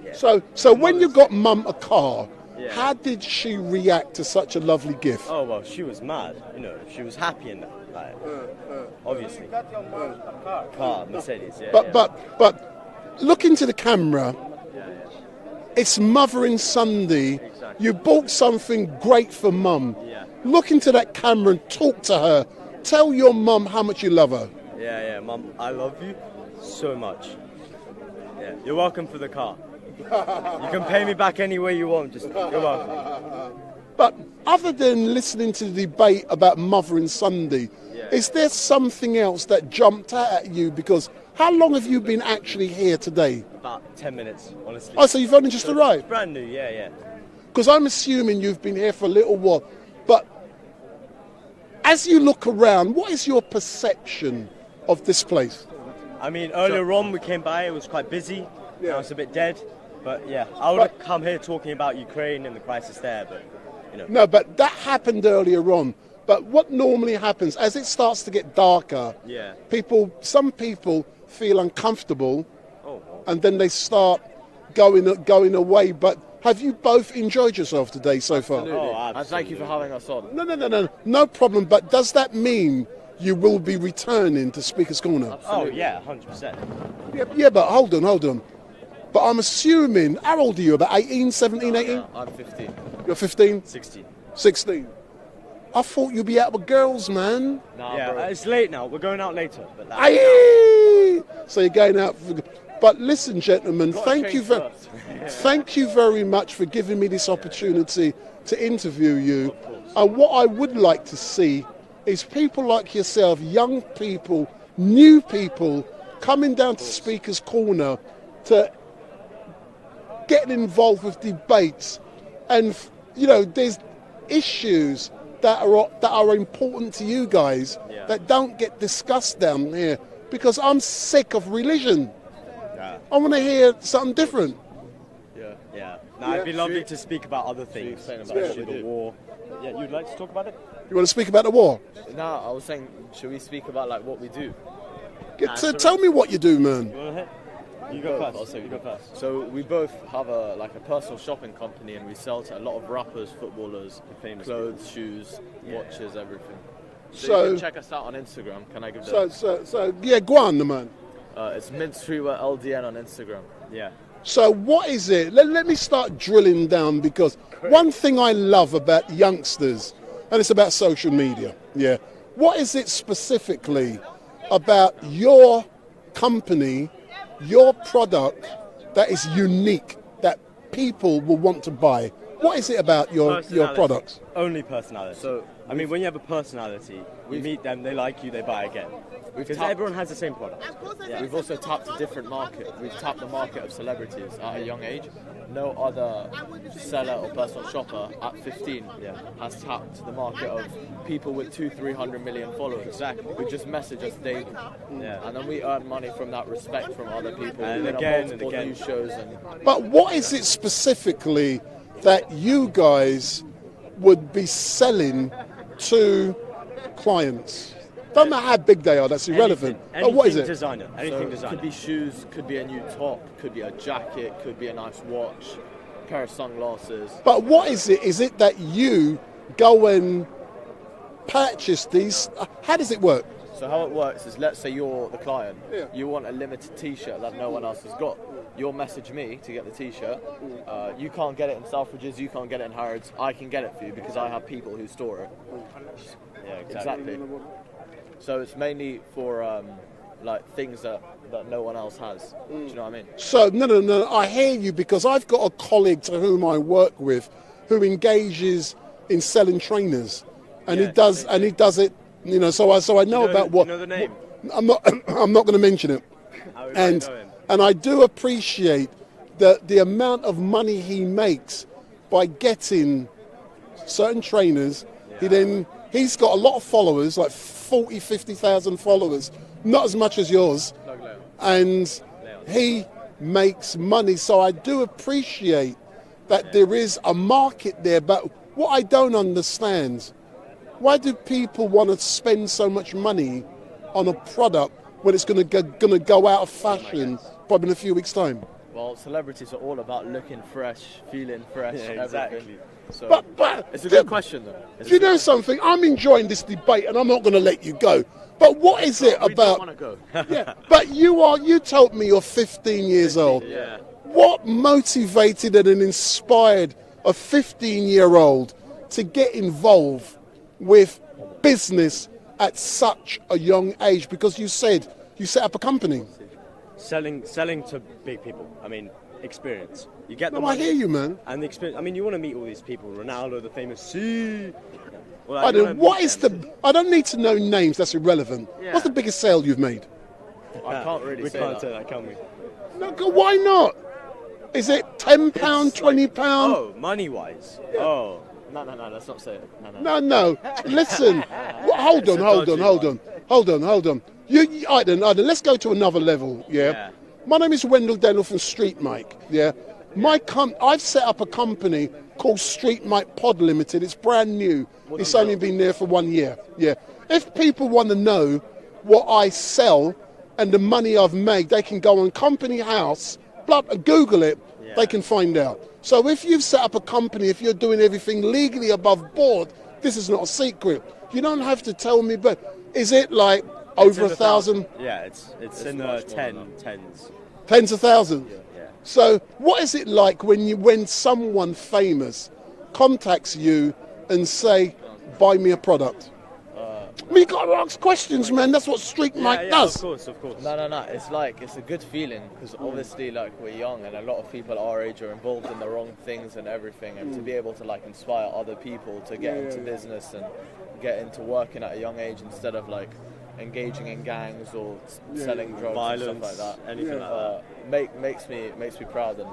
yeah. So when you got mum a car, how did she react to such a lovely gift? Oh well, she was mad. She was happy in that. Obviously. Car, Mercedes. Yeah. But look into the camera. It's Mothering Sunday. Exactly. You bought something great for mum. Yeah. Look into that camera and talk to her. Tell your mum how much you love her. Yeah, mum, I love you so much. Yeah, you're welcome for the car. You can pay me back any way you want. You're welcome. But other than listening to the debate about Mothering Sunday, is there something else that jumped out at you? Because how long have you been actually here today? About 10 minutes, honestly. Oh, so you've only just arrived? It's brand new, yeah. Because I'm assuming you've been here for a little while. But as you look around, what is your perception of this place? I mean, earlier on we came by, it was quite busy. Now it's a bit dead. But yeah, I would have come here talking about Ukraine and the crisis there, but No, but that happened earlier on. But what normally happens as it starts to get darker, Yeah. some people feel uncomfortable, Oh. and then they start going away. But have you both enjoyed yourself today so far? Absolutely. And thank you for having us on. No problem. But does that mean you will be returning to Speaker's Corner? Absolutely. Oh, yeah, 100%. Yeah, but hold on. But I'm assuming, how old are you? About 18, 17, 18? I'm 15. You're 15? 16. I thought you'd be out with girls, man. Nah, Yeah, bro. it's late now. We're going out later. But that's Aye! So you're going out. But listen, gentlemen, Gotta thank you very much for giving me this opportunity to interview you. And what I would like to see is people like yourself, young people, new people, coming down to Speaker's Corner to get involved with debates. And, you know, there's issues that are important to you guys that don't get discussed down here, because I'm sick of religion. I want to hear something different. Yeah. No, it'd be lovely to speak about other things, especially the war. Yeah, you'd like to talk about it? You want to speak about the war? No, I was saying, should we speak about like what we do? Tell me what you do, man. You go first. So we both have a personal shopping company, and we sell to a lot of rappers, footballers, clothes, shoes, watches, everything. So you can check us out on Instagram. Can I give that? So yeah, go on, man. It's Mint Streetwear LDN on Instagram. Yeah. So what is it? Let me start drilling down, because one thing I love about youngsters, and it's about social media, yeah. What is it specifically about your company, your product, that is unique, that people will want to buy? What is it about your products? Only personality. So, I mean, when you have a personality, you meet them, they like you, they buy again. Because everyone has the same product. Yeah. We've also tapped a different market. We've tapped the market of celebrities at a young age. No other seller or personal shopper at 15 has tapped the market of people with 200-300 million followers. Exactly. Who just message us daily. Yeah. And then we earn money from that respect from other people. And We again multiple and again. news shows and But what is it specifically that you guys would be selling to clients? Don't matter how big they are, that's irrelevant. But what is it? Anything designer. Could be shoes, could be a new top, could be a jacket, could be a nice watch, pair of sunglasses. But what is it? Is it that you go and purchase these? How does it work? So how it works is, let's say you're the client, you want a limited t-shirt that no one else has got. You'll message me to get the t-shirt. You can't get it in Selfridges, you can't get it in Harrods. I can get it for you because I have people who store it. Yeah, exactly. So it's mainly for like things that no one else has. Do you know what I mean? So no, I hear you, because I've got a colleague to whom I work with who engages in selling trainers, and he does it. You know, so I know about what. You know the name? I'm not going to mention it. And I do appreciate the amount of money he makes by getting certain trainers. He's got a lot of followers, like 40, 50,000 followers, not as much as yours, and he makes money. So I do appreciate that there is a market there. But what I don't understand, why do people want to spend so much money on a product when it's going to go out of fashion probably in a few weeks' time? Well, celebrities are all about looking fresh, feeling fresh, exactly. So But it's a good question, though. Do you know something? I'm enjoying this debate, and I'm not going to let you go. But what is it We about? don't want to go. Yeah, but you told me you're 15 years old. Yeah. What motivated and inspired a 15-year-old to get involved with business at such a young age? Because you said you set up a company. Selling to big people. I mean, experience. You get the No, I money. hear you, man. And the experience. I mean, you want to meet all these people. Ronaldo, the famous C. Well, I don't need to know names. That's irrelevant. Yeah. What's the biggest sale you've made? I can't really we say can't that. say that, can we? No, why not? Is it £10, £20? Oh, money-wise. Oh. No, let's not say it. No. No. Listen. Hold on. You, Aiden, let's go to another level. Yeah. My name is Wendell Daniel from StreetMic. Yeah. I've set up a company called StreetMic Pod Limited. It's brand new. It's only been there for 1 year. Yeah. If people want to know what I sell and the money I've made, they can go on Company House, Google it, they can find out. So if you've set up a company, if you're doing everything legally above board, this is not a secret. You don't have to tell me, but is it like over 1,000? Yeah, it's in the tens. Tens of thousands? Yeah. So what is it like when someone famous contacts you and say, buy me a product? You got to ask questions, man. That's what StreetMic does. Of course. No. It's a good feeling because obviously, like, we're young and a lot of people our age are involved in the wrong things and everything. And to be able to like inspire other people to get into business and get into working at a young age instead of like engaging in gangs or selling drugs, violence, and stuff like that, anything like that, makes me proud and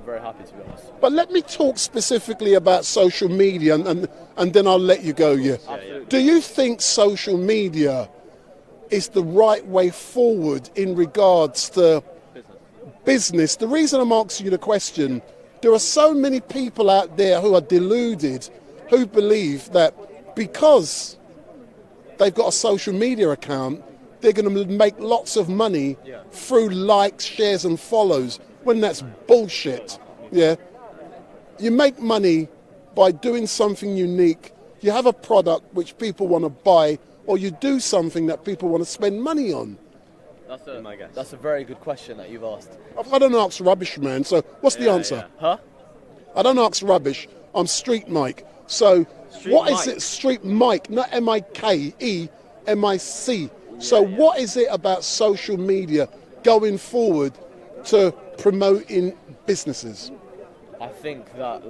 very happy, to be honest. But let me talk specifically about social media, and then I'll let you go. Do you think social media is the right way forward in regards to business? The reason I'm asking you the question, there are so many people out there who are deluded, who believe that because they've got a social media account, they're going to make lots of money through likes, shares and follows, when that's bullshit. Yeah, you make money by doing something unique. You have a product which people want to buy, or you do something that people want to spend money on. That's a very good question that you've asked. I don't ask rubbish, man, so what's the answer? Huh? I don't ask rubbish, I'm StreetMic. So what is it, StreetMic, not MIKE, MIC. So what is it about social media going forward to promoting businesses? I think that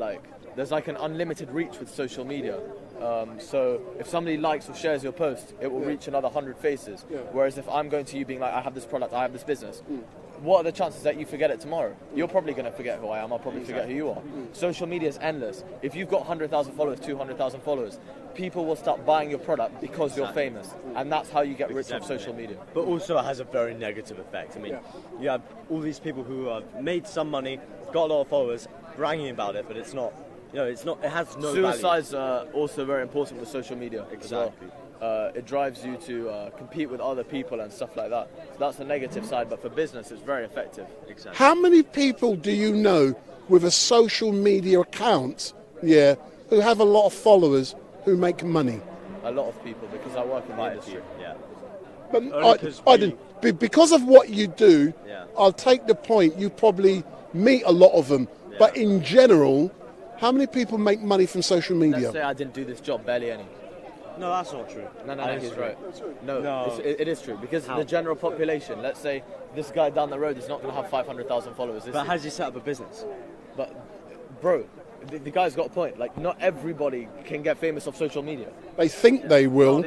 there's like an unlimited reach with social media. So if somebody likes or shares your post, it will reach another 100 faces. Whereas if I'm going to you being like, I have this product, I have this business, what are the chances that you forget it tomorrow? You're probably going to forget who I am, I'll probably forget who you are. Social media is endless. If you've got 100,000 followers, 200,000 followers, people will start buying your product because you're famous. And that's how you get rich off social media. But also it has a very negative effect. I mean, you have all these people who have made some money, got a lot of followers, bragging about it, but it's not, it has no Suicides value. are also very important with social media. Exactly. It drives you to compete with other people and stuff like that. So that's the negative side, but for business it's very effective. Exactly. How many people do you know with a social media account, who have a lot of followers, who make money? A lot of people, because I work in the industry. But because of what you do, I'll take the point, you probably meet a lot of them. But in general, how many people make money from social media? Let's say I didn't do this job, barely any. No, that's not true. No, he's right. No. It is true, because the general population, let's say this guy down the road is not going to have 500,000 followers. But how does he set up a business? But, bro, the guy's got a point. Like, not everybody can get famous off social media. They think they will.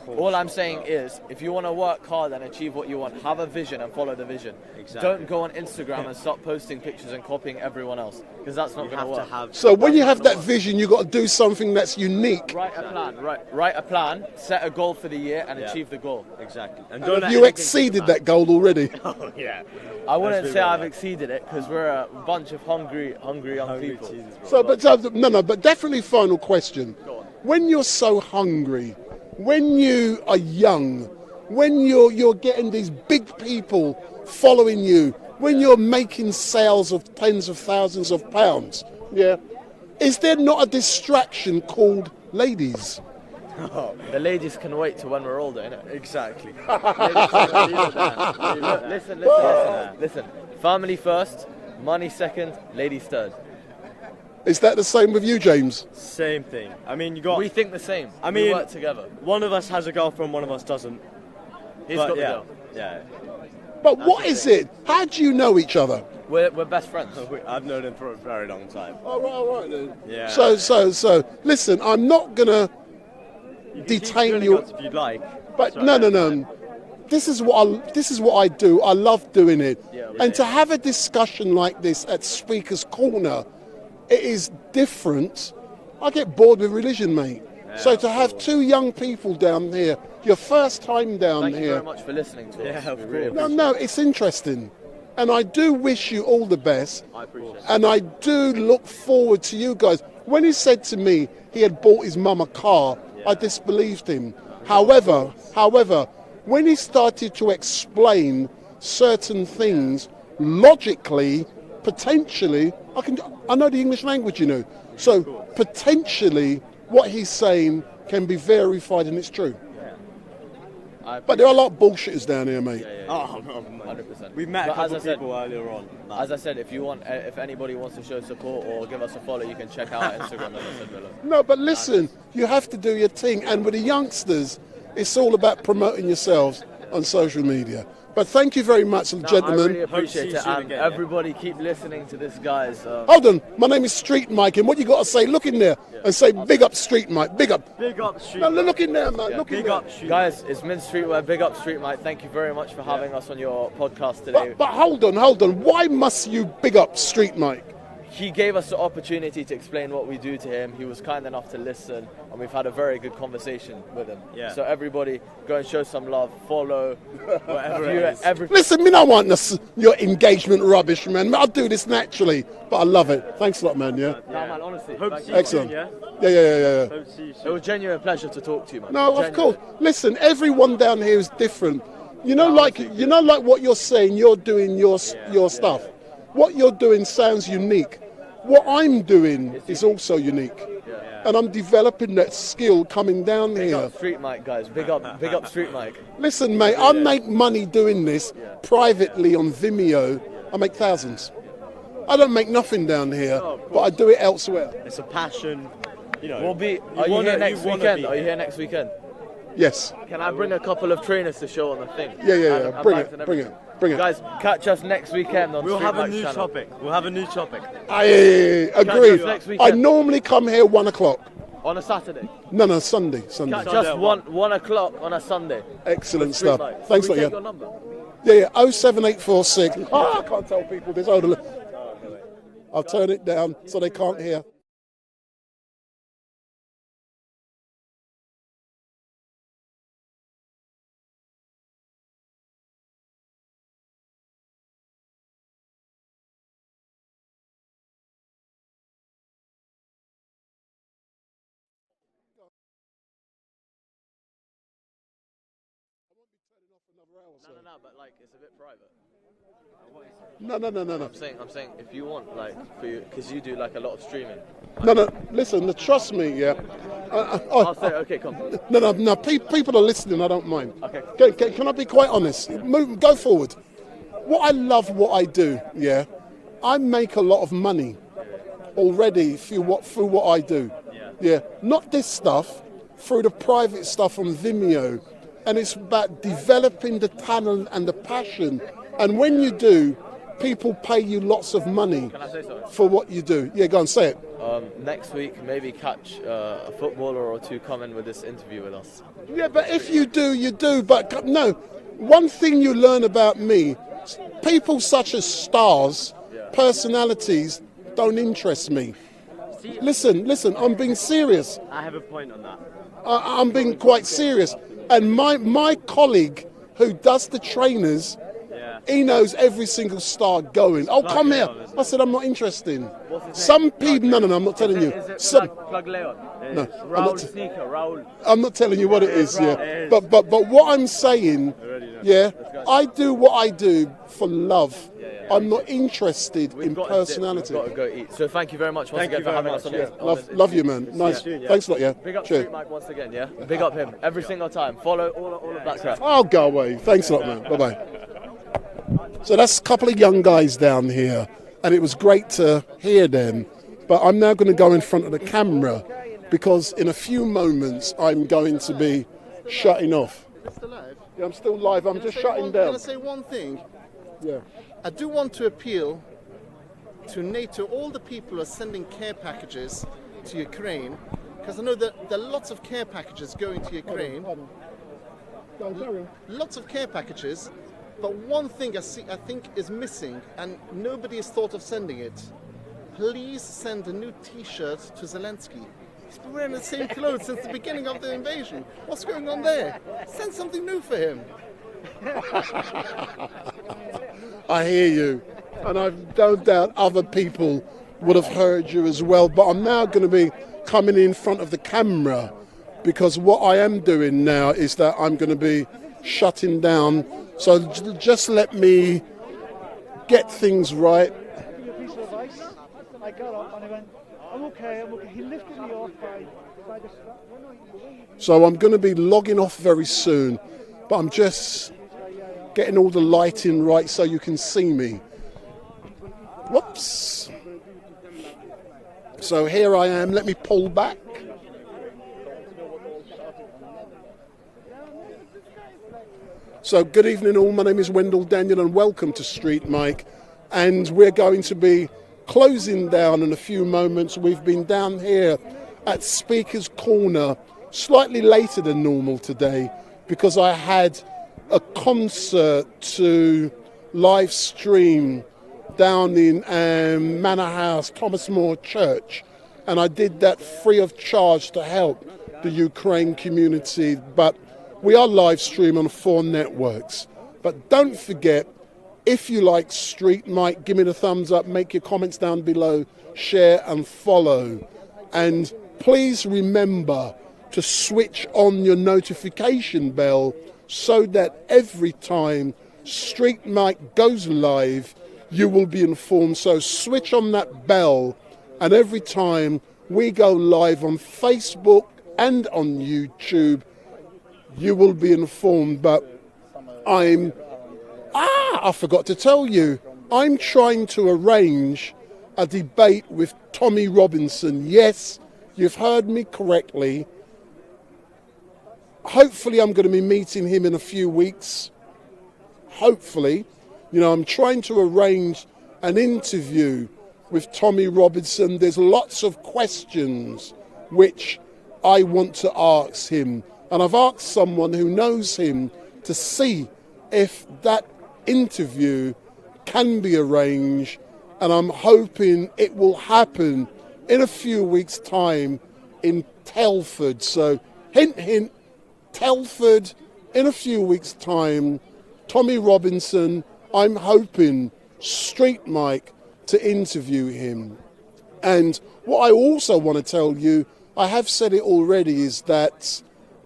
All I'm saying is, if you want to work hard and achieve what you want, have a vision and follow the vision. Exactly. Don't go on Instagram and start posting pictures and copying everyone else, because that's not going to work. So when you have that vision, you've got to do something that's unique. Write a plan, set a goal for the year and achieve the goal. Exactly. And have you exceeded that goal already? Oh, yeah. I wouldn't say I've exceeded it, because we're a bunch of hungry young people. But definitely final question. When you're so hungry, when you are young, when you're getting these big people following you, when you're making sales of tens of thousands of pounds, is there not a distraction called ladies? The ladies can wait till when we're older, innit? Exactly. Listen. Family first, money second, ladies third. Is that the same with you, James? Same thing. I mean, we think the same. I mean, we work together. One of us has a girlfriend, one of us doesn't. He's got the girl. Yeah. But what is it? How do you know each other? We're best friends. I've known him for a very long time. Oh, right then. Yeah. So, listen, I'm not going to detain you. If you'd like. But no. This is what I do. I love doing it. And to have a discussion like this at Speaker's Corner, it is different. I get bored with religion, mate. So to have two young people down here, your first time down here. Thank you very much for listening to us. Yeah, of course. No, it's interesting. And I do wish you all the best. I appreciate it. And I do look forward to you guys. When he said to me he had bought his mum a car, I disbelieved him. However, when he started to explain certain things logically, potentially, I know the English language, you know. So potentially what he's saying can be verified and it's true. But there are a lot of bullshitters down here, mate. Oh, 100%. We've met a couple of people earlier on. As I said, if anybody wants to show support or give us a follow, you can check out our Instagram, as I said below. No, but listen, you have to do your thing. And with the youngsters, it's all about promoting yourselves on social media. But thank you very much, gentlemen. I really appreciate it. And everybody keep listening to this, guys. Hold on, my name is StreetMic, and what you got to say, look in there and say, big up StreetMic, big up. Big up StreetMic. No, look in there, man, look in there. Guys, it's Min Streetwear, big up StreetMic. Thank you very much for having us on your podcast today. But hold on, why must you big up StreetMic? He gave us the opportunity to explain what we do to him. He was kind enough to listen, and we've had a very good conversation with him. Yeah. So everybody, go and show some love, follow, whatever it is. Listen, me not want your engagement rubbish, man. I'll do this naturally, but I love it. Thanks a lot, man, yeah? No, man, honestly. Hope to see you Excellent. soon, Yeah. Hope to see you soon. It was a genuine pleasure to talk to you, man. No, of course. Listen, everyone down here is different. You know, like what you're saying, you're doing your stuff. What you're doing sounds unique. What I'm doing is also unique. And I'm developing that skill coming down Big here. up StreetMic, guys. Big up StreetMic. Listen, mate, I make money doing this privately on Vimeo. I make thousands. I don't make nothing down here, but I do it elsewhere. It's a passion. You know, Are you here next weekend? Are you here next weekend? Yes. Can I bring a couple of trainers to show on the thing? Yeah. Bring it. Guys, catch us next weekend on We'll have a StreetMic's new channel. topic. We'll have a new topic. I agree. Next I weekend. normally come here 1 o'clock. On a Saturday. No, Sunday. Catch us 1 o'clock on a Sunday. Excellent With stuff. StreetMic. Thanks a Can we lot, take your number? Yeah, 07846. I can't tell people this. Hold on. I'll turn it down so they can't hear. No, but like it's a bit private. No. I'm saying if you want, like, for you, because you do like a lot of streaming. No. Listen, trust me, yeah. I'll say, okay, come. No. People are listening. I don't mind. Okay. Can I be quite honest? Go forward. What I love, what I do, yeah. I make a lot of money already through what I do. Yeah. Not this stuff, through the private stuff on Vimeo. And it's about developing the talent and the passion. And when you do, people pay you lots of money for what you do. Yeah, go and say it. Next week, maybe catch a footballer or two come in with this interview with us. Yeah, but if you do, you do. But no, one thing you learn about me, people such as stars, personalities, don't interest me. Listen, I'm being serious. I have a point on that. I'm being quite serious. And my colleague who does the trainers, he knows every single star going. Oh, come here. I said, I'm not interested. Some people, no, I'm not telling you. Plug Leon. No, Raul Sneaker, Raul. I'm not telling you what it is, yeah. But what I'm saying, yeah, I do what I do for love. I'm not interested in personality. We've got to go eat. So thank you very much once again for having us on this. Love you, man. Nice. Thanks a lot, yeah. Big up Cheers. StreetMic once again, yeah? Big up him every single time. Follow all of that crap. I'll go away. Thanks a lot, man. Bye-bye. So that's a couple of young guys down here, and it was great to hear them. But I'm now going to go in front of the camera because in a few moments I'm going to be shutting off. You're still live? Yeah, I'm still live. I'm just shutting down. Can I say one thing? Yeah. I do want to appeal to NATO, all the people who are sending care packages to Ukraine, because I know that there are lots of care packages going to Ukraine. Lots of care packages, but one thing I think is missing, and nobody has thought of sending it. Please send a new T-shirt to Zelensky. He's been wearing the same clothes since the beginning of the invasion. What's going on there? Send something new for him. I hear you. And I've no doubt other people would have heard you as well. But I'm now going to be coming in front of the camera, because what I am doing now is that I'm going to be shutting down. So just let me get things right. I got up and I went, I'm okay. He lifted me off by the strap. So I'm going to be logging off very soon, but I'm just getting all the lighting right so you can see me. Whoops. So here I am. Let me pull back. So good evening all. My name is Wendell Daniel and welcome to Street Mic. And we're going to be closing down in a few moments. We've been down here at Speaker's Corner slightly later than normal today because I had a concert to live stream down in Manor House, Thomas More Church, and I did that free of charge to help the Ukraine community. But we are live stream on 4 networks. But don't forget, if you like Street Mic, give me the thumbs up, make your comments down below, share and follow. And please remember to switch on your notification bell so that every time Street Mic goes live, you will be informed. So switch on that bell, and every time we go live on Facebook and on YouTube, you will be informed. But I forgot to tell you, I'm trying to arrange a debate with Tommy Robinson. Yes, you've heard me correctly. Hopefully I'm going to be meeting him in a few weeks. Hopefully. You know, I'm trying to arrange an interview with Tommy Robinson. There's lots of questions which I want to ask him. And I've asked someone who knows him to see if that interview can be arranged. And I'm hoping it will happen in a few weeks' time in Telford. So, hint, hint, Telford in a few weeks' time. Tommy Robinson, I'm hoping Street Mic to interview him. And what I also want to tell you, I have said it already, is that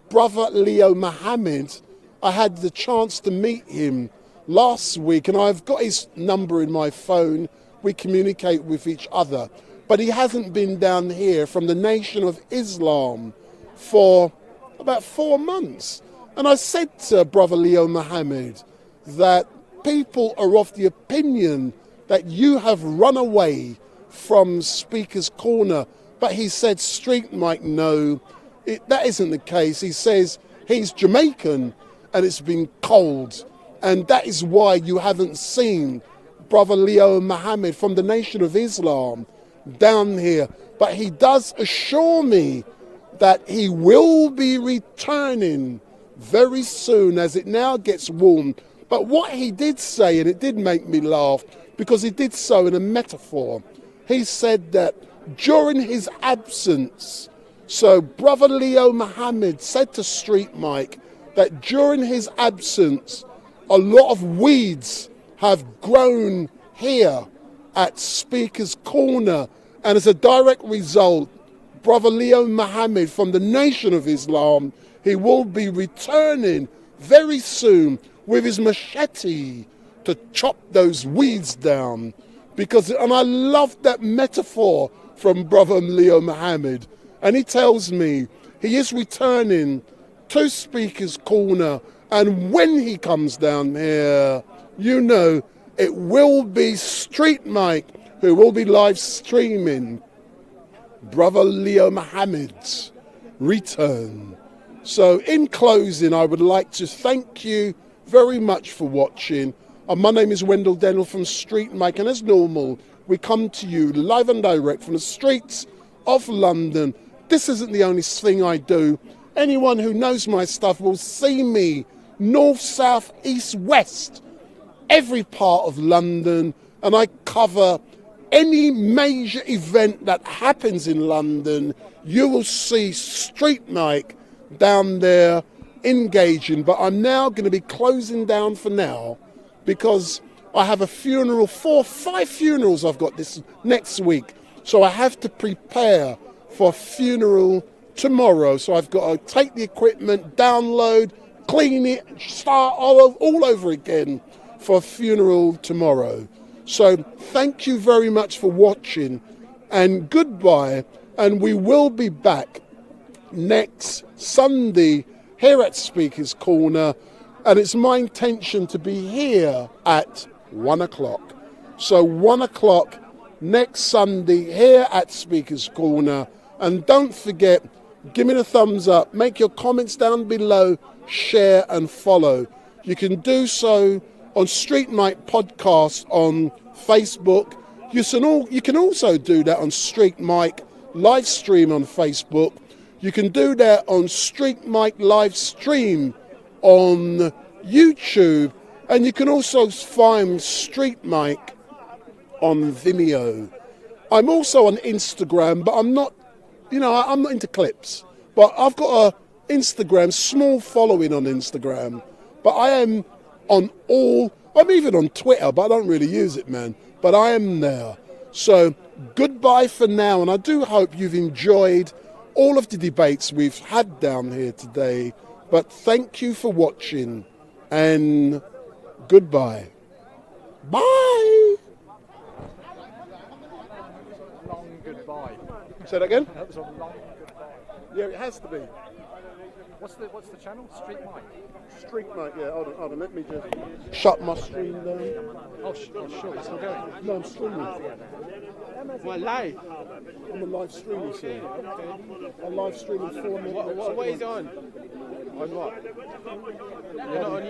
Brother Leo Mohammed, I had the chance to meet him last week, and I've got his number in my phone. We communicate with each other. But he hasn't been down here from the Nation of Islam for about 4 months. And I said to Brother Leo Mohammed that people are of the opinion that you have run away from Speaker's Corner. But he said, Street Mic, no, that isn't the case. He says he's Jamaican and it's been cold. And that is why you haven't seen Brother Leo Mohammed from the Nation of Islam down here. But he does assure me that he will be returning very soon as it now gets warm. But what he did say, and it did make me laugh, because he did so in a metaphor. He said that during his absence, so Brother Leo Mohammed said to Street Mic that during his absence, a lot of weeds have grown here at Speaker's Corner. And as a direct result, Brother Leo Mohammed from the Nation of Islam, he will be returning very soon with his machete to chop those weeds down. And I love that metaphor from Brother Leo Mohammed. And he tells me he is returning to Speaker's Corner. And when he comes down here, you know, it will be Street Mic who will be live streaming Brother Leo Mohammed's return. So in closing, I would like to thank you very much for watching. My name is Wendell Daniel from Street Mic, and as normal, we come to you live and direct from the streets of London. This isn't the only thing I do. Anyone who knows my stuff will see me north, south, east, west, every part of London, and I cover any major event that happens in London. You will see Street Mic down there engaging. But I'm now going to be closing down for now because I have a funeral, 4, 5 funerals I've got this next week. So I have to prepare for a funeral tomorrow. So I've got to take the equipment, download, clean it, start all over again for a funeral tomorrow. So thank you very much for watching, and goodbye. And we will be back next Sunday here at Speakers Corner, and it's my intention to be here at 1 o'clock. So 1 o'clock next Sunday here at Speakers Corner. And don't forget, give me the thumbs up, make your comments down below, share and follow. You can do so on StreetMic Podcast on Facebook. You can also do that on StreetMic LiveStream on Facebook. You can do that on StreetMic LiveStream on YouTube. And you can also find StreetMic on Vimeo. I'm also on Instagram, but I'm not into clips. But I've got a Instagram, small following on Instagram. But I am on I'm even on Twitter, but I don't really use it, man. But I am there. So goodbye for now, and I do hope you've enjoyed all of the debates we've had down here today. But thank you for watching, and goodbye. Bye. Long goodbye. Say that again? That was a long goodbye. Yeah, it has to be. What's the channel? StreetMic. StreetMic, yeah. Hold on. Let me just shut my stream down. Oh, sure. It's still going. No, I'm streaming. Well, live. I'm a live streamer, sir. I'm live streaming 4 minutes. What is on? On what? You're not on